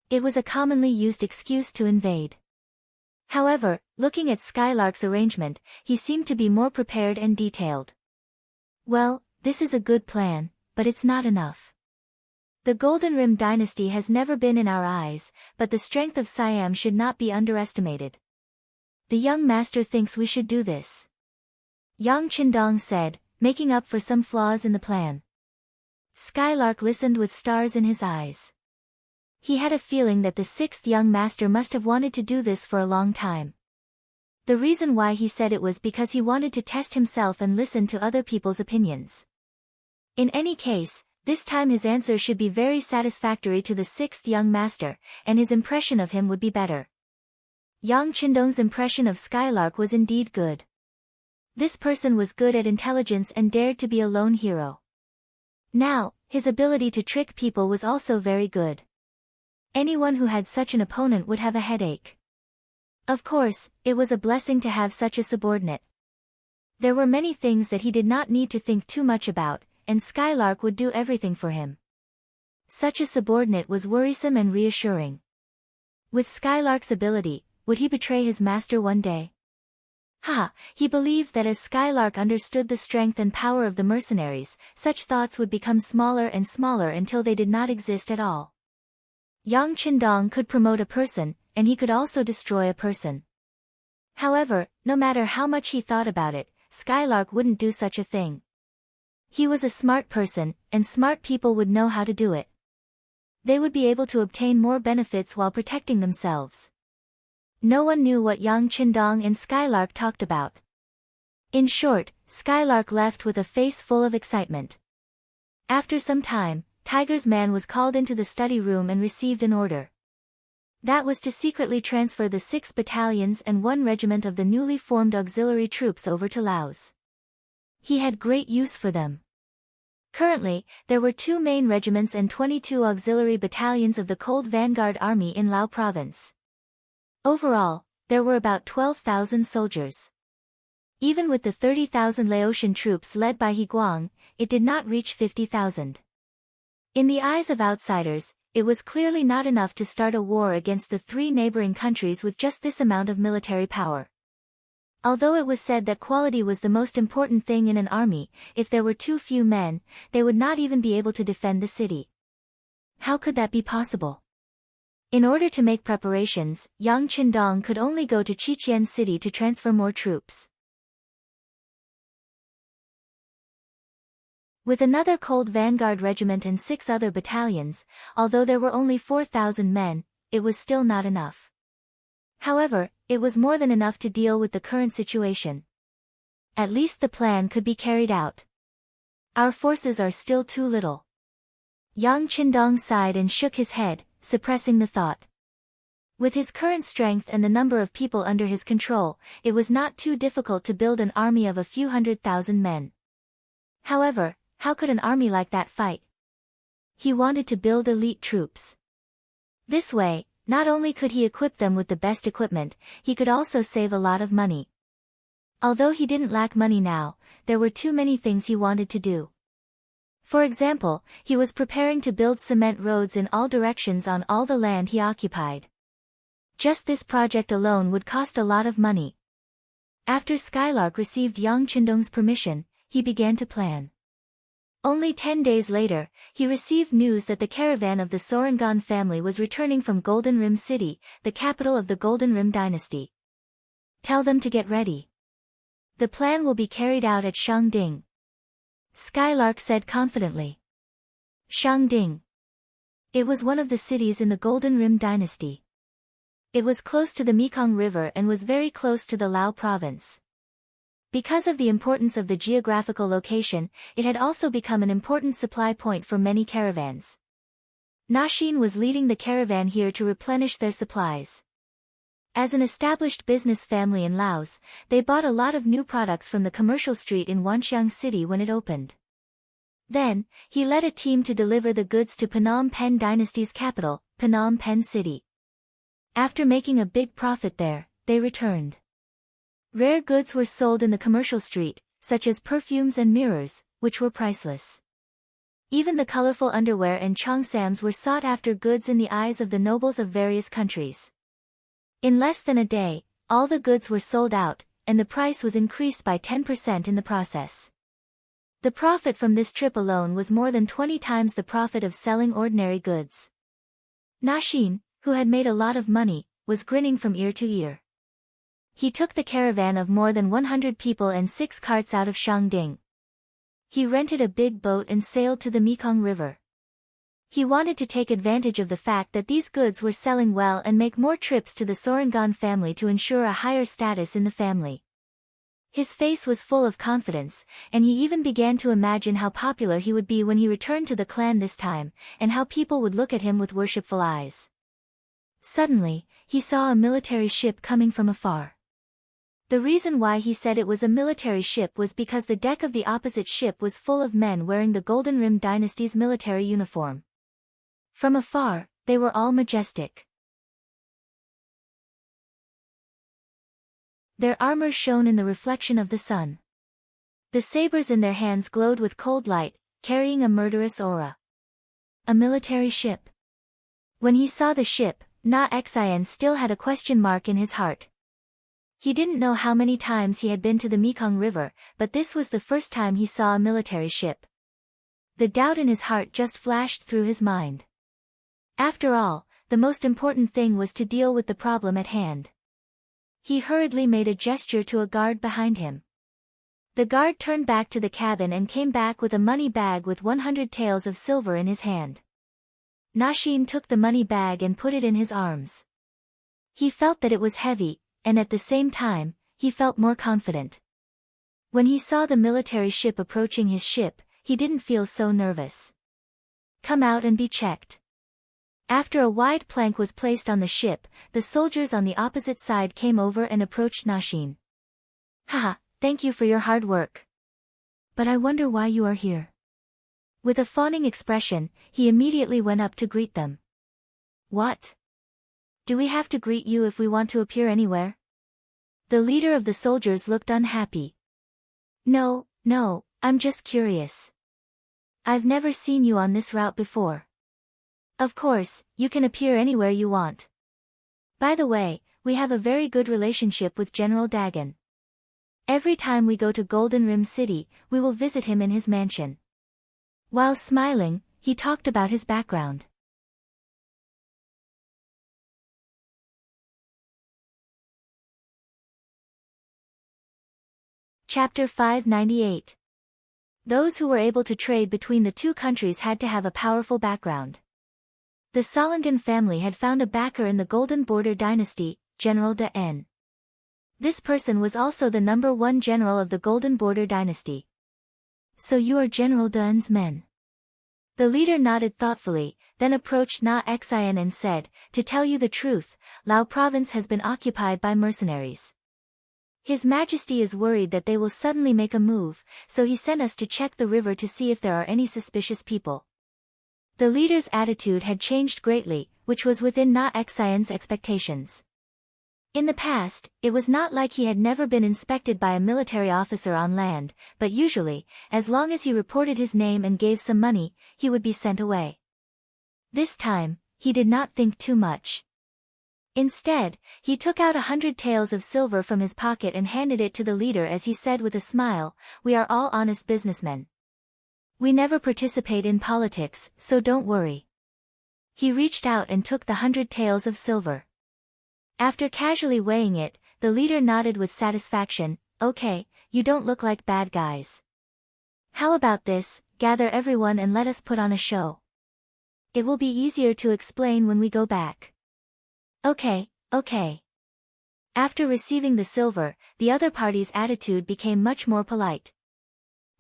It was a commonly used excuse to invade. However, looking at Skylark's arrangement, he seemed to be more prepared and detailed. Well, this is a good plan, but it's not enough. The Golden Rim dynasty has never been in our eyes, but the strength of Siam should not be underestimated. The young master thinks we should do this. Yang Qindong said, making up for some flaws in the plan. Skylark listened with stars in his eyes. He had a feeling that the sixth young master must have wanted to do this for a long time. The reason why he said it was because he wanted to test himself and listen to other people's opinions. In any case, this time his answer should be very satisfactory to the sixth young master, and his impression of him would be better. Yang Qindong's impression of Skylark was indeed good. This person was good at intelligence and dared to be a lone hero. Now, his ability to trick people was also very good. Anyone who had such an opponent would have a headache. Of course, it was a blessing to have such a subordinate. There were many things that he did not need to think too much about, and Skylark would do everything for him. Such a subordinate was worrisome and reassuring. With Skylark's ability, would he betray his master one day? He believed that as Skylark understood the strength and power of the mercenaries, such thoughts would become smaller and smaller until they did not exist at all. Yang Qindong could promote a person, and he could also destroy a person. However, no matter how much he thought about it, Skylark wouldn't do such a thing. He was a smart person, and smart people would know how to do it. They would be able to obtain more benefits while protecting themselves. No one knew what Yang Qindong and Skylark talked about. In short, Skylark left with a face full of excitement. After some time, Tiger's man was called into the study room and received an order. That was to secretly transfer the 6 battalions and 1 regiment of the newly formed auxiliary troops over to Laos. He had great use for them. Currently, there were 2 main regiments and 22 auxiliary battalions of the Cold Vanguard Army in Lao Province. Overall, there were about 12,000 soldiers. Even with the 30,000 Laotian troops led by He Guang, it did not reach 50,000. In the eyes of outsiders, it was clearly not enough to start a war against the 3 neighboring countries with just this amount of military power. Although it was said that quality was the most important thing in an army, if there were too few men, they would not even be able to defend the city. How could that be possible? In order to make preparations, Yang Qindong could only go to Chichen City to transfer more troops. With another Cold Vanguard regiment and 6 other battalions, although there were only 4,000 men, it was still not enough. However, it was more than enough to deal with the current situation. At least the plan could be carried out. Our forces are still too little. Yang Qindong sighed and shook his head, suppressing the thought. With his current strength and the number of people under his control, it was not too difficult to build an army of a few 100,000 men. However, how could an army like that fight? He wanted to build elite troops. This way, not only could he equip them with the best equipment, he could also save a lot of money. Although he didn't lack money now, there were too many things he wanted to do. For example, he was preparing to build cement roads in all directions on all the land he occupied. Just this project alone would cost a lot of money. After Skylark received Yang Qindong's permission, he began to plan. Only 10 days later, he received news that the caravan of the Sorangan family was returning from Golden Rim City, the capital of the Golden Rim dynasty. Tell them to get ready. The plan will be carried out at Shangding. Skylark said confidently. Shangding. It was one of the cities in the Golden Rim dynasty. It was close to the Mekong River and was very close to the Lao province. Because of the importance of the geographical location, it had also become an important supply point for many caravans. Nashin was leading the caravan here to replenish their supplies. As an established business family in Laos, they bought a lot of new products from the commercial street in Wanxiang City when it opened. Then, he led a team to deliver the goods to Phnom Penh dynasty's capital, Phnom Penh City. After making a big profit there, they returned. Rare goods were sold in the commercial street, such as perfumes and mirrors, which were priceless. Even the colorful underwear and cheongsams were sought-after goods in the eyes of the nobles of various countries. In less than a day, all the goods were sold out, and the price was increased by 10% in the process. The profit from this trip alone was more than 20 times the profit of selling ordinary goods. Nashin, who had made a lot of money, was grinning from ear to ear. He took the caravan of more than 100 people and 6 carts out of Shangding. He rented a big boat and sailed to the Mekong River. He wanted to take advantage of the fact that these goods were selling well and make more trips to the Sorangan family to ensure a higher status in the family. His face was full of confidence, and he even began to imagine how popular he would be when he returned to the clan this time, and how people would look at him with worshipful eyes. Suddenly, he saw a military ship coming from afar. The reason why he said it was a military ship was because the deck of the opposite ship was full of men wearing the Golden Rim dynasty's military uniform. From afar, they were all majestic. Their armor shone in the reflection of the sun. The sabers in their hands glowed with cold light, carrying a murderous aura. A military ship. When he saw the ship, Na Xian still had a question mark in his heart. He didn't know how many times he had been to the Mekong River, but this was the first time he saw a military ship. The doubt in his heart just flashed through his mind. After all, the most important thing was to deal with the problem at hand. He hurriedly made a gesture to a guard behind him. The guard turned back to the cabin and came back with a money bag with 100 taels of silver in his hand. Nasheen took the money bag and put it in his arms. He felt that it was heavy, and at the same time, he felt more confident. When he saw the military ship approaching his ship, he didn't feel so nervous. Come out and be checked. After a wide plank was placed on the ship, the soldiers on the opposite side came over and approached Nasheen. Haha, thank you for your hard work. But I wonder why you are here. With a fawning expression, he immediately went up to greet them. What? Do we have to greet you if we want to appear anywhere? The leader of the soldiers looked unhappy. No, I'm just curious. I've never seen you on this route before. Of course, you can appear anywhere you want. By the way, we have a very good relationship with General Dagon. Every time we go to Golden Rim City, we will visit him in his mansion. While smiling, he talked about his background. Chapter 598. Those who were able to trade between the two countries had to have a powerful background. The Salangan family had found a backer in the Golden Border Dynasty, General De N. This person was also the #1 general of the Golden Border Dynasty. So you are General De N's men. The leader nodded thoughtfully, then approached Na Xian and said, to tell you the truth, Lao province has been occupied by mercenaries. His Majesty is worried that they will suddenly make a move, so he sent us to check the river to see if there are any suspicious people. The leader's attitude had changed greatly, which was within Na Xian's expectations. In the past, it was not like he had never been inspected by a military officer on land, but usually, as long as he reported his name and gave some money, he would be sent away. This time, he did not think too much. Instead, he took out 100 taels of silver from his pocket and handed it to the leader as he said with a smile, "We are all honest businessmen. We never participate in politics, so don't worry." He reached out and took the 100 taels of silver. After casually weighing it, the leader nodded with satisfaction, "Okay, you don't look like bad guys. How about this, gather everyone and let us put on a show. It will be easier to explain when we go back." Okay. After receiving the silver, the other party's attitude became much more polite.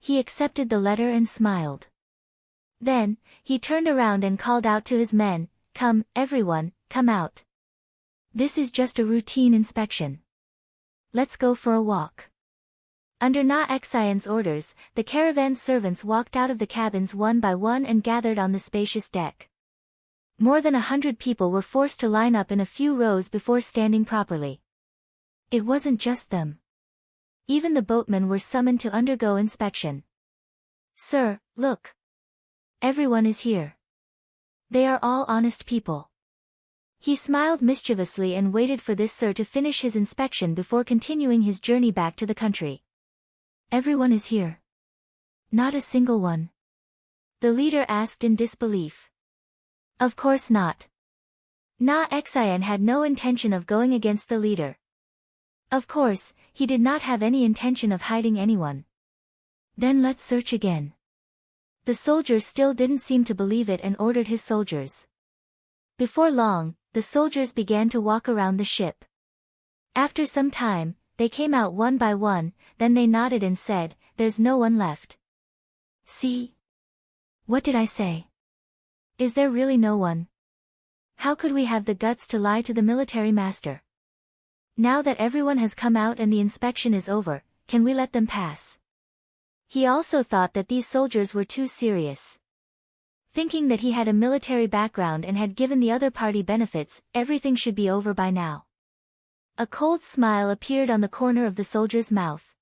He accepted the letter and smiled. Then, he turned around and called out to his men, "Come, everyone, come out. This is just a routine inspection. Let's go for a walk." Under Na Xian's orders, the caravan servants walked out of the cabins one by one and gathered on the spacious deck. More than 100 people were forced to line up in a few rows before standing properly. It wasn't just them. Even the boatmen were summoned to undergo inspection. "Sir, look. Everyone is here. They are all honest people." He smiled mischievously and waited for this sir to finish his inspection before continuing his journey back to the country. "Everyone is here. Not a single one?" The leader asked in disbelief. Of course not. Na Xian had no intention of going against the leader. Of course, he did not have any intention of hiding anyone. Then let's search again. The soldiers still didn't seem to believe it and ordered his soldiers. Before long, the soldiers began to walk around the ship. After some time, they came out one by one, then they nodded and said, "There's no one left." "See? What did I say? Is there really no one? How could we have the guts to lie to the military master? Now that everyone has come out and the inspection is over, can we let them pass?" He also thought that these soldiers were too serious. Thinking that he had a military background and had given the other party benefits, everything should be over by now. A cold smile appeared on the corner of the soldier's mouth.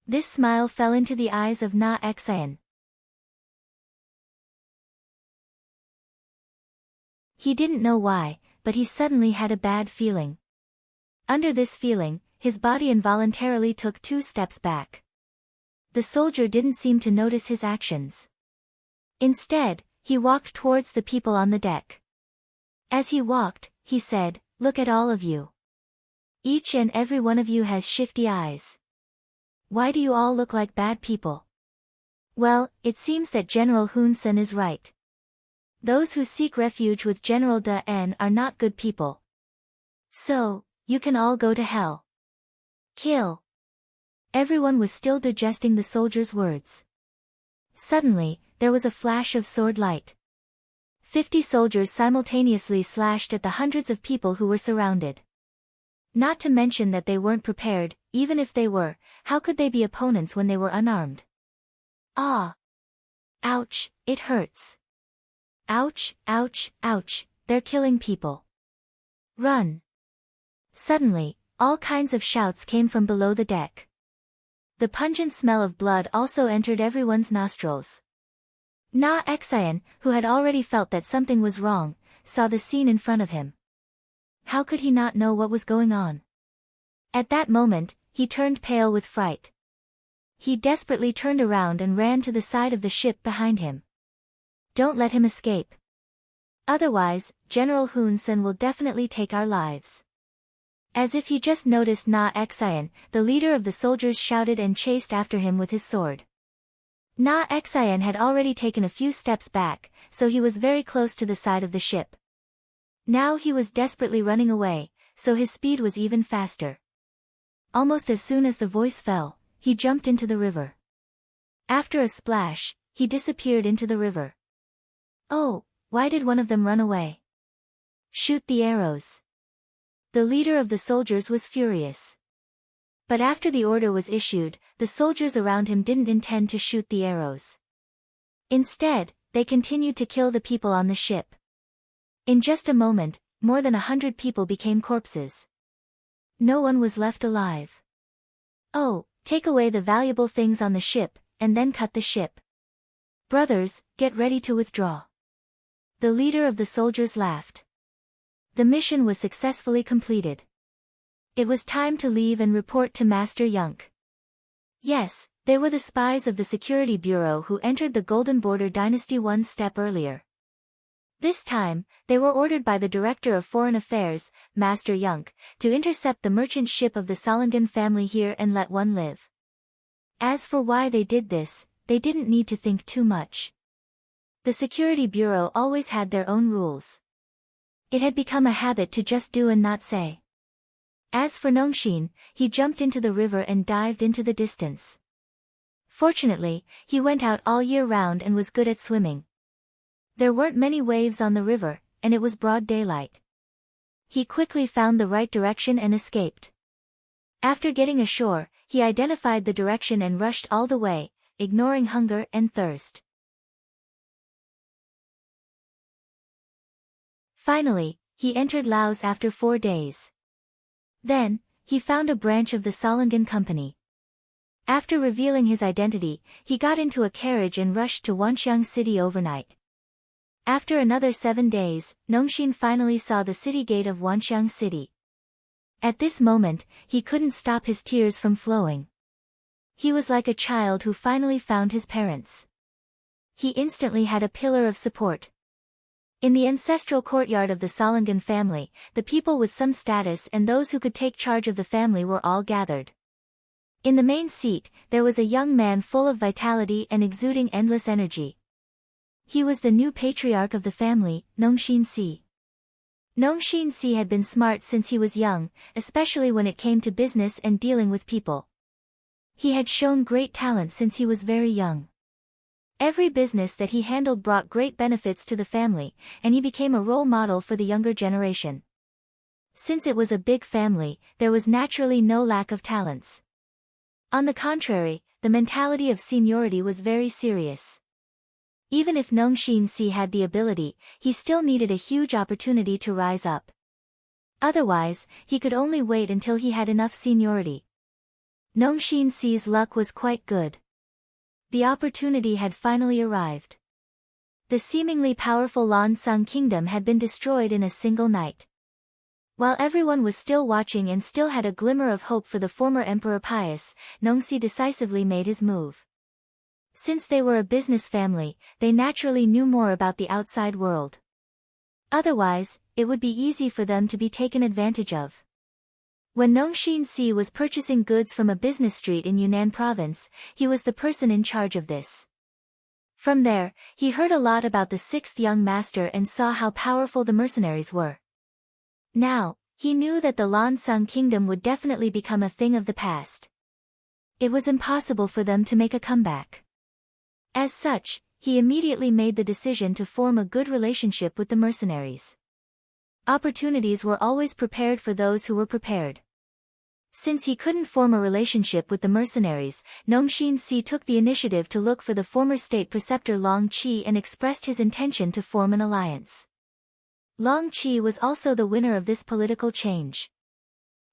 This smile fell into the eyes of Na Xian. He didn't know why, but he suddenly had a bad feeling. Under this feeling, his body involuntarily took 2 steps back. The soldier didn't seem to notice his actions. Instead, he walked towards the people on the deck. As he walked, he said, "Look at all of you. Each and every one of you has shifty eyes. Why do you all look like bad people? Well, it seems that General Hun Sen is right. Those who seek refuge with General De N are not good people. So, you can all go to hell. Kill. Everyone was still digesting the soldier's words. Suddenly, there was a flash of sword light. 50 soldiers simultaneously slashed at the hundreds of people who were surrounded. Not to mention that they weren't prepared. Even if they were, how could they be opponents when they were unarmed? Ah! Ouch, it hurts. Ouch, ouch, ouch, they're killing people. Run! Suddenly, all kinds of shouts came from below the deck. The pungent smell of blood also entered everyone's nostrils. Na Xian, who had already felt that something was wrong, saw the scene in front of him. How could he not know what was going on? At that moment, he turned pale with fright. He desperately turned around and ran to the side of the ship behind him. Don't let him escape. Otherwise, General Hun Sen will definitely take our lives. As if he just noticed Na Xian, the leader of the soldiers shouted and chased after him with his sword. Na Xian had already taken a few steps back, so he was very close to the side of the ship. Now he was desperately running away, so his speed was even faster. Almost as soon as the voice fell, he jumped into the river. After a splash, he disappeared into the river. Oh, why did one of them run away? Shoot the arrows. The leader of the soldiers was furious. But after the order was issued, the soldiers around him didn't intend to shoot the arrows. Instead, they continued to kill the people on the ship. In just a moment, more than 100 people became corpses. No one was left alive. Oh, take away the valuable things on the ship, and then cut the ship. Brothers, get ready to withdraw. The leader of the soldiers laughed. The mission was successfully completed. It was time to leave and report to Master Yunk. Yes, they were the spies of the Security Bureau who entered the Golden Border Dynasty one step earlier. This time, they were ordered by the Director of Foreign Affairs, Master Yunk, to intercept the merchant ship of the Salangan family here and let one live. As for why they did this, they didn't need to think too much. The Security Bureau always had their own rules. It had become a habit to just do and not say. As for Nongxin, he jumped into the river and dived into the distance. Fortunately, he went out all year round and was good at swimming. There weren't many waves on the river, and it was broad daylight. He quickly found the right direction and escaped. After getting ashore, he identified the direction and rushed all the way, ignoring hunger and thirst. Finally, he entered Laos after 4 days. Then, he found a branch of the Salangan Company. After revealing his identity, he got into a carriage and rushed to Wanxiang City overnight. After another 7 days, Nongxin finally saw the city gate of Wanxiang City. At this moment, he couldn't stop his tears from flowing. He was like a child who finally found his parents. He instantly had a pillar of support. In the ancestral courtyard of the Salangan family, the people with some status and those who could take charge of the family were all gathered. In the main seat, there was a young man full of vitality and exuding endless energy. He was the new patriarch of the family, Nongxin Si. Nongxin Si had been smart since he was young, especially when it came to business and dealing with people. He had shown great talent since he was very young. Every business that he handled brought great benefits to the family, and he became a role model for the younger generation. Since it was a big family, there was naturally no lack of talents. On the contrary, the mentality of seniority was very serious. Even if Nongxin Si had the ability, he still needed a huge opportunity to rise up. Otherwise, he could only wait until he had enough seniority. Nongxin Si's luck was quite good. The opportunity had finally arrived. The seemingly powerful Lan Sung kingdom had been destroyed in a single night. While everyone was still watching and still had a glimmer of hope for the former Emperor Pius, Nongxi decisively made his move. Since they were a business family, they naturally knew more about the outside world. Otherwise, it would be easy for them to be taken advantage of. When Nongxin Si was purchasing goods from a business street in Yunnan province, he was the person in charge of this. From there, he heard a lot about the sixth young master and saw how powerful the mercenaries were. Now, he knew that the Lan kingdom would definitely become a thing of the past. It was impossible for them to make a comeback. As such, he immediately made the decision to form a good relationship with the mercenaries. Opportunities were always prepared for those who were prepared. Since he couldn't form a relationship with the mercenaries, Nongxin Si took the initiative to look for the former state preceptor Long Qi and expressed his intention to form an alliance. Long Qi was also the winner of this political change.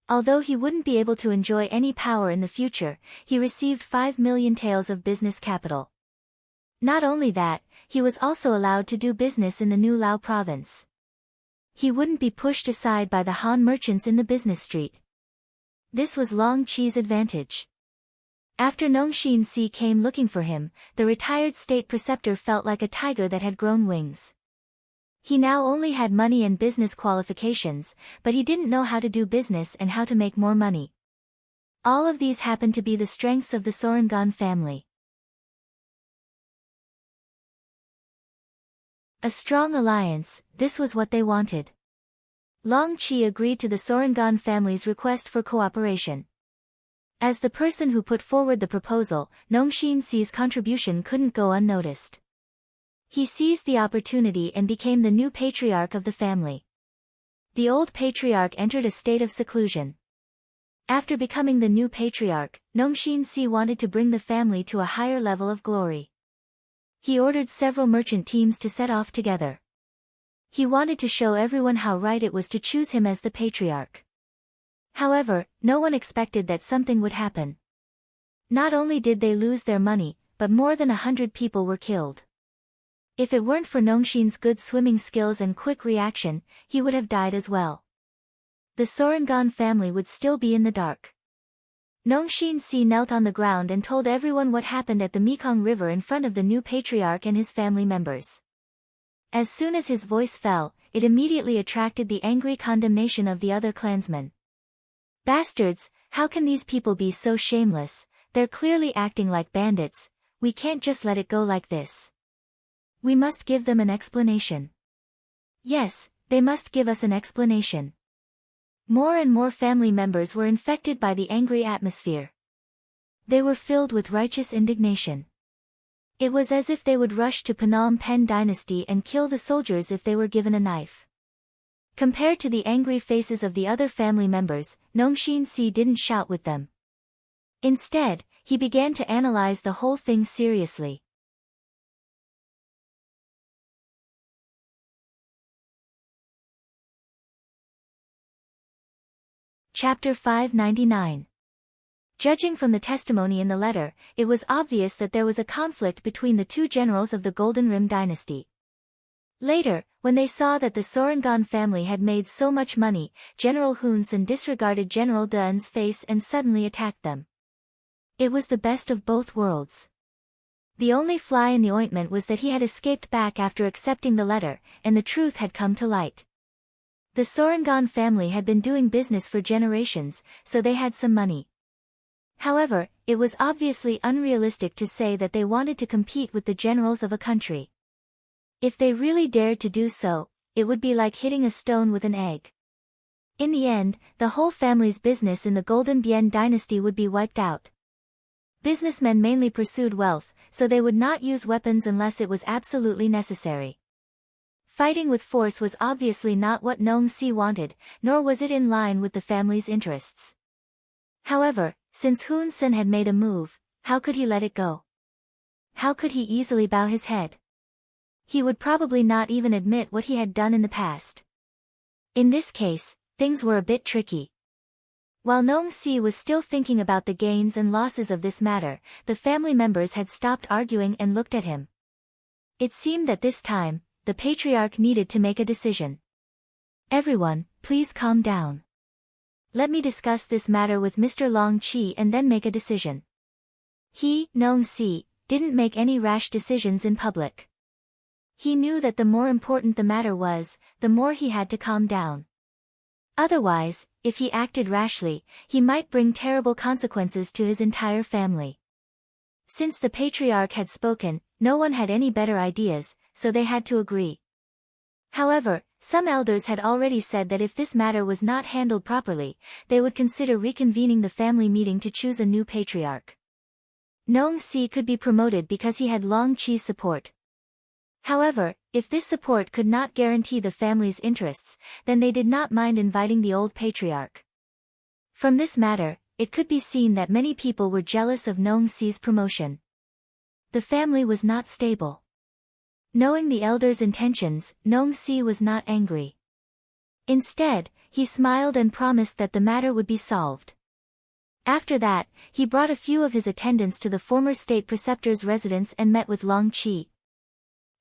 Although he wouldn't be able to enjoy any power in the future, he received 5 million taels of business capital. Not only that, he was also allowed to do business in the new Lao province. He wouldn't be pushed aside by the Han merchants in the business street. This was Long Qi's advantage. After Nongxin Si came looking for him, the retired state preceptor felt like a tiger that had grown wings. He now only had money and business qualifications, but he didn't know how to do business and how to make more money. All of these happened to be the strengths of the Sorangan family. A strong alliance, this was what they wanted. Long Qi agreed to the Sorangan family's request for cooperation. As the person who put forward the proposal, Nongxin Si's contribution couldn't go unnoticed. He seized the opportunity and became the new patriarch of the family. The old patriarch entered a state of seclusion. After becoming the new patriarch, Nongxin Si wanted to bring the family to a higher level of glory. He ordered several merchant teams to set off together. He wanted to show everyone how right it was to choose him as the patriarch. However, no one expected that something would happen. Not only did they lose their money, but more than 100 people were killed. If it weren't for Nongxin's good swimming skills and quick reaction, he would have died as well. The Sorangan family would still be in the dark. Nongxin Si knelt on the ground and told everyone what happened at the Mekong River in front of the new patriarch and his family members. As soon as his voice fell, it immediately attracted the angry condemnation of the other clansmen. Bastards, how can these people be so shameless? They're clearly acting like bandits. We can't just let it go like this. We must give them an explanation. Yes, they must give us an explanation. More and more family members were infected by the angry atmosphere. They were filled with righteous indignation. It was as if they would rush to Phnom Penh dynasty and kill the soldiers if they were given a knife. Compared to the angry faces of the other family members, Nongxin Si didn't shout with them. Instead, he began to analyze the whole thing seriously. Chapter 599. Judging from the testimony in the letter, it was obvious that there was a conflict between the two generals of the Golden Rim dynasty. Later, when they saw that the Sorangan family had made so much money, General Hun Sen disregarded General Dun's face and suddenly attacked them. It was the best of both worlds. The only fly in the ointment was that he had escaped back after accepting the letter, and the truth had come to light. The Sorangan family had been doing business for generations, so they had some money. However, it was obviously unrealistic to say that they wanted to compete with the generals of a country. If they really dared to do so, it would be like hitting a stone with an egg. In the end, the whole family's business in the Golden Bien dynasty would be wiped out. Businessmen mainly pursued wealth, so they would not use weapons unless it was absolutely necessary. Fighting with force was obviously not what Nong Si wanted, nor was it in line with the family's interests. However, since Hun Sen had made a move, how could he let it go? How could he easily bow his head? He would probably not even admit what he had done in the past. In this case, things were a bit tricky. While Nong Si was still thinking about the gains and losses of this matter, the family members had stopped arguing and looked at him. It seemed that this time, the patriarch needed to make a decision. Everyone, please calm down. Let me discuss this matter with Mr. Long Qi and then make a decision. He, Nong Si, didn't make any rash decisions in public. He knew that the more important the matter was, the more he had to calm down. Otherwise, if he acted rashly, he might bring terrible consequences to his entire family. Since the patriarch had spoken, no one had any better ideas, so they had to agree. However, some elders had already said that if this matter was not handled properly, they would consider reconvening the family meeting to choose a new patriarch. Nong Si could be promoted because he had Long Qi's support. However, if this support could not guarantee the family's interests, then they did not mind inviting the old patriarch. From this matter, it could be seen that many people were jealous of Nong Si's promotion. The family was not stable. Knowing the elders' intentions, Nong Si was not angry. Instead, he smiled and promised that the matter would be solved. After that, he brought a few of his attendants to the former state preceptor's residence and met with Long Qi.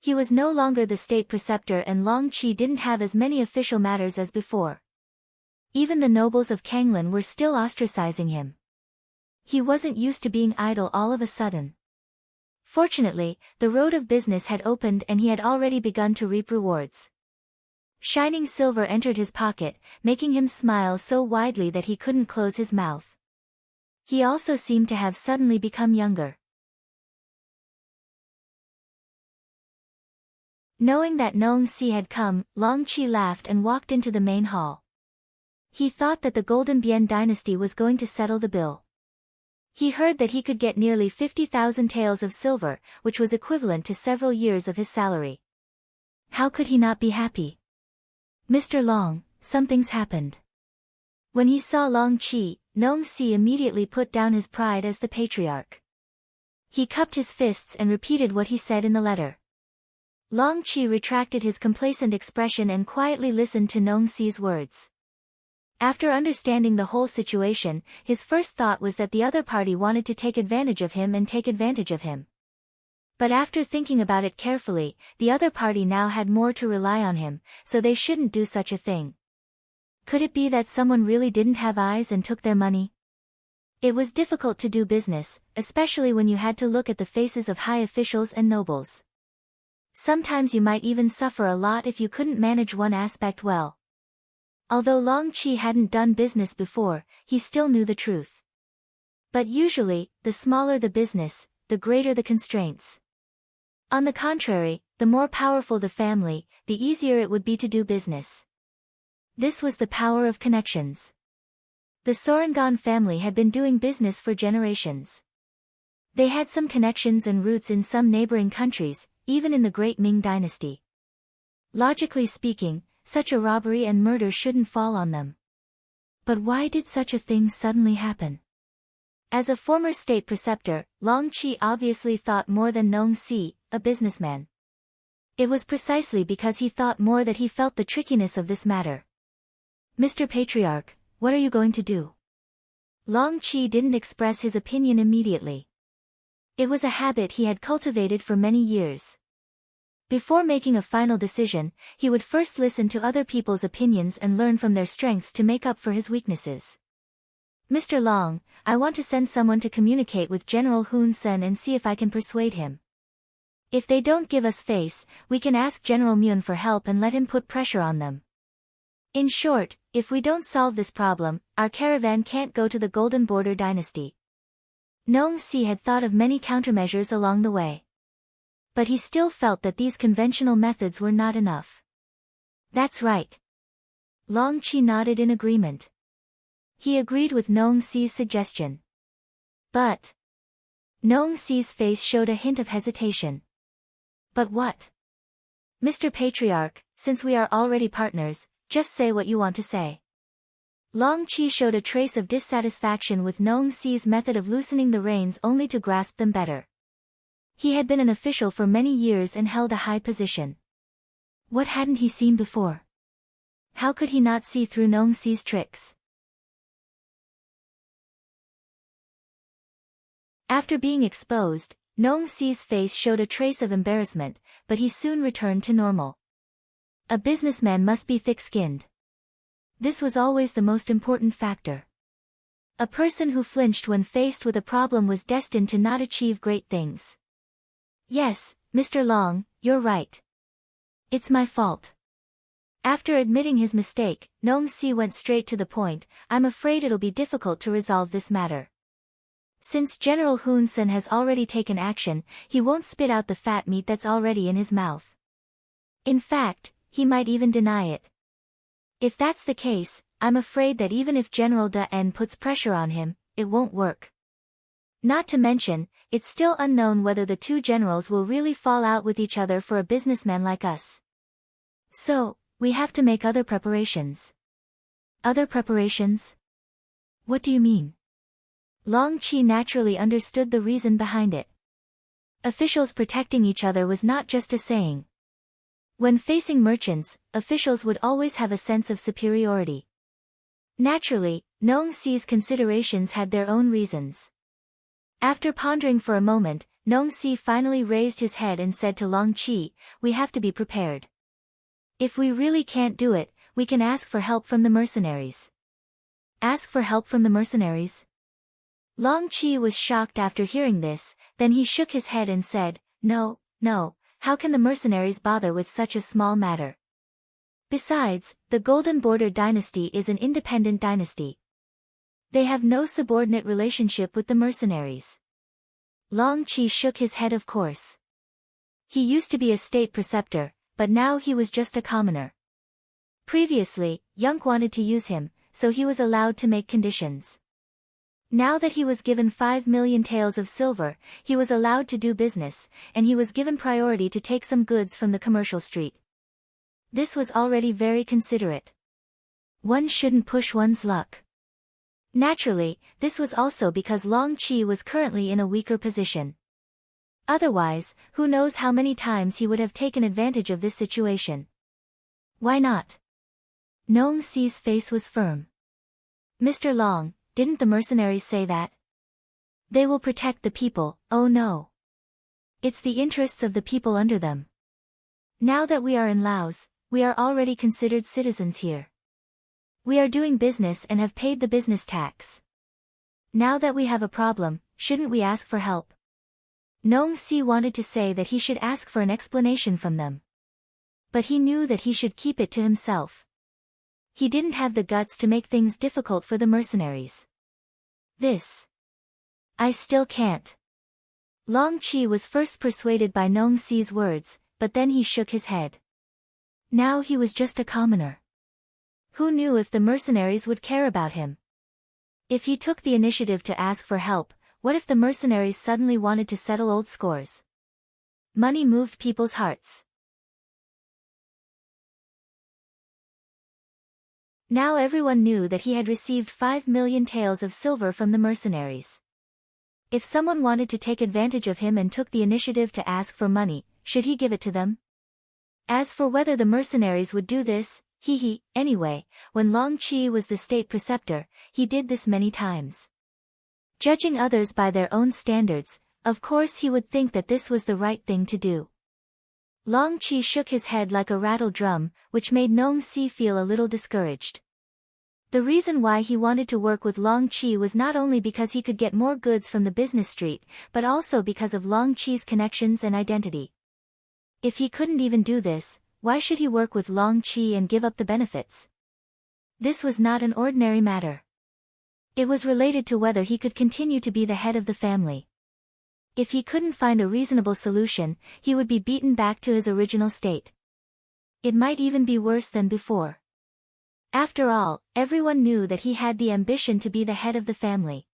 He was no longer the state preceptor and Long Qi didn't have as many official matters as before. Even the nobles of Kanglan were still ostracizing him. He wasn't used to being idle all of a sudden. Fortunately, the road of business had opened and he had already begun to reap rewards. Shining silver entered his pocket, making him smile so widely that he couldn't close his mouth. He also seemed to have suddenly become younger. Knowing that Nong Si had come, Long Qi laughed and walked into the main hall. He thought that the Golden Bian dynasty was going to settle the bill. He heard that he could get nearly 50,000 taels of silver, which was equivalent to several years of his salary. How could he not be happy? Mr. Long, something's happened. When he saw Long Qi, Nong Si immediately put down his pride as the patriarch. He cupped his fists and repeated what he said in the letter. Long Qi retracted his complacent expression and quietly listened to Nong Si's words. After understanding the whole situation, his first thought was that the other party wanted to take advantage of him and take advantage of him. But after thinking about it carefully, the other party now had more to rely on him, so they shouldn't do such a thing. Could it be that someone really didn't have eyes and took their money? It was difficult to do business, especially when you had to look at the faces of high officials and nobles. Sometimes you might even suffer a lot if you couldn't manage one aspect well. Although Long Qi hadn't done business before, he still knew the truth. But usually, the smaller the business, the greater the constraints. On the contrary, the more powerful the family, the easier it would be to do business. This was the power of connections. The Sorangan family had been doing business for generations. They had some connections and roots in some neighboring countries, even in the Great Ming dynasty. Logically speaking, such a robbery and murder shouldn't fall on them. But why did such a thing suddenly happen? As a former state preceptor, Long Qi obviously thought more than Nong Si, a businessman. It was precisely because he thought more that he felt the trickiness of this matter. Mr. Patriarch, what are you going to do? Long Qi didn't express his opinion immediately. It was a habit he had cultivated for many years. Before making a final decision, he would first listen to other people's opinions and learn from their strengths to make up for his weaknesses. Mr. Long, I want to send someone to communicate with General Hun Sen and see if I can persuade him. If they don't give us face, we can ask General Myun for help and let him put pressure on them. In short, if we don't solve this problem, our caravan can't go to the Golden Border dynasty. Nong Si had thought of many countermeasures along the way. But he still felt that these conventional methods were not enough. That's right. Long Qi nodded in agreement. He agreed with Nong Si's suggestion. But Nong Si's face showed a hint of hesitation. But what? Mr. Patriarch, since we are already partners, just say what you want to say. Long Qi showed a trace of dissatisfaction with Nong Si's method of loosening the reins only to grasp them better. He had been an official for many years and held a high position. What hadn't he seen before? How could he not see through Nong Si's tricks? After being exposed, Nong Si's face showed a trace of embarrassment, but he soon returned to normal. A businessman must be thick-skinned. This was always the most important factor. A person who flinched when faced with a problem was destined to not achieve great things. Yes, Mr. Long, you're right. It's my fault. After admitting his mistake, Nong Si went straight to the point. I'm afraid it'll be difficult to resolve this matter. Since General Hun Sen has already taken action, he won't spit out the fat meat that's already in his mouth. In fact, he might even deny it. If that's the case, I'm afraid that even if General Da En puts pressure on him, it won't work. Not to mention, it's still unknown whether the two generals will really fall out with each other for a businessman like us. So, we have to make other preparations. Other preparations? What do you mean? Long Qi naturally understood the reason behind it. Officials protecting each other was not just a saying. When facing merchants, officials would always have a sense of superiority. Naturally, Nong Si's considerations had their own reasons. After pondering for a moment, Nong Si finally raised his head and said to Long Qi, "We have to be prepared. If we really can't do it, we can ask for help from the mercenaries." Ask for help from the mercenaries? Long Qi was shocked after hearing this, then he shook his head and said, No, how can the mercenaries bother with such a small matter? Besides, the Golden Border dynasty is an independent dynasty. They have no subordinate relationship with the mercenaries. Long Qi shook his head of course. He used to be a state preceptor, but now he was just a commoner. Previously, Yunk wanted to use him, so he was allowed to make conditions. Now that he was given 5 million taels of silver, he was allowed to do business, and he was given priority to take some goods from the commercial street. This was already very considerate. One shouldn't push one's luck. Naturally, this was also because Long Qi was currently in a weaker position. Otherwise, who knows how many times he would have taken advantage of this situation. Why not? Nong Si's face was firm. Mr. Long, didn't the mercenaries say that? They will protect the people, oh no. It's the interests of the people under them. Now that we are in Laos, we are already considered citizens here. We are doing business and have paid the business tax. Now that we have a problem, shouldn't we ask for help? Nong Si wanted to say that he should ask for an explanation from them. But he knew that he should keep it to himself. He didn't have the guts to make things difficult for the mercenaries. I still can't. Long Qi was first persuaded by Nong Si's words, but then he shook his head. Now he was just a commoner. Who knew if the mercenaries would care about him? If he took the initiative to ask for help, what if the mercenaries suddenly wanted to settle old scores? Money moved people's hearts. Now everyone knew that he had received 5 million taels of silver from the mercenaries. If someone wanted to take advantage of him and took the initiative to ask for money, should he give it to them? As for whether the mercenaries would do this, anyway, when Long Qi was the state preceptor, he did this many times. Judging others by their own standards, of course he would think that this was the right thing to do. Long Qi shook his head like a rattle drum, which made Nong Si feel a little discouraged. The reason why he wanted to work with Long Qi was not only because he could get more goods from the business street, but also because of Long Qi's connections and identity. If he couldn't even do this, why should he work with Long Qi and give up the benefits? This was not an ordinary matter. It was related to whether he could continue to be the head of the family. If he couldn't find a reasonable solution, he would be beaten back to his original state. It might even be worse than before. After all, everyone knew that he had the ambition to be the head of the family.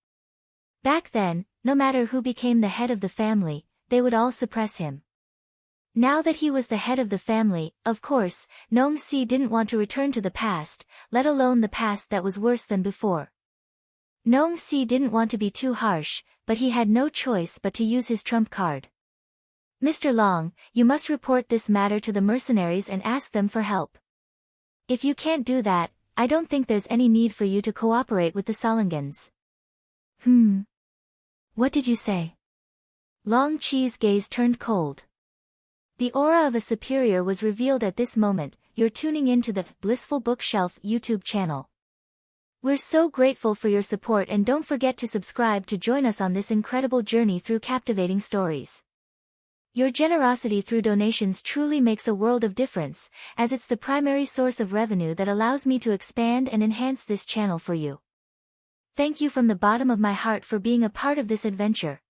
Back then, no matter who became the head of the family, they would all suppress him. Now that he was the head of the family, of course, Nong Si didn't want to return to the past, let alone the past that was worse than before. Nong Si didn't want to be too harsh, but he had no choice but to use his trump card. Mr. Long, you must report this matter to the mercenaries and ask them for help. If you can't do that, I don't think there's any need for you to cooperate with the Solingans. What did you say? Long Qi's gaze turned cold. The aura of a superior was revealed at this moment. You're tuning into the Blissful Bookshelf YouTube channel. We're so grateful for your support, and don't forget to subscribe to join us on this incredible journey through captivating stories. Your generosity through donations truly makes a world of difference, as it's the primary source of revenue that allows me to expand and enhance this channel for you. Thank you from the bottom of my heart for being a part of this adventure.